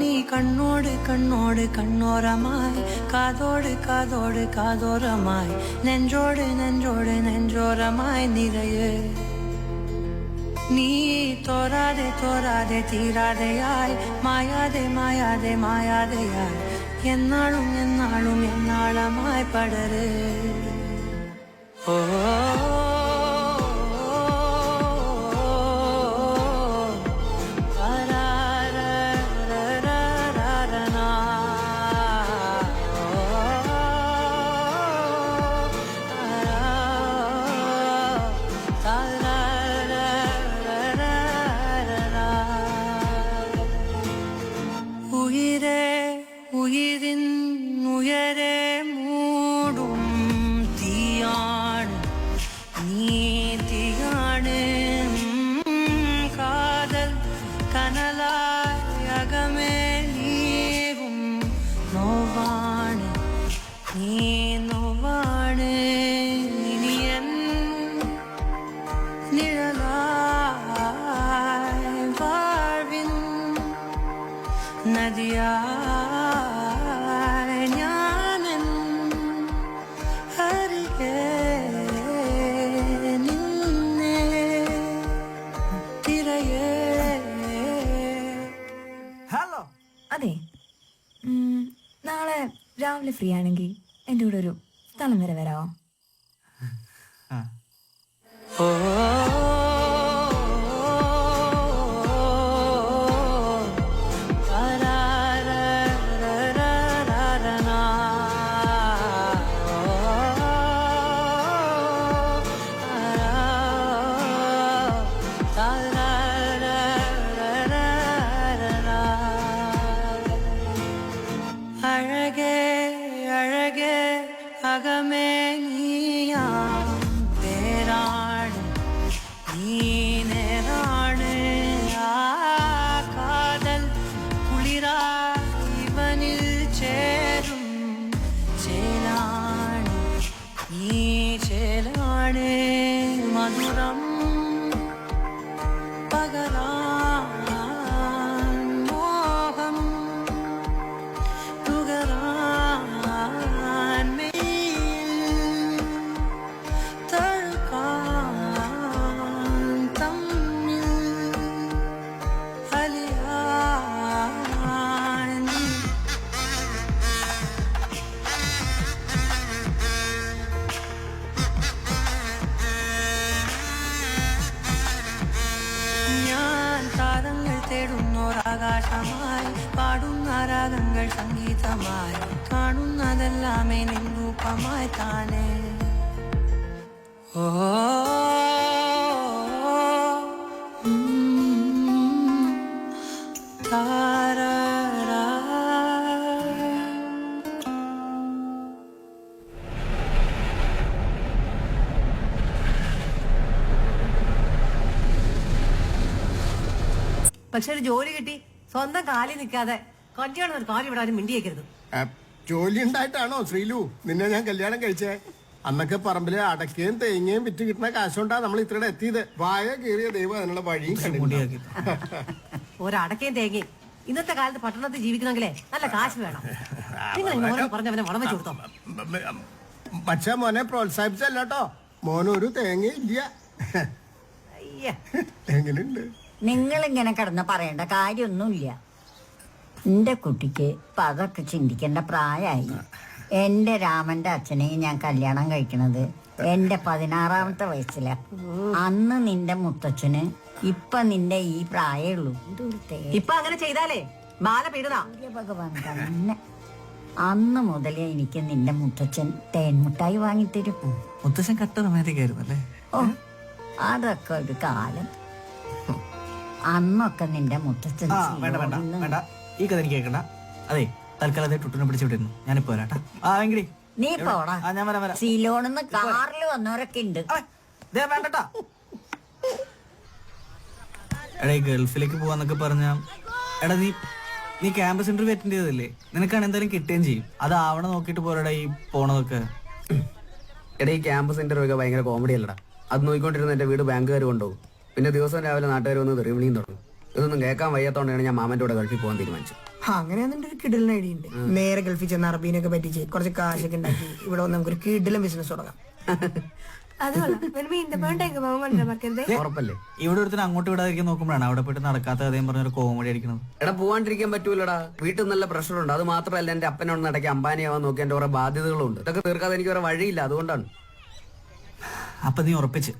നീ കണ്ണോട് കണ്ണോട് കണ്ണോരമായി കാതോട് കാതോട് കാതോരമായി നെഞ്ചോട് നെഞ്ചോട് നെഞ്ചോരമായി നിറയെ നീ തോരാതെ തോരാതെ തീരാതെയായി മായാതെ മായാതെ മായാതെയായി എന്നാളും എന്നാളും എന്നാളമായി പടര്. ഓ ഉയിരെ ഉയിരിൻ ഉയരെ മൂടും തീയാണ് നീ, തീയാണ് കാതൽ കനലായി അകമേ നീവും നോവാണ് നീ, നോവാണ് ഇനിയൻ നിഴലായി വാഴ്വിൻ നദിയായി ഞാനെൻ അരികെ നിന്നെ തിരയേ. ഹലോ. അതെ, നാളെ രാവിലെ ഫ്രീ ആണെങ്കിൽ എൻ്റെ കൂടെ ഒരു സ്ഥലം വരെ വരാമോ? ഓ അഴകേ അഴകേ അകമേ നീയാം പേരാണ് നീ നേരാണ് ആ കാതൽ കുളിരാ ഇവനിൽ ചേരും ചേലാണ് നീ ചേലാണ് മധുരം പകരാൻ മോഹം തുകരാൻ മേൽ തഴുകാൻ തമ്മിൽ അലിയാൻ. ഞാൻ താരങ്ങൾ തേടുന്നോരാകാശമായി പാടുന്ന രാഗങ്ങൾ സംഗീതമായി കാണുന്നതെല്ലാമേ നിരൂപമായി താനേ. ഓ താരാ. പക്ഷെ ഒരു ജോലി കിട്ടി സ്വന്തം കാലിൽ നിൽക്കാതെ കല്യാണം ഒരു കാര്യം വിടാനും മിണ്ടിയേക്കരുത്. ജോലി ഉണ്ടായിട്ടാണോ ശ്രീലു നിന്നെ ഞാൻ കല്യാണം കഴിച്ചേ? അന്നൊക്കെ പറമ്പില് അടക്കയും തേങ്ങയും വിറ്റ് കിട്ടുന്ന കാശുകൊണ്ടാ നമ്മൾ ഇത്രയുടെ എത്തിയത്. വായ കീറിയ ദൈവം അതിനുള്ള വഴിയും കണ്ടില്ല. ഒരടക്കയും തേങ്ങയും. ഇന്നത്തെ കാലത്ത് പട്ടണത്തിൽ ജീവിക്കണമെങ്കിലേ നല്ല കാശ് വേണം. നിങ്ങൾ ഇങ്ങനെ പറഞ്ഞ അവനെ വളം വെച്ച് കൊടുത്തോ? മച്ചാ മോനെ പ്രോത്സാഹിപ്പിച്ചല്ലോ. മോനൊരു തേങ്ങ ഇല്ല. എങ്ങനെയുണ്ട്? നിങ്ങളിങ്ങനെ കിടന്ന് പറയേണ്ട കാര്യമൊന്നുമില്ല. എന്റെ കുട്ടിക്ക് ഇപ്പൊ അതൊക്കെ ചിന്തിക്കേണ്ട പ്രായമായി. എന്റെ രാമന്റെ അച്ഛനെ ഞാൻ കല്യാണം കഴിക്കണത് എന്റെ 16ാമത്തെ വയസ്സില. അന്ന് നിന്റെ മുത്തച്ഛന് ഇപ്പൊ നിന്റെ ഈ പ്രായമുള്ളൂ. ഇപ്പൊ അങ്ങനെ ചെയ്താലേ മാല പീടുന്ന ഭഗവാൻ തന്നെ. അന്ന് മുതലേ എനിക്ക് നിന്റെ മുത്തച്ഛൻ തേൻമുട്ടായി വാങ്ങിത്തരും. മുത്തശ്ശൻ കട്ട റൊമാൻറ്റിക് അല്ലേ? ഓ അതൊക്കെ ഒരു കാലം. അന്നൊക്കെ നിന്റെ മുത്തച്ഛൻ വേണ്ട വേണ്ട വേണ്ട, ഈ കഥ എനിക്ക് കേൾക്കണ്ട. അതെ, തൽക്കാലം അതേ ടുട്ടിനെ പിടിച്ചു വിട്ടിരുന്നു. ഞാനിപ്പോ വരാട്ടാ. എങ്കിലി നീ പോടാ. ഞാൻ വരാം വരാം. സിലോണിന്ന് കാറിൽ വന്നവരൊക്കെ ഉണ്ട്. വേണ്ടട്ടാ. എടാ, ഈ ഗൾഫിലേക്ക് പോവാന്നൊക്കെ പറഞ്ഞ എടാ നീ ക്യാമ്പസ് ഇന്റർവ്യൂ അറ്റൻഡ് ചെയ്തതല്ലേ? നിനക്കാണ് എന്തായാലും കിട്ടുകയും ചെയ്യും. അതാവണ നോക്കിട്ട് പോരടാ ഈ പോണതൊക്കെ. എടാ, ഈ ക്യാമ്പസ് ഇന്റർവ്യൂ ഒക്കെ ഭയങ്കര കോമഡി അല്ലടാ. അത് നോക്കിക്കൊണ്ടിരുന്ന എന്റെ വീട് ബാങ്കുകാർ കൊണ്ടുപോകും. പിന്നെ ദിവസം രാവിലെ നാട്ടുകാർ വന്ന് തെറിവിളിയും തുടങ്ങും. ഇതൊന്നും കേൾക്കാൻ വയ്യാത്തോണ്ടാണ് ഞാൻ മാമന്റെ കൂടെ ഗൾഫിൽ പോകാൻ തീരുമാനിച്ചത്. അങ്ങനെയാണെന്നുണ്ട് ഒരു കിടിലൻ ഐഡിയ ഉണ്ട്. നേരെ ഗൾഫിൽ ചെന്ന് അറബീനൊക്കെ പറ്റിച്ച് കുറച്ച് കാശൊക്കെ ഉണ്ടാക്കി ഇവിടെ വന്ന് നമുക്കൊരു കിടിലൻ ബിസിനസ് തുടങ്ങാം. ഉറപ്പല്ലേ? ഇവിടെ ഒരുത്തിന് അങ്ങോട്ട് വിടാതിരിക്കാൻ നോക്കുമ്പോഴാണ് അവിടെ പോയിട്ട് നടക്കാത്ത കഥയും പറഞ്ഞൊരു കോമഡി അടിക്കുന്നത്. എടാ, പോവാണ്ടിരിക്കാൻ പറ്റൂലടാ. വീട്ടിൽ നല്ല പ്രഷറുണ്ട്. അത് മാത്രമല്ല, എന്റെ അപ്പനോട് ഇടയ്ക്ക് അംബാനിയാവാൻ നോക്കി എന്റെ കുറെ ബാധ്യതകളുണ്ട്. ഇതൊക്കെ തീർക്കാതെ എനിക്ക് വേറെ വഴിയില്ല. അതുകൊണ്ടാണ്. അപ്പൊ നീ ഉറപ്പിച്ച്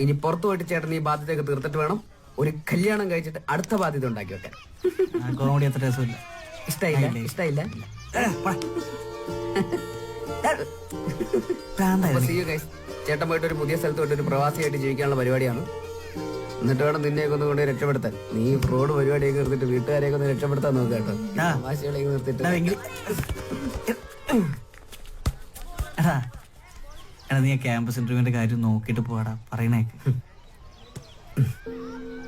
ഇനി പുറത്തു പോയിട്ട് ചേട്ടൻ ഈ ബാധ്യതയൊക്കെ തീർത്തിട്ട് വേണം ഒരു കല്യാണം കഴിച്ചിട്ട് അടുത്ത ബാധ്യത ഉണ്ടാക്കി വെക്കാൻ. കോമഡി അത്ര രസമില്ല. ഇഷ്ടായില്ല. ചേട്ടൻ പോയിട്ട് ഒരു പുതിയ സ്ഥലത്ത് പോയിട്ട് ഒരു പ്രവാസിയായിട്ട് ജീവിക്കാനുള്ള പരിപാടിയാണ്. എന്നിട്ട് വേണം നിന്നെയൊക്കെ ഒന്ന് കൊണ്ട് രക്ഷപ്പെടുത്താൻ. നീ ഫ്രോഡ് പരിപാടിയൊക്കെ നിർത്തിട്ട് വീട്ടുകാരെയൊക്കെ ഒന്ന് രക്ഷപ്പെടുത്താൻ നോക്കുക കേട്ടോ. വാശികളെയൊക്കെ നിർത്തിട്ട്. എടാ, നീ ക്യാമ്പസ് ഇന്റർവ്യൂവിന്റെ കാര്യം നോക്കിട്ട് പോവാടാ. പറയണേക്ക്.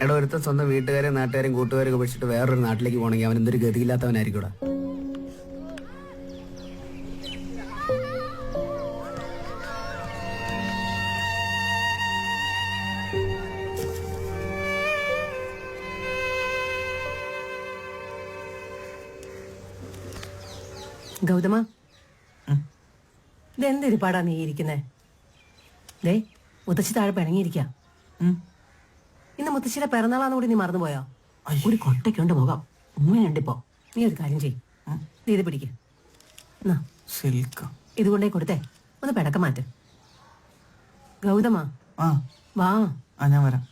എടാ, ഒരുത്തൻ സ്വന്തം വീട്ടുകാരെയും നാട്ടുകാരെയും കൂട്ടുകാരെയൊക്കെ പഠിച്ചിട്ട് വേറൊരു നാട്ടിലേക്ക് പോകണമെങ്കിൽ അവൻ എന്തൊരു ഗതിയില്ലാത്തവനായിരിക്കൂടാ. ഗൗതമ, ഇതെന്തൊരുപാടാ നീ ഇരിക്കുന്നേ? ദേ, മുത്തശ്ശി താഴെ പിണങ്ങിയിരിക്ക. ഇന്ന് മുത്തശ്ശിയുടെ പിറന്നാളാന്ന് കൂടി നീ മറന്നുപോയോ? ഒരു കൊട്ടയ്ക്കുണ്ട് മുഖം, ഉമ്മയുണ്ടിപ്പോ. നീ ഒരു കാര്യം ചെയ്യും, നീ ഇത് പിടിക്ക്. ഇതുകൊണ്ടേ കൊടുത്തേ ഒന്ന് പിടക്കം മാറ്റ്. ഗൗതമ, വാ. ഞാൻ വരാം.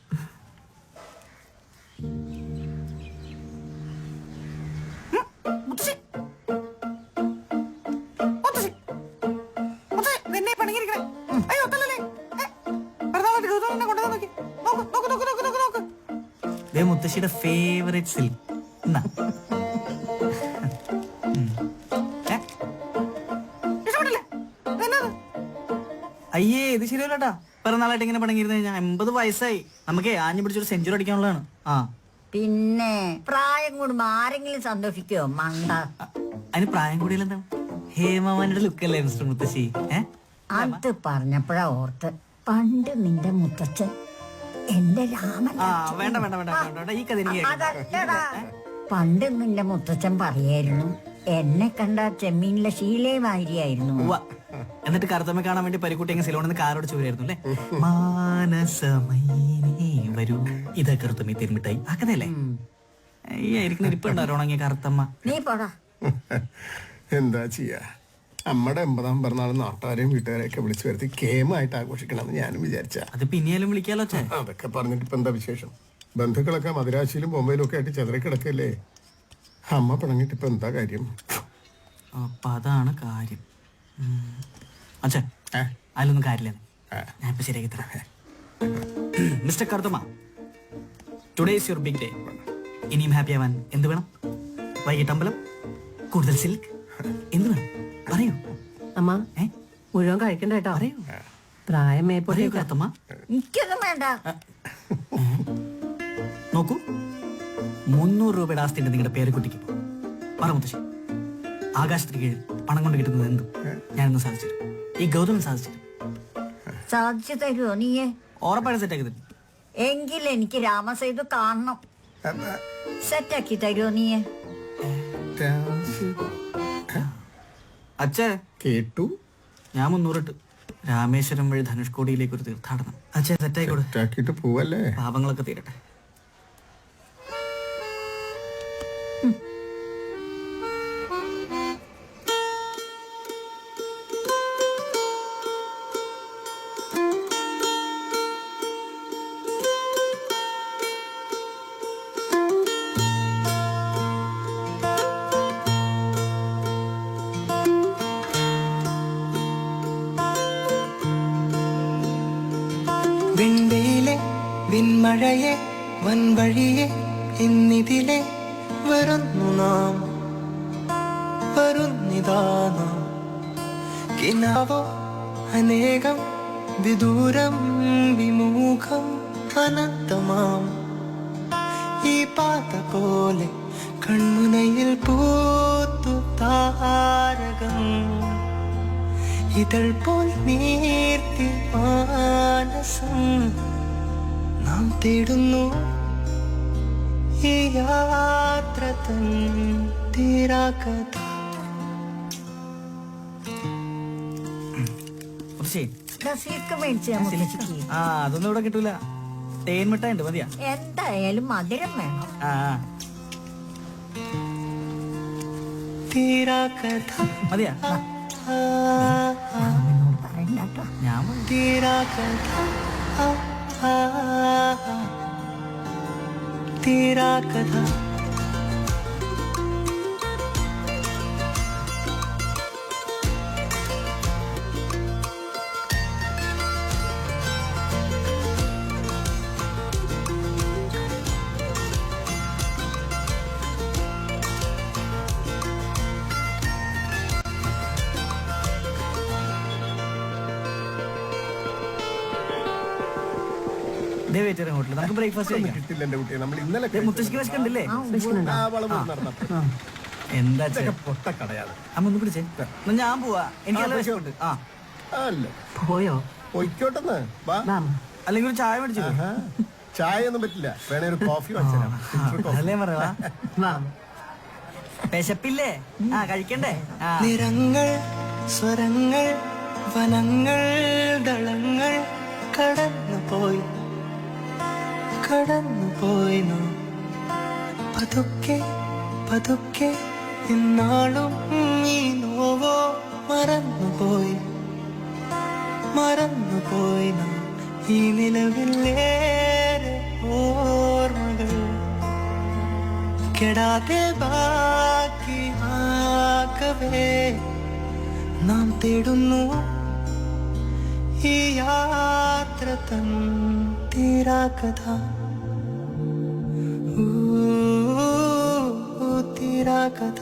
മുത്തശ്ശിയുടെ ഫേവറേറ്റ് സിൽക്ക്. അയ്യേ, ഇത് ശരിയല്ലട്ടാ. പിറന്നാളായിട്ട് ഇങ്ങനെ പണങ്ങിരുന്ന് കഴിഞ്ഞാൽ 80 വയസ്സായി. നമുക്ക് ആഞ്ഞു പിടിച്ചൊരു സെഞ്ചുറി അടിക്കാനുള്ളതാണ്. പിന്നെ പ്രായം കൂടുമ്പോ ആരെങ്കിലും സന്തോഷിക്കോ? മണ്ട. അതിന് പ്രായം കൂടിയില്ല. ഹേമാമാനിയുടെ ലുക്കല്ലേ മിസ്റ്റർ മുത്തശ്ശി? അത് പറഞ്ഞപ്പോഴാ ഓർത്ത്, പണ്ട് നിന്റെ മുത്തച്ഛൻ എന്റെ രാമൻ. വേണ്ട വേണ്ട വേണ്ട വേണ്ട, ഈ കഥ അതല്ലടാ, പണ്ട് നിന്റെ മുത്തച്ഛൻ പറയായിരുന്നു, എന്നെ കണ്ട ചെമ്മീനിലെ ശീലമായിരിയായിരുന്നു. എന്നിട്ട് കറുത്തമ്മ കാണാൻ വേണ്ടി പരിക്കുട്ടി സിലോണിൽ നിന്ന് കാറോട് ചോരായിരുന്നു അല്ലേ? മാനസമൈനേ വരൂ, ഇതാ കറുത്തമ്മ തിരുമിട്ടായി. ആ കഥയല്ലേ? ആയിരിക്കും ഇരിപ്പുണ്ടോ ഉണങ്ങിയ കറുത്തമ്മ? നീ പോടാ. എന്താ ചെയ്യാ, നമ്മുടെ 80ാം പിറന്നാൾ നാട്ടുകാരെയും വീട്ടുകാരെയൊക്കെ വിളിച്ചു വരുത്തി കേമായിട്ട് ആഘോഷിക്കണമെന്ന് ഞാനും വിചാരിച്ച. അത് പിന്നെയാലും വിളിക്കാലോ. അതൊക്കെ പറഞ്ഞിട്ട് ഇപ്പൊ എന്താ വിശേഷം? ബന്ധുക്കളൊക്കെ മദിരാശിയിലും ബൊമ്പയിലും ഒക്കെ ആയിട്ട് ചെതറിക്കിടക്കല്ലേ. അമ്മ പിണങ്ങിട്ട് ഇപ്പൊ എന്താ കാര്യം? അപ്പൊ അതാണ് കാര്യം. അച്ഛാ, അതിലൊന്നും കാര്യമില്ല. ഞാൻ ഇപ്പൊ ശരിയാക്കി തരാം. Mister Karuthamma, today is your big day. ഇനിയും ഹാപ്പി ആവാൻ എന്ത് വേണം? വൈകിട്ട് അമ്പലം, കൂടുതൽ സിൽക്ക്, എന്ത് വേണം പറയൂ. അമ്മ, മുഴുവൻ കഴിക്കണ്ട കേട്ടോ. പറയൂ. പ്രായം മേപ്പോഴേ. കറുത്തമ്മ, എനിക്കൊന്നും വേണ്ട. നോക്കൂ, 300 രൂപയുടെ ആസ്തിയുണ്ട് നിങ്ങളുടെ പേരക്കുട്ടിക്ക്. പറ മുത്തശ്ശി, ആകാശത്തിന് കീഴിൽ പണം കൊണ്ട് കിട്ടുന്നത് എന്തും ഞാനൊന്ന് സാധിച്ചു. ഈ ഗൗതമൻ സാധിച്ചു. സാധിച്ചു തരുമോ നീയെ? ഉറപ്പായിട്ട് സെറ്റാക്കി തരും. എങ്കിൽ എനിക്ക് രാമസേതു കാണണം. സെറ്റാക്കി തരുമോ നീയെ? അച്ഛേ കേട്ടു. ഞാൻ 300 ഇട്ട് രാമേശ്വരം വഴി ധനുഷ്കോടിയിലേക്ക് ഒരു തീർത്ഥാടനം. അച്ഛേ സെറ്റായിക്കോട്ടെ. സെറ്റാക്കിയിട്ട് പോവല്ലേ? പാപങ്ങളൊക്കെ തീരട്ടെ. വിണ്ടിയിലെ വിൺമഴയെ വൻവഴിയെ എന്നിതിലെ വരുന്നു നാം വരുന്നിതാ നാം കിനാവോ അനേകം വിദൂരം വിമുഖം അനന്തമാം ഈ പാത പോലെ കൺമുനയിൽ പൂത്തു താരകം ഇതൾ പോൽ നീർത്തി മാനസം നാം തേടുന്നു ഈ യാത്ര തൻ തീരാകഥ. റസീദ് മേടിച്ചാ മുത്തശ്ശിക്ക്. ആ അതൊന്നും ഇവിടെ കിട്ടൂല. തേൻ മിഠായി ഉണ്ട്, മതിയാ? എന്തായാലും മധുരം വേണം. ആ തീരാകഥ മതിയാ? പറയണ്ടോ. ഞാൻ തീരാകഥ തീരാകഥ. ഹോട്ടലിൽ നമുക്ക് ബ്രേക്ക്ഫാസ്റ്റ് കഴിക്കാം. കിട്ടില്ല എന്റെ കുട്ടിയെ. നമ്മൾ ഇന്നലെ മുത്തശ്ശിക്ക് വിശക്കുണ്ടല്ലേ? എന്താ പൊട്ടക്കടയാണ്. അമ്മ ഒന്ന് പിടിച്ചേ. എന്നാ ഞാൻ പോവാ, എനിക്ക് നല്ല വിശക്കുണ്ട്. ആ അല്ല പോയോ? പൊയ്ക്കോട്ടെന്ന് വാ. അല്ലെങ്കിൽ ഒരു ചായ മേടിച്ചു. ചായ ഒന്നും പറ്റില്ല, വേണേ ഒരു കോഫി വാങ്ങിച്ചു. അതല്ലേ പറയാ. വിശപ്പില്ലേ? ആ കഴിക്കണ്ടേ? നിറങ്ങൾ സ്വരങ്ങൾ വനങ്ങൾ ദളങ്ങൾ കടന്നുപോയി നാം പതുക്കെ പതുക്കെ ഇന്നാളും ഈ നോവോ മറന്നുപോയി നാം ഈ നിലവിലേറെ ഓർമ്മകൾ കെടാതെ ബാക്കിയാകവേ നാം തേടുന്നു ഈ യാത്ര തൻ തീരാകഥ. തീരാകഥ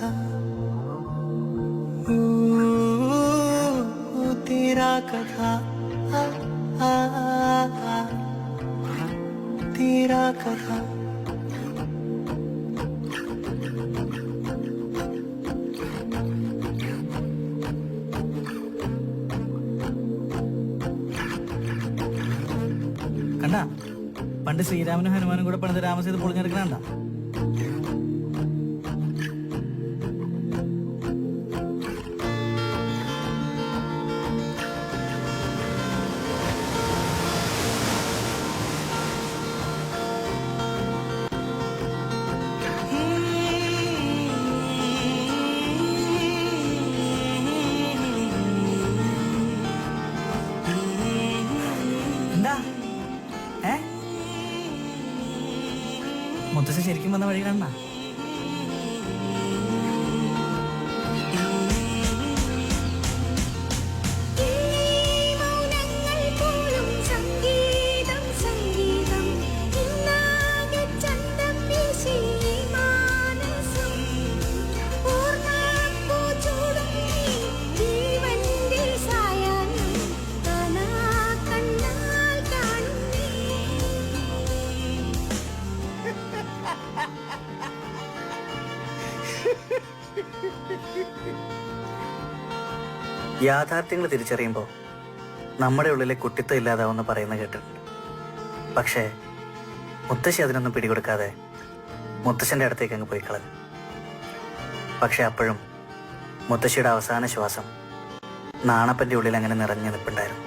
തീരാകഥ തീരാകഥ. കണ്ടാ, പണ്ട് ശ്രീരാമനും ഹനുമാനും കൂടെ പണിത് രാമസേതു പൊളിഞ്ഞെടുക്കണ. എന്താ മുത്തശ്ശി ശരിക്കും വന്ന വഴി കാണാ. യാഥാർത്ഥ്യങ്ങൾ തിരിച്ചറിയുമ്പോൾ നമ്മുടെ ഉള്ളിലെ കുട്ടിത്വം ഇല്ലാതാവുമെന്ന് പറയുന്ന കേട്ടിട്ടുണ്ട്. പക്ഷേ മുത്തശ്ശി അതിനൊന്നും പിടികൊടുക്കാതെ മുത്തശ്ശൻ്റെ അടുത്തേക്ക് അങ്ങ് പോയി കളഞ്ഞു. പക്ഷെ അപ്പോഴും മുത്തശ്ശിയുടെ അവസാന ശ്വാസം നാണപ്പൻ്റെ ഉള്ളിൽ അങ്ങനെ നിറഞ്ഞു നിൽപ്പുണ്ടായിരുന്നു.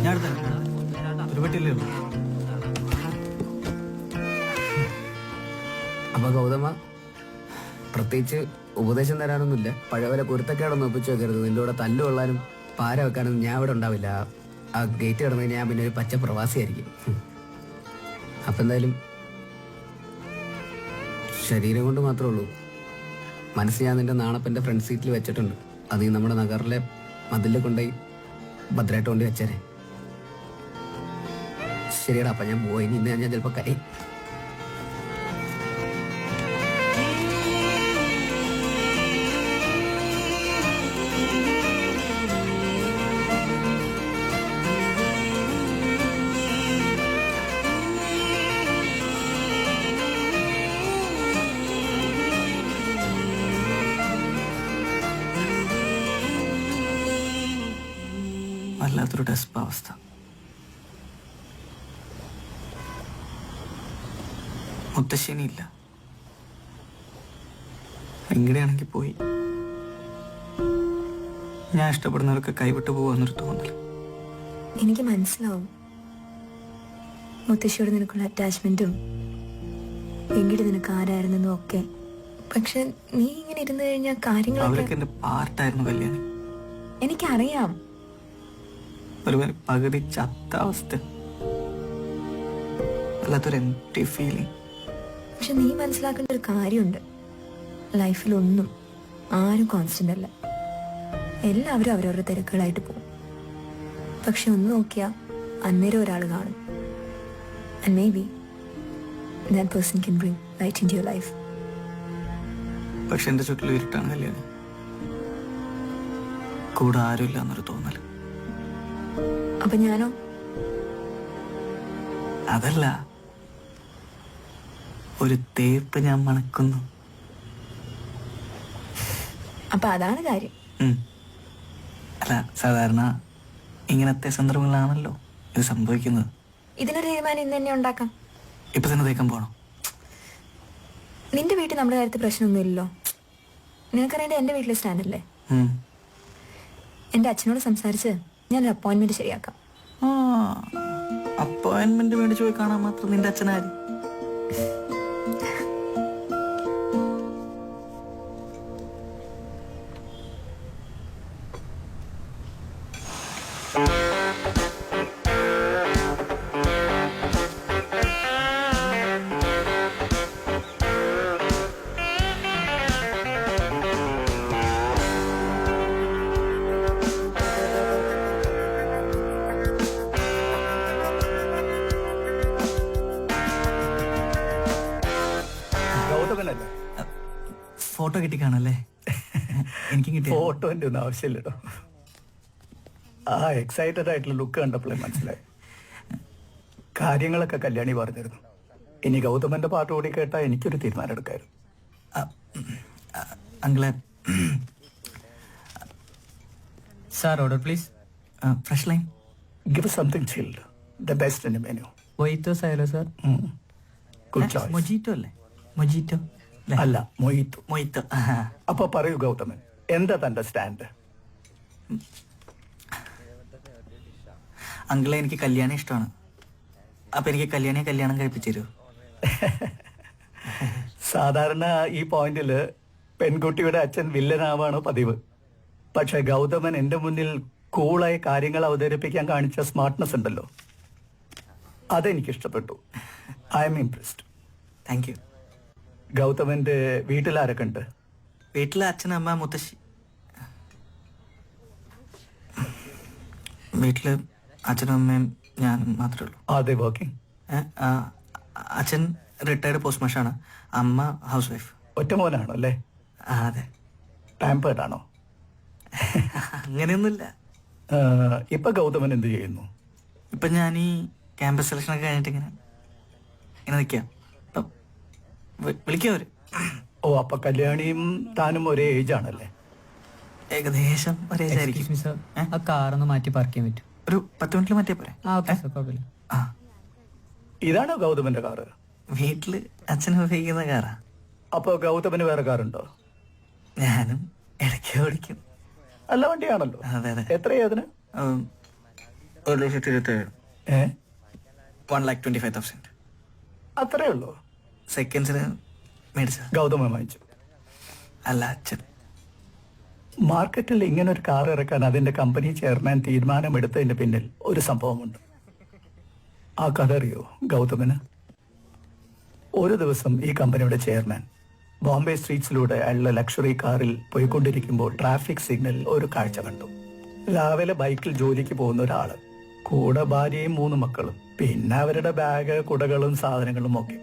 ഞാൻ ഒരു പെട്ടിയല്ലേ ഉള്ളൂ. അപ്പൊ ഗൗതമ, പ്രത്യേകിച്ച് ഉപദേശം തരാനൊന്നുമില്ല. പഴയപോലെ കുരുത്തക്കേടൊന്നും ഒപ്പിച്ചു വെക്കരുത്. നിന്റെ കൂടെ തല്ലു കൊള്ളാനും പാര വെക്കാനൊന്നും ഞാൻ ഇവിടെ ഉണ്ടാവില്ല. ആ ഗേറ്റ് കിടന്നു ഞാൻ പിന്നെ ഒരു പച്ച പ്രവാസിയായിരിക്കും. അപ്പൊ എന്തായാലും ശരീരം കൊണ്ട് മാത്രമേ ഉള്ളൂ. മനസ്സ് ഞാൻ നിന്റെ നാണപ്പൻ്റെ ഫ്രണ്ട് സീറ്റിൽ വെച്ചിട്ടുണ്ട്. അത് ഈ നമ്മുടെ നഗറിലെ മതിലിൽ കൊണ്ടുപോയി ഭദ്രമായിട്ട് കൊണ്ട് വെച്ചേരെ. ശരിയടാ, അപ്പൊ ഞാൻ പോയി. ഇന്ന് ഞാൻ ചിലപ്പോ കൈ വല്ലാത്തൊരു ഡെസ്പാവസ്ഥ. മുത്തശ്ശേനിയില്ല, എങ്ങനെയാണെങ്കിൽ പോയി. ഞാൻ ഇഷ്ടപ്പെടുന്നവരൊക്കെ കൈവിട്ടു പോവാന്നൊരു തോന്നൽ. എനിക്ക് മനസ്സിലാവും മുത്തശ്ശിയോട് നിനക്കുള്ള അറ്റാച്ച്മെന്റും എങ്കിലും നിനക്ക് ആരായിരുന്നെന്നും ഒക്കെ. പക്ഷെ നീ ഇങ്ങനെ ഇരുന്ന് കഴിഞ്ഞാൽ കാര്യങ്ങളൊക്കെ അവരൊക്കെ എന്റെ പാർട്ടായിരുന്നു കല്യാണി. എനിക്കറിയാം. ഒരു പകുതി ചത്ത അവസ്ഥ, വല്ലാത്തൊരു എംപ്റ്റി ഫീലിംഗ്. പക്ഷെ നീ മനസ്സിലാക്കേണ്ട ഒരു കാര്യമുണ്ട്. ലൈഫിലൊന്നും ആരും കോൺസ്റ്റന്റ് അല്ല. എല്ലാവരും അവരവരുടെ തിരക്കുകളായിട്ട് പോകും. പക്ഷെ ഒന്ന് നോക്കിയാൽ അന്നേരം ഒരാൾ കാണും. And maybe that person can bring light into your life. പക്ഷെ എന്റെ ചുറ്റിലും ഇരുട്ടാണ് കല്യാണി. കൂടെ ആരുമില്ല എന്നൊരു തോന്നൽ. അപ്പൊ ഞാനോ? അതല്ല, ഒരു തേപ്പ് ഞാൻ മണക്കുന്നു. അപ്പൊ അതാണ് കാര്യം. അല്ല, സാധാരണ ഇങ്ങനത്തെ സന്ദർഭങ്ങളാണല്ലോ ഇത് സംഭവിക്കുന്നത്. ഇതിനൊരു തീരുമാനം ഇന്ന് തന്നെ ഉണ്ടാക്കാം. ഇപ്പൊ തന്നെ തേക്കാൻ പോണോ? നിന്റെ വീട്ടിൽ നമ്മുടെ കാര്യത്തിൽ പ്രശ്നമൊന്നുമില്ലല്ലോ. നിനക്കറിയേണ്ട എന്റെ വീട്ടിലെ സ്റ്റാൻഡല്ലേ. എന്റെ അച്ഛനോട് സംസാരിച്ച് ഞാനൊരു അപ്പോയിന്റ്മെന്റ് ശരിയാക്കാം. അപ്പോയിന്റ്മെന്റ് മേടിച്ചു പോയി കാണാൻ മാത്രം നിന്റെ അച്ഛനാര്? ഫോട്ടോ കിട്ടി കാണല്ലേ? എനിക്കും കിട്ടി. ഫോട്ടോന്റെ ഒന്നും ആവശ്യമില്ല കേട്ടോ. ആ എക്സൈറ്റഡ് ആയിട്ടുള്ള ലുക്ക് കണ്ടപ്പോഴേ മനസ്സിലായി. കാര്യങ്ങളൊക്കെ കല്യാണി പറഞ്ഞിരുന്നു. ഇനി ഗൗതമന്റെ പാട്ട് കൂടി കേട്ടാൽ എനിക്കൊരു തീരുമാനം എടുക്കായിരുന്നു. അങ്കിളെ, sir order please. Fresh lime. Give something chilled, the best in the menu. വൈറ്റോസ് ആയാലോ സാർ? Good choice. മൊജീറ്റോ അല്ലേ? മൊജീറ്റോ അല്ല, മൊയ്ത്തു. മൊയ്ത്തോ. അപ്പൊ പറയൂ ഗൗതമൻ, എന്താ തന്റെ സ്റ്റാൻഡ്? അങ്കിളെ എനിക്ക് കല്യാണം ഇഷ്ടമാണ്. അപ്പൊ എനിക്ക് കല്യാണം കഴിപ്പിച്ചു തരുമോ? സാധാരണ ഈ പോയിന്റിൽ പെൺകുട്ടിയുടെ അച്ഛൻ വില്ലനാവാണ് പതിവ്. പക്ഷെ ഗൗതമൻ എന്റെ മുന്നിൽ കൂളായി കാര്യങ്ങൾ അവതരിപ്പിക്കാൻ കാണിച്ച സ്മാർട്ട്നെസ് ഉണ്ടല്ലോ, അതെനിക്ക് ഇഷ്ടപ്പെട്ടു. I am impressed. Thank you. ഗൗതമന്റെ വീട്ടിലാരൊക്കെ ഉണ്ട്? വീട്ടിലെ അച്ഛൻ, അമ്മ, മുത്തശ്ശി. വീട്ടില് അച്ഛനും അമ്മയും ഞാൻ മാത്രമേ ഉള്ളൂ. അതെ, വർക്കിംഗ്. അച്ഛൻ റിട്ടയർഡ് പോസ്റ്റ് മാഷാണ്, അമ്മ ഹൗസ് വൈഫ്. ഒറ്റ മോനാണോ അല്ലേ? അതെ. പാമ്പേർഡ് ആണോ? അങ്ങനെയൊന്നുമില്ല. ഇപ്പൊ ഗൗതമൻ എന്ത് ചെയ്യുന്നു? ഇപ്പൊ ഞാൻ ഈ ക്യാമ്പസ് സെലക്ഷൻ ഒക്കെ കഴിഞ്ഞിട്ട് ഇങ്ങനെ നിൽക്കാം. വിളിക്കവര്. ഓ, അപ്പൊ കല്യാണിയും താനും ഒരേ ഏജ് ആണല്ലേ? ഏകദേശം ഒരേ ഏജ് ആയിരിക്കും. ആ കാറൊന്ന് മാറ്റി പാർക്ക് ചെയ്യാൻ പറ്റും? ഒരു 10 മിനിറ്റിൽ മാറ്റിയാ പോരെ? കുഴപ്പമില്ല. ഇതാണോ ഗൗതമന്റെ കാറ്? വീട്ടില് അച്ഛൻ ഉപയോഗിക്കുന്ന കാറാ. അപ്പൊ ഗൗതമന് വേറെ കാറുണ്ടോ? ഞാനും ഇടയ്ക്ക് ഓടിക്കും. നല്ല വണ്ടിയാണല്ലോ. അതെ അതെ. എത്രയാ അതിന്? 1,27,000. 1,25,000. അത്രേ ഉള്ളൂ? സെക്കൻഡ്സിന് മേടിച്ച. ഗൗതമൻ വാങ്ങിച്ചു? അല്ല, അച്ഛൻ. മാർക്കറ്റിൽ ഇങ്ങനെ ഒരു കാർ ഇറക്കാൻ അതിന്റെ കമ്പനി ചെയർമാൻ തീരുമാനമെടുത്തതിന്റെ പിന്നിൽ ഒരു സംഭവമുണ്ട്. ആ കഥ അറിയോ ഗൗതമന്? ഒരു ദിവസം ഈ കമ്പനിയുടെ ചെയർമാൻ ബോംബെ സ്ട്രീറ്റ്സിലൂടെ അയാളുടെ ലക്ഷറി കാറിൽ പോയിക്കൊണ്ടിരിക്കുമ്പോൾ ട്രാഫിക് സിഗ്നലിൽ ഒരു കാഴ്ച കണ്ടു. രാവിലെ ബൈക്കിൽ ജോലിക്ക് പോകുന്ന ഒരാള്, കൂടെ ഭാര്യയും 3 മക്കളും, പിന്നെ അവരുടെ ബാഗ്, കുടകളും സാധനങ്ങളും ഒക്കെ.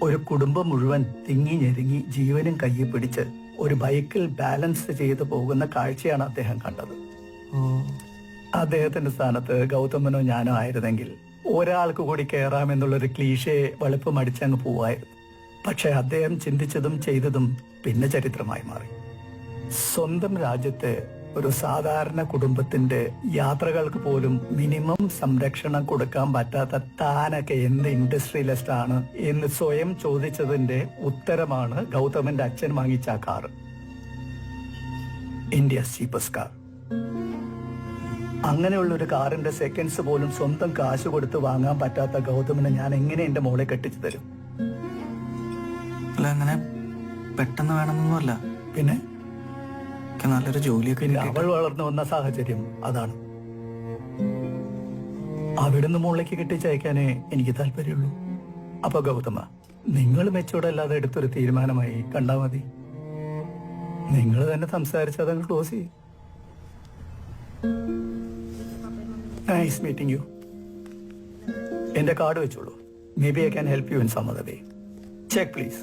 ഒരു കുടുംബം മുഴുവൻ തിങ്ങി ഞെരുങ്ങി ജീവനും കയ്യിൽ പിടിച്ച് ഒരു ബൈക്കിൽ ബാലൻസ് ചെയ്ത് പോകുന്ന കാഴ്ചയാണ് അദ്ദേഹം കണ്ടത്. അദ്ദേഹത്തിന്റെ സ്ഥാനത്ത് ഗൗതമനോ ഞാനോ ആയിരുന്നെങ്കിൽ ഒരാൾക്ക് കൂടി കയറാമെന്നുള്ളൊരു ക്ലീഷേ വളുപ്പം അടിച്ചങ്ങ് പോവായിരുന്നു. പക്ഷെ അദ്ദേഹം ചിന്തിച്ചതും ചെയ്തതും പിന്നെ ചരിത്രമായി മാറി. സ്വന്തം രാജ്യത്തെ ഒരു സാധാരണ കുടുംബത്തിന്റെ യാത്രകൾക്ക് പോലും മിനിമം സംരക്ഷണം കൊടുക്കാൻ പറ്റാത്ത താനൊക്കെ എന്ത് ഇൻഡസ്ട്രിയലിസ്റ്റ് ആണ് എന്ന് സ്വയം ചോദിച്ചതിന്റെ ഉത്തരമാണ് ഗൗതമന്റെ അച്ഛൻ വാങ്ങിച്ച ആ കാർ. India's cheapest car. അങ്ങനെയുള്ള ഒരു കാറിന്റെ സെക്കൻഡ്സ് പോലും സ്വന്തം കാശ് കൊടുത്ത് വാങ്ങാൻ പറ്റാത്ത ഗൗതമനെ ഞാൻ എങ്ങനെ എന്റെ മോളെ കെട്ടിച്ചു തരും? അല്ല, അങ്ങനെ പെട്ടെന്ന് വേണമെന്നൊന്നുമല്ല. പിന്നെ നല്ലൊരു ജോലിയൊക്കെ. അവൾ വളർന്നു വന്ന സാഹചര്യം അതാണ്. അവിടുന്ന് മുകളിലേക്ക് കെട്ടിച്ചയക്കാനേ എനിക്ക് താല്പര്യമുള്ളൂ. അപ്പൊ ഗൗതമ, നിങ്ങൾ മെച്ചൂടല്ലാതെ എടുത്തൊരു തീരുമാനമായി കണ്ടാ മതി. നിങ്ങൾ തന്നെ സംസാരിച്ച് അതങ്ങ് ക്ലോസ് ചെയ്യും. Nice meeting you. എന്റെ കാർഡ് വെച്ചോളൂ. Maybe I can help you in some other way. Check please.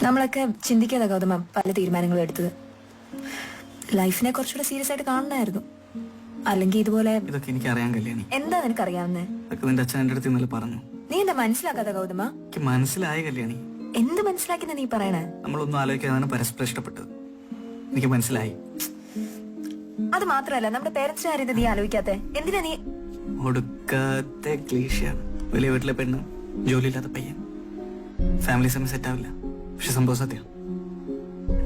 നമ്മളൊക്കെ ചിന്തിക്കാതെ ഗൗതമ പല തീരുമാനങ്ങളും എടുത്തത്. ലൈഫിനെ കുറച്ചുകൂടെ സീരിയസ് ആയിട്ട് കാണണമായിരുന്നു. അല്ലെങ്കിൽ ഇതുപോലെ. ഇതൊക്കെ എനിക്ക് അറിയാൻ കല്യാണി. എന്താ നിനക്ക് അറിയാവുന്നേ? ഇതൊക്കെ നിന്റെ അച്ഛൻ എന്റെ അടുത്ത് ഇന്നലെ പറഞ്ഞു. നീ എന്താ മനസ്സിലാക്കാതെ ഗൗതമ? എനിക്ക് മനസ്സിലായി കല്യാണി. എന്ത് മനസ്സിലാക്കുന്ന നീ പറയണേ? നമ്മളൊന്നും ആലോചിക്കാതാണ് പരസ്പരം ഇഷ്ടപ്പെട്ടത്. എനിക്ക് മനസ്സിലായി. അത് മാത്രമല്ല, നമ്മുടെ പേരൻസിന്റെ കാര്യം നീ ആലോചിക്കാത്തെ എന്തിനാ? നീ ഒടുക്കത്തെ ക്ലീശയാണ്. വലിയ വീട്ടിലെ പെണ്ണ്, ജോലിയില്ലാത്ത പയ്യൻ, ഫാമിലി സമയം സെറ്റ് ആവില്ല. പക്ഷെ സംഭവം സത്യം.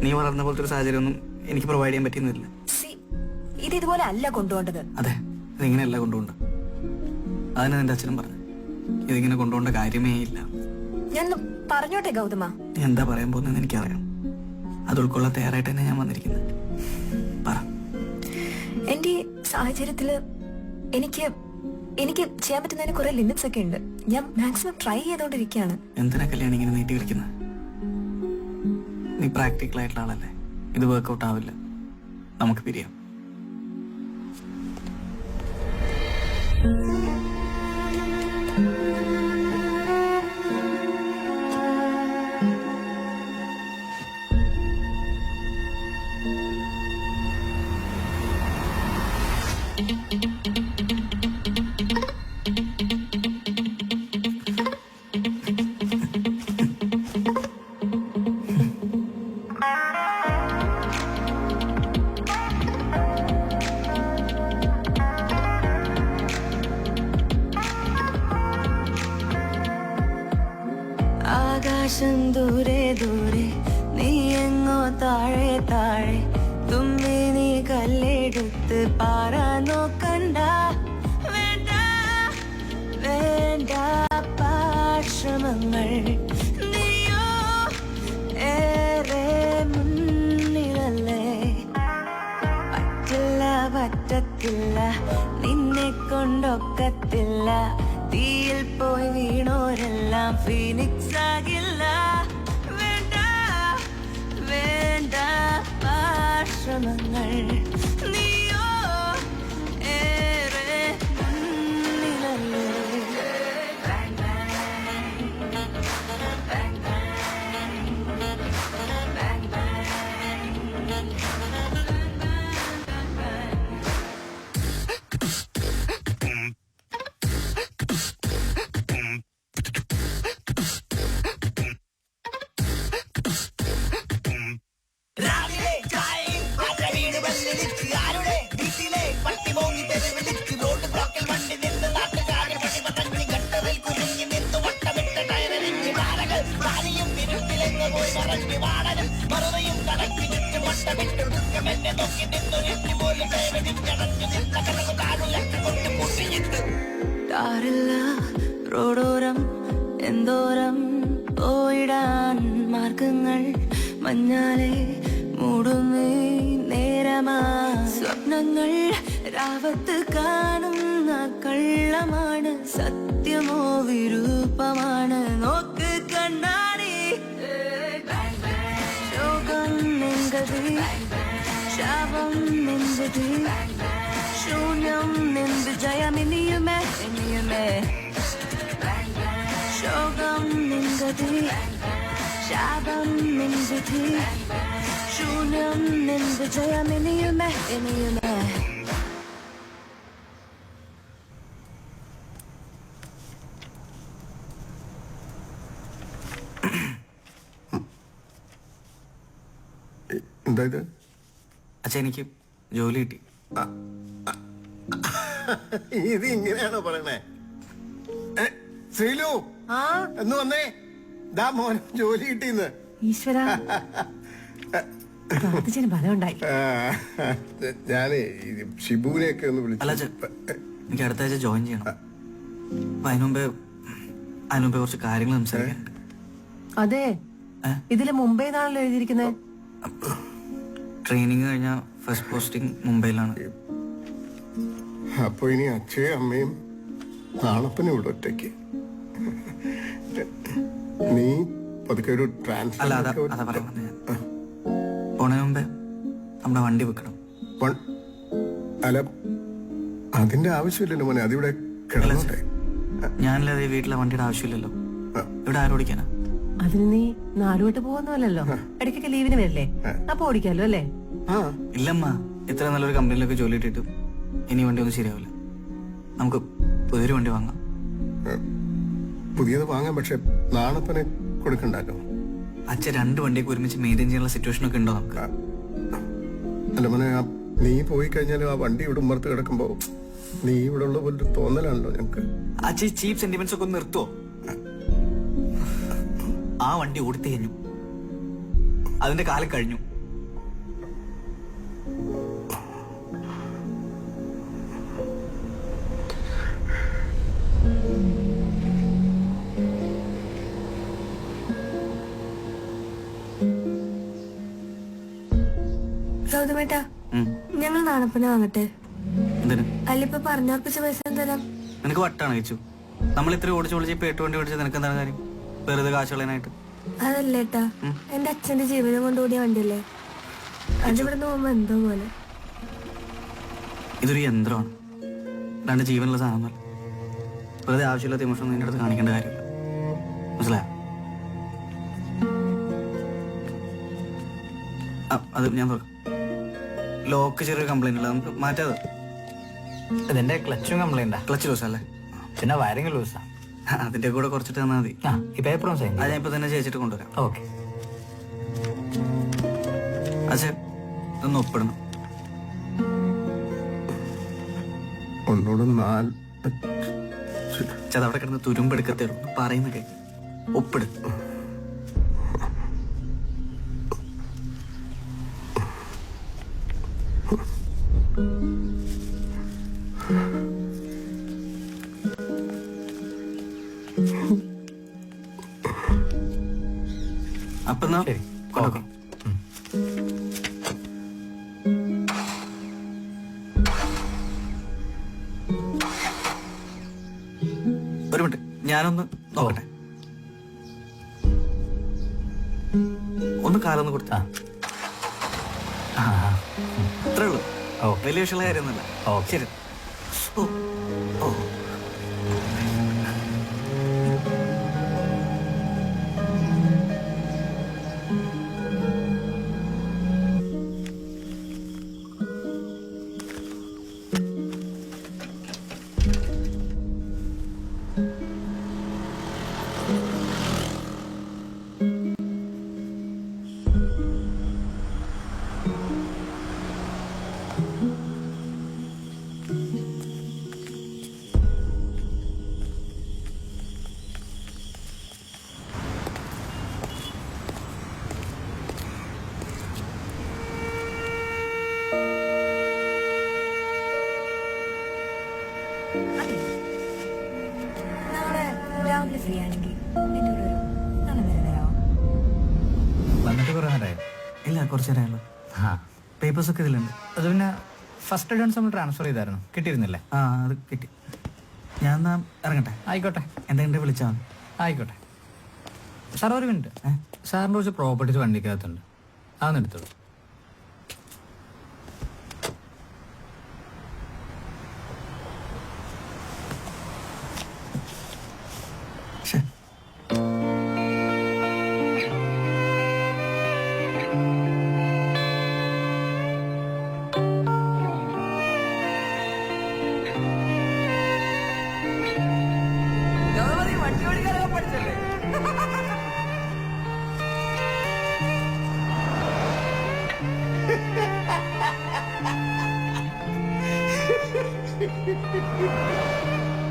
നീ വളർന്ന പോലത്തെ ഒരു സാഹചര്യം ഒന്നും എനിക്ക് പ്രൊവൈഡ് ചെയ്യാൻ പറ്റുന്നില്ല. ഇത് ഇതുപോലെ അല്ല കൊണ്ടുപോകേണ്ടത്. അതെ, ഇതിങ്ങനെയല്ല കൊണ്ടുപോകണ്ട. അതിന് നിന്റെ അച്ഛനും പറഞ്ഞു, ഇതിങ്ങനെ കൊണ്ടുപോകേണ്ട കാര്യമേ ഇല്ല. ഞാൻ പറഞ്ഞോട്ടെ ഗൗതമ. നീ എന്താ പറയാൻ പോകുന്നതെന്ന് എനിക്കറിയാം. അത് ഉൾക്കൊള്ളാൻ തയ്യാറായിട്ട് തന്നെ ഞാൻ വന്നിരിക്കുന്നത്. പറ. എന്റെ ഈ സാഹചര്യത്തില് എനിക്ക് ചെയ്യാൻ പറ്റുന്നതിന് കുറെ ലിമിറ്റ്സ് ഒക്കെ ഉണ്ട്. ഞാൻ മാക്സിമം ട്രൈ ചെയ്തോണ്ടിരിക്കുകയാണ്. എന്തിനാ കല്യാണം ഇങ്ങനെ നീട്ടി വിളിക്കുന്നത്? നീ പ്രാക്ടിക്കൽ ആയിട്ടുള്ള ആളല്ലേ. ഇത് വർക്ക്ഔട്ട് ആവില്ല. നമുക്ക് പിരിയാം. ആകാശം ദൂരെ ദൂരെ, നീ എങ്ങോ താഴെ താഴെ, തുമ്പി നീ കല്ലെടുത്ത് പാറാ നോക്കണ്ട. വേണ്ട വേണ്ട പാശ്രമങ്ങൾ, നീയോ ഏറെ മുന്നിലല്ലേ. പറ്റില്ല പറ്റത്തില്ല, നിന്നെ കൊണ്ടൊക്കത്തില്ല. തീയിൽ പോയി വീണോരെല്ലാം ഫീനിക്സ് ആകില്ല. വേണ്ട വേണ്ട പാശ്രമങ്ങൾ, നീയോ ഏറെ മുന്നിലല്ലേ. താറില്ല റോഡോരം എന്തോരം പോയിടാൻ മാർഗങ്ങൾ, മഞ്ഞാലെ മൂടുന്നേ നേരമാ. സ്വപ്നങ്ങൾ രാവത്ത് കാണുന്ന കള്ളമാണ്, സത്യമോ വിരൂപമാണ്. നോക്ക് കണ്ണാടി, ശോകം നിന്റത്, ശാപം നിന്റത്, ശൂന്യം നിന്ത്, ജയമിനിയുമേ ഇനിയുമേ. ശോകം നിന്റത്, ശാപം നിന്റത്, ശൂന്യം നിന്ത്, ജയമിനിയുമേ ഇനിയുമേ. എന്താ ഇത്? അച്ഛാ, എനിക്ക് ജോലി കിട്ടി. ഇത് ഇങ്ങനെയാണോ പറയണേ? ശ്രീലു എന്ന് വന്നേ, ദാ മോൻ ജോലി കിട്ടിന്ന്. ഈശ്വര, പ്രാർത്ഥിച്ചതിന് ഫലം ഉണ്ടായി. ഞാനേ ഷിബുവിനെയൊക്കെ ഒന്ന് അല്ല വിളിച്ചു. അച്ഛാ, എനിക്ക് അടുത്ത ആഴ്ച ജോയിൻ ചെയ്യണം. അപ്പൊ അതിനുമുമ്പേ കുറച്ച് കാര്യങ്ങൾ സംസാരിക്കാനുണ്ട്. അതെ, ഇതില് മുംബൈ എന്നാണല്ലോ എഴുതിയിരിക്കുന്നത്. ട്രെയിനിങ് കഴിഞ്ഞ ഫസ്റ്റ് പോസ്റ്റിംഗ് മുംബൈയിലാണ്. അപ്പൊ ഇനി അച്ഛയും അമ്മയും നാണപ്പനും ഇവിടെ ഒറ്റയ്ക്ക്. നീ പതുക്കെ ഒരു അല്ല, അതാ പറയാൻ വന്നത് ഞാൻ. പോണതിന് മുമ്പേ നമ്മുടെ വണ്ടി വെക്കണം. അല്ല, അതിന്റെ ആവശ്യമില്ലല്ലോ മോനെ, അതിവിടെ കിടന്നോട്ടെ. ഞാനല്ലാതെ ഈ വീട്ടിലെ വണ്ടിയുടെ ആവശ്യമില്ലല്ലോ. ഇവിടെ ആരും ഓടിക്കാനാ? അതിന് നീ നാടുവിട്ട് പോകുന്നല്ലോ, ഇടയ്ക്കൊക്കെ ലീവിന് വരില്ലേ? അപ്പൊ ഓടിക്കാലോ അല്ലേ? ഇല്ലമ്മ, ഇത്ര നല്ലൊരു കമ്പനിയിലൊക്കെ ജോലി ഇട്ടിട്ട് ഇനി വണ്ടി ഒന്നും ശരിയാവില്ല. നമുക്ക് പുതിയൊരു വണ്ടി വാങ്ങാം. പുതിയത് വാങ്ങാം, പക്ഷെ നാണപ്പനെ കൊടുക്കണ്ടല്ലോ. അച്ഛൻ 2 വണ്ടിയൊക്കെ ഒരുമിച്ച് മെയിൻറ്റെയിൻ ചെയ്യാനുള്ള സിറ്റുവേഷൻ ഒക്കെ ഉണ്ടോ നമുക്ക്? അല്ല മോനെ, നീ പോയി കഴിഞ്ഞാലും ആ വണ്ടി ഇവിടെ ഉമ്മർത്ത് കിടക്കുമ്പോ നീ ഇവിടെ ഉള്ള പോലൊരു തോന്നലാണല്ലോ ഞങ്ങക്ക്. അച്ഛൻ ചീപ്പ് സെന്റിമെന്റ്സ് ഒക്കെ ഒന്ന് നിർത്തുവോ? ആ വണ്ടി ഓടിത്തു കഴിഞ്ഞു, അതിന്റെ കാലം കഴിഞ്ഞു. ഗൗതമേട്ടാ ഞങ്ങൾ നാണപ്പന വാങ്ങട്ടെ? എന്തിന്? അല്ല ഇപ്പൊ പറഞ്ഞുറപ്പിച്ച പൈസ തരാം. നിനക്ക് വട്ടാണ് കഴിച്ചു. നമ്മൾ ഇത്ര ഓടിച്ച് ഓടിച്ച് പേട്ട് വണ്ടി ഓടിച്ച് നിനക്ക് എന്താണ് കാര്യം? വെറുതെ കാശുകളാനായിട്ട്. അതല്ലേട്ടാ, എന്റെ അച്ഛന്റെ ജീവനം കൊണ്ടുകൂടിയ വണ്ടിയല്ലേ, അതിവിടുന്ന് പോകുമ്പോ എന്തോ പോലെ. ഇതൊരു യന്ത്രമാണ്, അല്ലാണ്ട് ജീവനുള്ള സാധനമല്ല. വെറുതെ ആവശ്യമില്ലാത്ത ഇമോഷൻ നിന്റെ അടുത്ത് കാണിക്കേണ്ട കാര്യമില്ല, മനസ്സിലായോ? അത് ഞാൻ തുറക്കാം. ലോക്ക് ചെറിയൊരു കംപ്ലൈന്റ് ഉള്ള, നമുക്ക് മാറ്റാതെ. ഇതിന്റെ ക്ലച്ചും കംപ്ലൈന്റാ. ക്ലച്ച് ലൂസ് അല്ലേ? പിന്നെ വയറിംഗ് ലൂസാ. അതിന്റെ കൂടെ കുറച്ചിട്ട് തന്നാൽ മതി. ഈ പേപ്പറും സൈൻ. അത് ഞാൻ ഇപ്പൊ തന്നെ ചേച്ചിട്ട് കൊണ്ടുവരാം. ഓക്കെ. അച്ഛാ ഇതൊന്ന് ഒപ്പിടണം. ഒന്നുകൂടെ അവിടെ കിടന്ന് തുരുമ്പെടുക്കത്തേ ഉള്ളൂ, പറയുന്ന കേക്ക്. ഒപ്പിട്. അപ്പൊ എന്നാ കൊണ്ടുവെക്കാം. ഒരു മിനിറ്റ്, ഞാനൊന്ന് നോക്കട്ടെ. ഒന്ന് കാലൊന്ന് കൊടുത്താ. ഇത്രേ ഉള്ളൂ, വലിയ വിഷയമുള്ള കാര്യമൊന്നുമില്ല. ശരി. ഓ ഓ നാളെ രാവിലെ ഫ്രീ ആണെങ്കിൽ എന്റെ കൂടെ ഒരു നാളെ വരെ വരാമോ? വന്നിട്ട് കുറെ നേരമായോ? ഇല്ല, കുറച്ച് നേരമല്ലോ. പേപ്പേഴ്സ് ഒക്കെ ഇതിലുണ്ട്. അത് പിന്നെ ഫസ്റ്റ് അഡ്വാൻസ് നമ്മൾ ട്രാൻസ്ഫർ ചെയ്തായിരുന്നു, കിട്ടിയിരുന്നില്ലേ? അത് കിട്ടി. ഞാൻ എന്നാ ഇറങ്ങട്ടെ. ആയിക്കോട്ടെ. എന്തെങ്കിലും വിളിച്ചാൽ മതി. ആയിക്കോട്ടെ സാർ, ഒരു മിനിറ്റ്. സാറിൻ്റെ കുറച്ച് പ്രോപ്പർട്ടീസ് വണ്ടിക്കകത്തുണ്ട്, അതൊന്ന് എടുത്തോളൂ.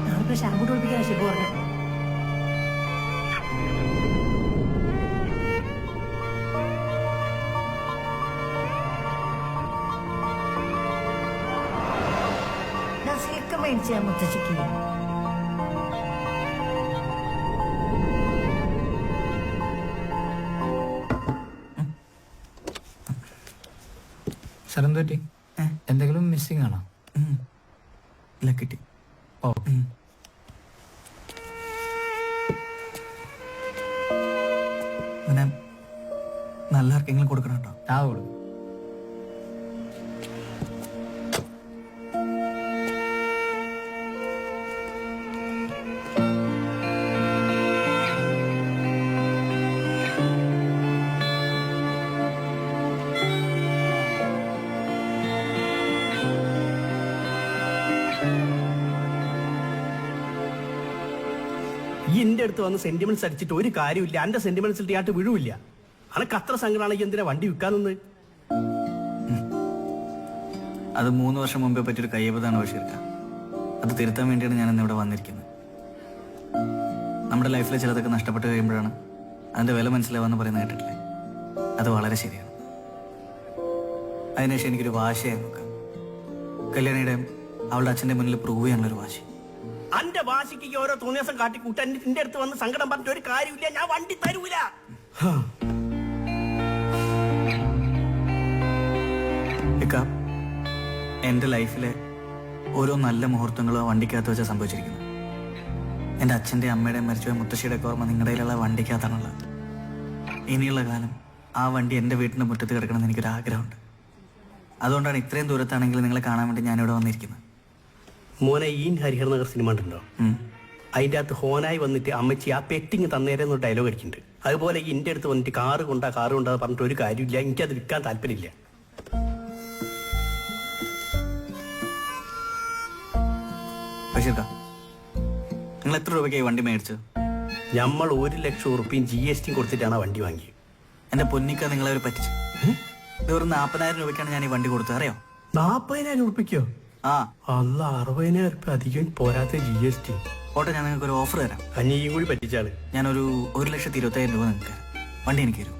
ഞാനിപ്പോ ഷാമ്പു കുളിപ്പിക്കാൻ ശിബു പറഞ്ഞു. സിൽക്ക് മേടിച്ച മുത്തശ്ശിക്ക്. സാർ എന്ത് പറ്റി? എന്തെങ്കിലും മിസ്സിംഗ് ആണോ? ഇല്ല, കിട്ടി. ഓ പിന്നെ നല്ല ആർക്കെങ്കിലും കൊടുക്കണം കേട്ടോ. ആ കൊടുക്കും. ഈ എന്റെ അടുത്ത് വന്ന് സെന്റിമെന്റ്സ് അടിച്ചിട്ട് ഒരു കാര്യമില്ല. എന്റെ സെന്റിമെന്റ്സിൽ ആയിട്ട് വീഴില്ല. അനക്ക് അത്ര സങ്കടമാണെങ്കിൽ എന്തിനാ വണ്ടി വിൽക്കാനൊന്ന്? അത് 3 വർഷം മുമ്പേ പറ്റിയൊരു കയ്യബദ്ധമാണ് ബഷീർക്ക. അത് തിരുത്താൻ വേണ്ടിയാണ് ഞാൻ ഇന്നിവിടെ വന്നിരിക്കുന്നത്. നമ്മുടെ ലൈഫിലെ ചിലതൊക്കെ നഷ്ടപ്പെട്ട് കഴിയുമ്പോഴാണ് അതിന്റെ വില മനസ്സിലാവാന്ന് പറയുന്നത് കേട്ടിട്ടില്ലേ? അത് വളരെ ശരിയാണ്. അതിനുശേഷം എനിക്കൊരു വാശിയായി നോക്കാം. കല്യാണിയുടെ അവളുടെ അച്ഛന്റെ മുന്നിൽ പ്രൂവ് ചെയ്യാനുള്ളൊരു വാശി. എന്റെ വാശിക്ക് ഓരോ തോന്നിയാസം കാട്ടിക്കൂട്ടാൻ എന്റെ അടുത്ത് വന്ന് സങ്കടം പറഞ്ഞിട്ട് ഒരു കാര്യമില്ല. ഞാൻ വണ്ടി തരൂല. എൻ്റെ ലൈഫിലെ ഓരോ നല്ല മുഹൂർത്തങ്ങളും ആ വണ്ടിക്കകത്ത് വെച്ചാൽ സംഭവിച്ചിരിക്കുന്നത്. എൻ്റെ അച്ഛൻ്റെ അമ്മയുടെയും മരിച്ചുപോയ മുത്തശ്ശിയുടെ ഒക്കെ ഓർമ്മ നിങ്ങളുടെ കയ്യിലുള്ള വണ്ടിക്കകത്താണുള്ളത്. ഇനിയുള്ള കാലം ആ വണ്ടി എൻ്റെ വീട്ടിൻ്റെ മുറ്റത്ത് കിടക്കണമെന്ന് എനിക്കൊരു ആഗ്രഹമുണ്ട്. അതുകൊണ്ടാണ് ഇത്രയും ദൂരത്താണെങ്കിൽ നിങ്ങളെ കാണാൻ വേണ്ടി ഞാനിവിടെ വന്നിരിക്കുന്നത്. മോനെ ഈ ഹരിഹർ നഗർ സിനിമ ഉണ്ടോ? അതിൻ്റെ അകത്ത് ഹോനായി വന്നിട്ട് അമ്മച്ചി ആ പെട്ടിങ് തന്നേരെന്നൊരു ഡയലോഗ് അടിക്കുന്നുണ്ട്. അതുപോലെ എൻ്റെ അടുത്ത് വന്നിട്ട് കാറ് കൊണ്ടാ പറഞ്ഞിട്ട് ഒരു കാര്യമില്ല, എനിക്കത് വിൽക്കാൻ താല്പര്യമില്ല. നിങ്ങൾ എത്ര രൂപയ്ക്കായി വണ്ടി മേടിച്ചത്? നമ്മൾ 1,00,000 ഉറുപ്പിയും GST കൊടുത്തിട്ടാണ് ആ വണ്ടി വാങ്ങിയത്. എൻ്റെ പൊന്നിക്ക നിങ്ങളെ ഒരു പറ്റിച്ചു. വെറും 40,000 രൂപയ്ക്കാണ് ഞാൻ ഈ വണ്ടി കൊടുത്തത്, അറിയോ? 40,000 ഉറുപ്പിക്കോ? ആ അല്ല, 60,000 ഉറുപ്പ അധികം പോരാത്ത GST. ഓട്ടെ, ഞാൻ നിങ്ങൾക്ക് ഒരു ഓഫർ തരാം. കഞ്ഞിയും കൂടി പറ്റിച്ചാണ്. ഞാനൊരു 1,20,000 രൂപ നിങ്ങൾക്ക് വണ്ടി എനിക്ക് തരും.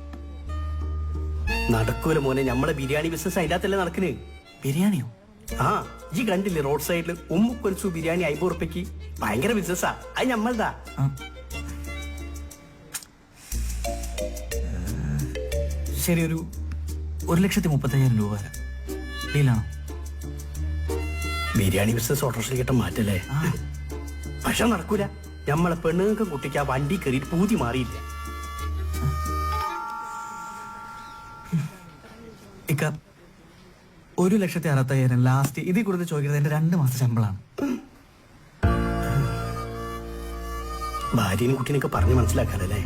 നടക്കൂല മോനെ, നമ്മളെ ബിരിയാണി ബിസിനസ് അതിൻ്റെ അകത്തല്ലേ നടക്കണേ. ബിരിയാണിയോ? ആ, ഈ കണ്ടില്ലേ റോഡ് സൈഡിൽ ഉമ്മുക്കൊലിച്ചു ബിരിയാണി 50 ഉറുപ്പയ്ക്ക്. ഭയങ്കര ബിസിനസ്സാ, അത് നമ്മളതാ. ശരി, ഒരു 1,30,000 രൂപ തരാം. ഡീലാണോ? ബിരിയാണി ബിസിനസ് ഓട്ടോറിക്ഷ കിട്ടാൻ മാറ്റല്ലേ? പക്ഷെ നടക്കൂല. നമ്മളെ പെണ്ണുങ്ങൾക്ക് കുട്ടിക്ക് ആ വണ്ടി കയറിയിട്ട് പൂതി മാറിയില്ല. ഇക്ക, 1,60,000 ലാസ്റ്റ് ഇതിൽ കൂടുതൽ ചോദിക്കുന്നത് എന്റെ 2 മാസത്തെ ശമ്പളമാണ്. ഭാര്യനും കുട്ടീനൊക്കെ പറഞ്ഞ് മനസ്സിലാക്കാനല്ലേ?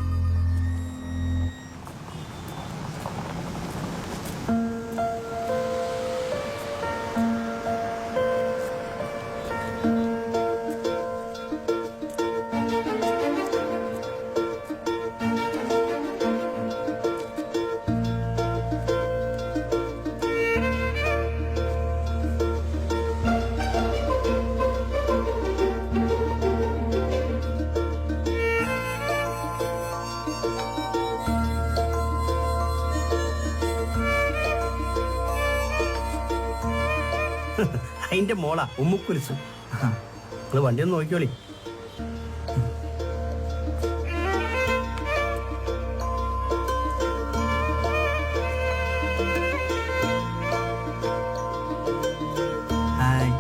അതിന്റെ മോളാ ഉമ്മുക്കുലിച്ചു. നിങ്ങള് വണ്ടി ഒന്ന് നോക്കിയോളി. ഹായ്.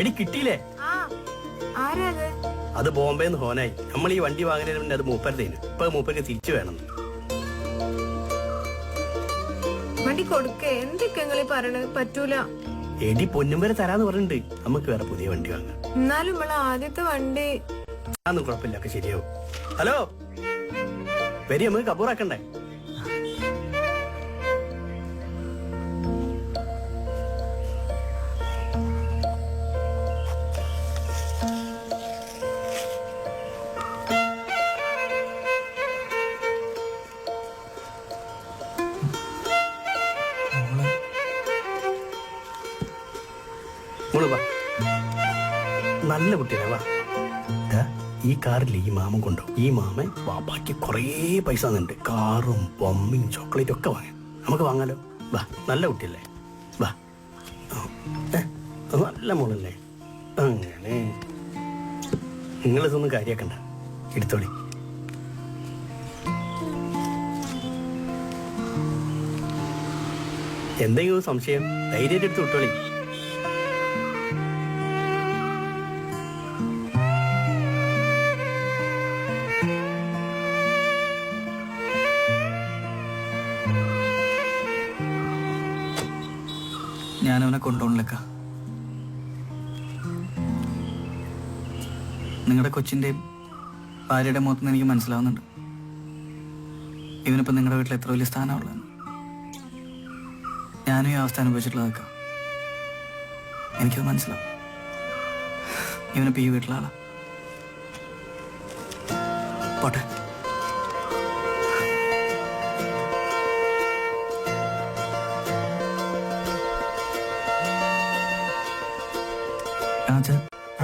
എടി കിട്ടിയില്ലേ? അത് ബോംബെന്ന് ഹോനായി. നമ്മൾ ഈ വണ്ടി വാങ്ങുന്നതിന് മുന്നേ അത് മൂപ്പരുതേനു. ഇപ്പൊ മൂപ്പർക്ക് തിരിച്ചു വേണം. വണ്ടി കൊടുക്കേ, എന്തൊക്കെ നിങ്ങൾ പറയണത്? പറ്റൂല. എടി പൊന്നും വരെ തരാന്ന് പറഞ്ഞിട്ടുണ്ട്. നമുക്ക് വേറെ പുതിയ വണ്ടി വാങ്ങാം. എന്നാലും നമ്മളെ ആദ്യത്തെ വണ്ടി അതൊന്നും കുഴപ്പമില്ല, ഒക്കെ ശരിയാവും. ഹലോ, വരി, നമുക്ക് കബൂറാക്കണ്ടേ? നല്ല കുട്ടിയല്ലേ, വാ. ഈ കാറിൽ ഈ മാമൻ കൊണ്ടുപോകും. ഈ മാമൻ ബാക്കി കുറേ പൈസ തന്നിട്ടുണ്ട്. കാറും ബൊമ്മയും ചോക്ലേറ്റും ഒക്കെ വാങ്ങാൻ. നമുക്ക് വാങ്ങാലോ, വാ. നല്ല കുട്ടിയല്ലേ, വാ. നല്ല മോളല്ലേ. അങ്ങനെ നിങ്ങളിതൊന്നും കാര്യാക്കണ്ട, എടുത്തോളി. എന്തെങ്കിലും സംശയം ധൈര്യമായിട്ട് എടുത്ത് വിട്ടോളി. ഞാനവനെ കൊണ്ടുപോകണില്ലക്ക. നിങ്ങളുടെ കൊച്ചിൻ്റെയും ഭാര്യയുടെ മുഖത്തുനിന്ന് എനിക്ക് മനസ്സിലാവുന്നുണ്ട് ഇവനിപ്പോൾ നിങ്ങളുടെ വീട്ടിൽ എത്ര വലിയ സ്ഥാനമുള്ളതെന്ന്. ഞാനും ഈ അവസ്ഥ അനുഭവിച്ചിട്ടുള്ളതൊക്കെ എനിക്കത് മനസ്സിലാവും. ഇവനിപ്പോൾ ഈ വീട്ടിലാളാ. പോട്ടെ.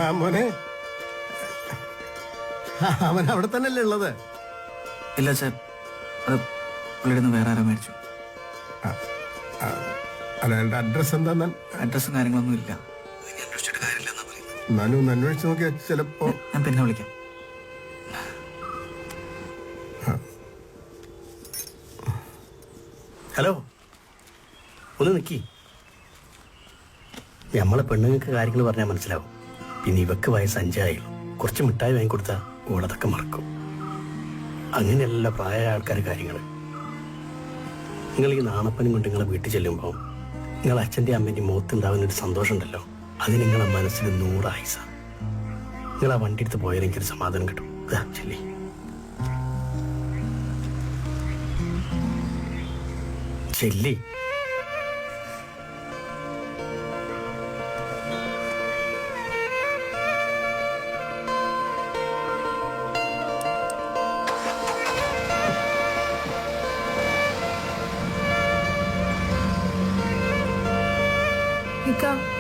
ആ മോനെ, അവൻ അവിടെ തന്നെയല്ലേ ഉള്ളത്? ഇല്ല ചേ, അത് പുള്ളിയുടെ വേറെ ആരോ മേടിച്ചു. അയാളുടെ അഡ്രസ് എന്താ? അഡ്രസ്സും കാര്യങ്ങളൊന്നും ഇല്ല. എന്നാലും ഒന്ന് അന്വേഷിച്ച് നോക്കിയാൽ ചിലപ്പോ. ഞാൻ പിന്നെ വിളിക്കാം. ഹലോ, ഒന്ന് നിൽക്കി. നമ്മളെ പെണ്ണുങ്ങൾക്ക് കാര്യങ്ങൾ പറഞ്ഞാൽ മനസ്സിലാവും. പിന്നെ ഇവക്ക് വയസ്സ് 5 ആയുള്ളൂ. കുറച്ച് മിഠായി വാങ്ങിക്കൊടുത്താൽ ഓളതൊക്കെ മറക്കും. അങ്ങനെയല്ല പ്രായമായ ആൾക്കാർ കാര്യങ്ങൾ. നിങ്ങൾ ഈ നാണപ്പനും കൊണ്ട് നിങ്ങളെ വീട്ടിൽ ചെല്ലുമ്പോൾ നിങ്ങളെ അച്ഛൻ്റെ അമ്മേൻ്റെയും മുഖത്തുണ്ടാകുന്ന ഒരു സന്തോഷം ഉണ്ടല്ലോ, അത് നിങ്ങളെ മനസ്സിൽ 100 ആയുസ. നിങ്ങൾ ആ വണ്ടി എടുത്ത് പോയാൽ എനിക്കൊരു സമാധാനം കിട്ടും. ചെല്ലി. ചെല്ലി.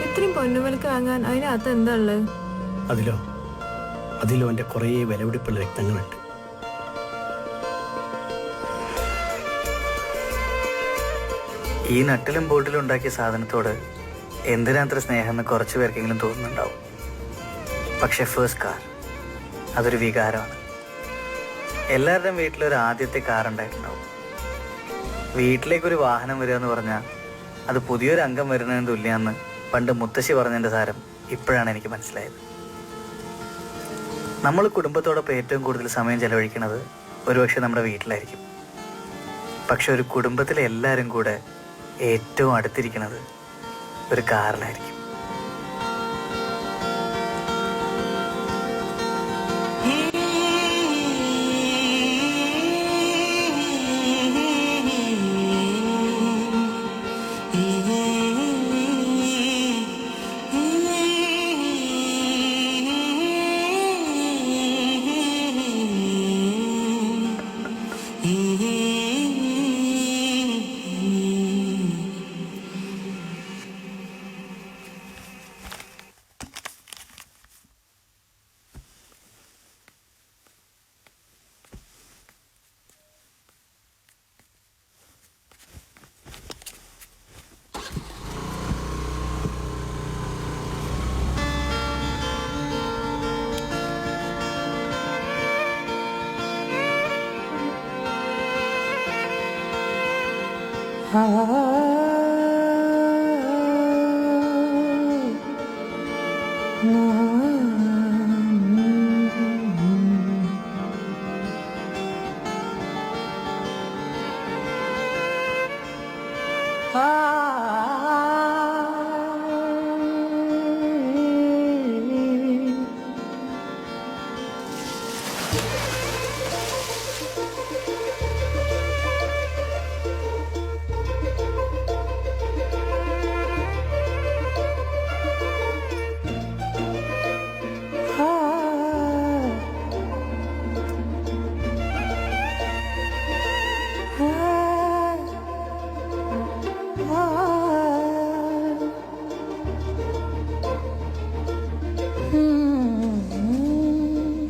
ഇത്രയും പൊന്നുവിലക്ക് വാങ്ങാൻ അതിനകത്ത് എന്താ ഉള്ളത്? അതിലോ എൻ്റെ കുറേ വിലപിടിപ്പുള്ള രക്തങ്ങളുണ്ട്. ഈ നട്ടിലും ബോട്ടിലും ഉണ്ടാക്കിയ സാധനത്തോട് എന്തിനത്ര സ്നേഹം എന്ന് കുറച്ച് പേർക്കെങ്കിലും തോന്നുന്നുണ്ടാവും. പക്ഷെ ഫസ്റ്റ് കാർ അതൊരു വികാരമാണ്. എല്ലാവരുടെയും വീട്ടിലൊരു ആദ്യത്തെ കാർ ഉണ്ടായിട്ടുണ്ടാവും. വീട്ടിലേക്കൊരു വാഹനം വരിക എന്ന് പറഞ്ഞാൽ അത് പുതിയൊരു അംഗം വരുന്നതിന് തുല്യമെന്ന് പണ്ട് മുത്തശ്ശി പറഞ്ഞതിൻ്റെ സാരം ഇപ്പോഴാണ് എനിക്ക് മനസ്സിലായത്. നമ്മൾ കുടുംബത്തോടൊപ്പം ഏറ്റവും കൂടുതൽ സമയം ചെലവഴിക്കുന്നത് ഒരുപക്ഷെ നമ്മുടെ വീട്ടിലായിരിക്കും. പക്ഷെ ഒരു കുടുംബത്തിലെ എല്ലാവരും കൂടെ ഏറ്റവും അടുത്തിരിക്കുന്നത് ഒരു കാറിലായിരിക്കും.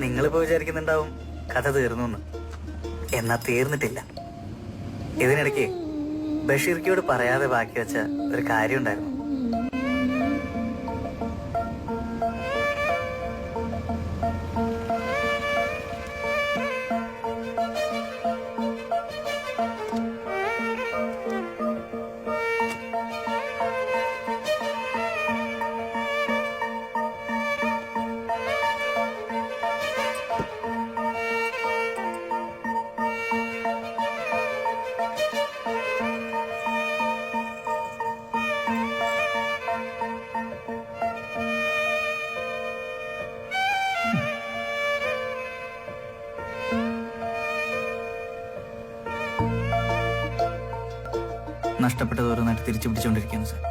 നിങ്ങളിപ്പോൾ വിചാരിക്കുന്നുണ്ടാവും കഥ തീർന്നു എന്ന്. എന്നാ തീർന്നിട്ടില്ല. ഇതിനിടയ്ക്ക് ബഷീർക്കയോട് പറയാതെ ബാക്കി വെച്ച ഒരു കാര്യം ഉണ്ടായിരുന്നു. നഷ്ടപ്പെട്ടത് ഓരോന്നായിട്ട് തിരിച്ചു പിടിച്ചുകൊണ്ടിരിക്കുകയാണ് സാർ.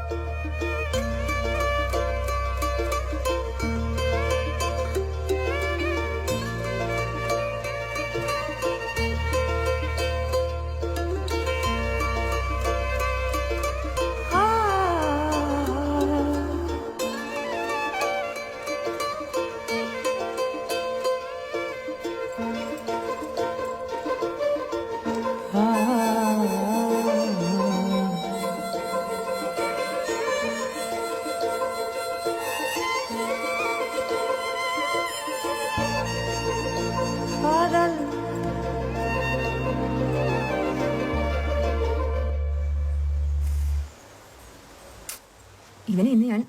ഇവനെ ഇന്ന് ഞാൻ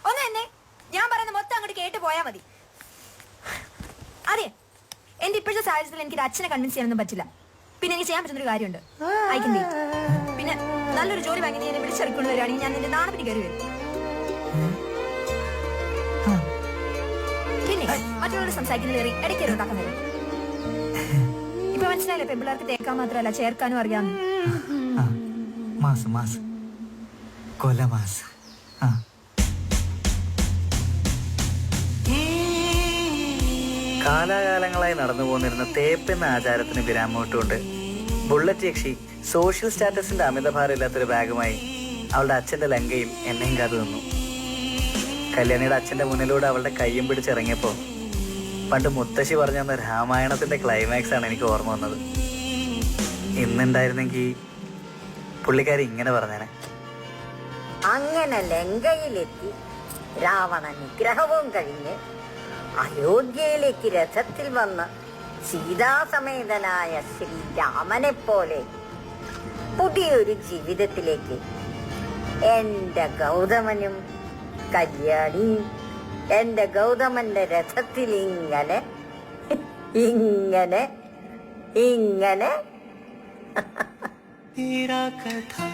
ഒന്ന് തന്നെ ഞാൻ പറയുന്ന മൊത്തം അങ്ങോട്ട് കേട്ട് പോയാൽ മതി. അതെ, എന്റെ ഇപ്പോഴത്തെ സാഹചര്യത്തിൽ എനിക്ക് അച്ഛനെ കൺവിൻസ് ചെയ്യാനൊന്നും പറ്റില്ല. പിന്നെ എനിക്ക് ചെയ്യാൻ പറ്റുന്ന ഒരു കാര്യമുണ്ട്. പിന്നെ നല്ലൊരു ജോലി വാങ്ങി നീ എന്നെ വിളിച്ചെടുക്കൊണ്ട് വരികയാണെങ്കിൽ ഞാൻ നിന്റെ നാണപ്പിന് കയറി വരും. പിന്നെ മറ്റുള്ളവരോട് സംസാരിക്കുന്നതിലേറി ഇടയ്ക്ക് ഉണ്ടാക്കാൻ വരും. ഇപ്പൊ മനസ്സിലായില്ലേ, പെൺപിള്ളേർക്ക് തേക്കാൻ മാത്രമല്ല ചേർക്കാനും അറിയാം. മാസം മാസം കൊല മാസം. കാലാകാലങ്ങളായി നടന്നു പോന്നിരുന്ന തേപ്പെന്ന ആചാരത്തിന് വിരാമോട്ടുകൊണ്ട് ബുള്ളറ്റ് യക്ഷി സോഷ്യൽ സ്റ്റാറ്റസിന്റെ അമിതഭാരം ഇല്ലാത്തൊരു ബാഗുമായി അവളുടെ അച്ഛന്റെ ലങ്കയിൽ എന്നെയും കാത്തു നിന്നു. കല്യാണിയുടെ അച്ഛന്റെ മുന്നിലൂടെ അവളുടെ കയ്യും പിടിച്ചിറങ്ങിയപ്പോൾ പണ്ട് മുത്തശ്ശി പറഞ്ഞു തന്ന രാമായണത്തിന്റെ ക്ലൈമാക്സ് ആണ് എനിക്ക് ഓർമ്മ വന്നത്. ഇന്നുണ്ടായിരുന്നെങ്കിൽ പുള്ളിക്കാരി ഇങ്ങനെ പറഞ്ഞേനെ. അങ്ങനെ ലങ്കയിലെത്തി രാവണ നിഗ്രഹവും കഴിഞ്ഞ് അയോധ്യയിലേക്ക് രഥത്തിൽ വന്ന സീതാസമേതനായ ശ്രീരാമനെ പോലെ പുതിയൊരു ജീവിതത്തിലേക്ക് എന്റെ ഗൗതമനും കല്യാണിയും എന്റെ ഗൗതമന്റെ രഥത്തിൽ ഇങ്ങനെ ഇങ്ങനെ ഇങ്ങനെ तेरा कथा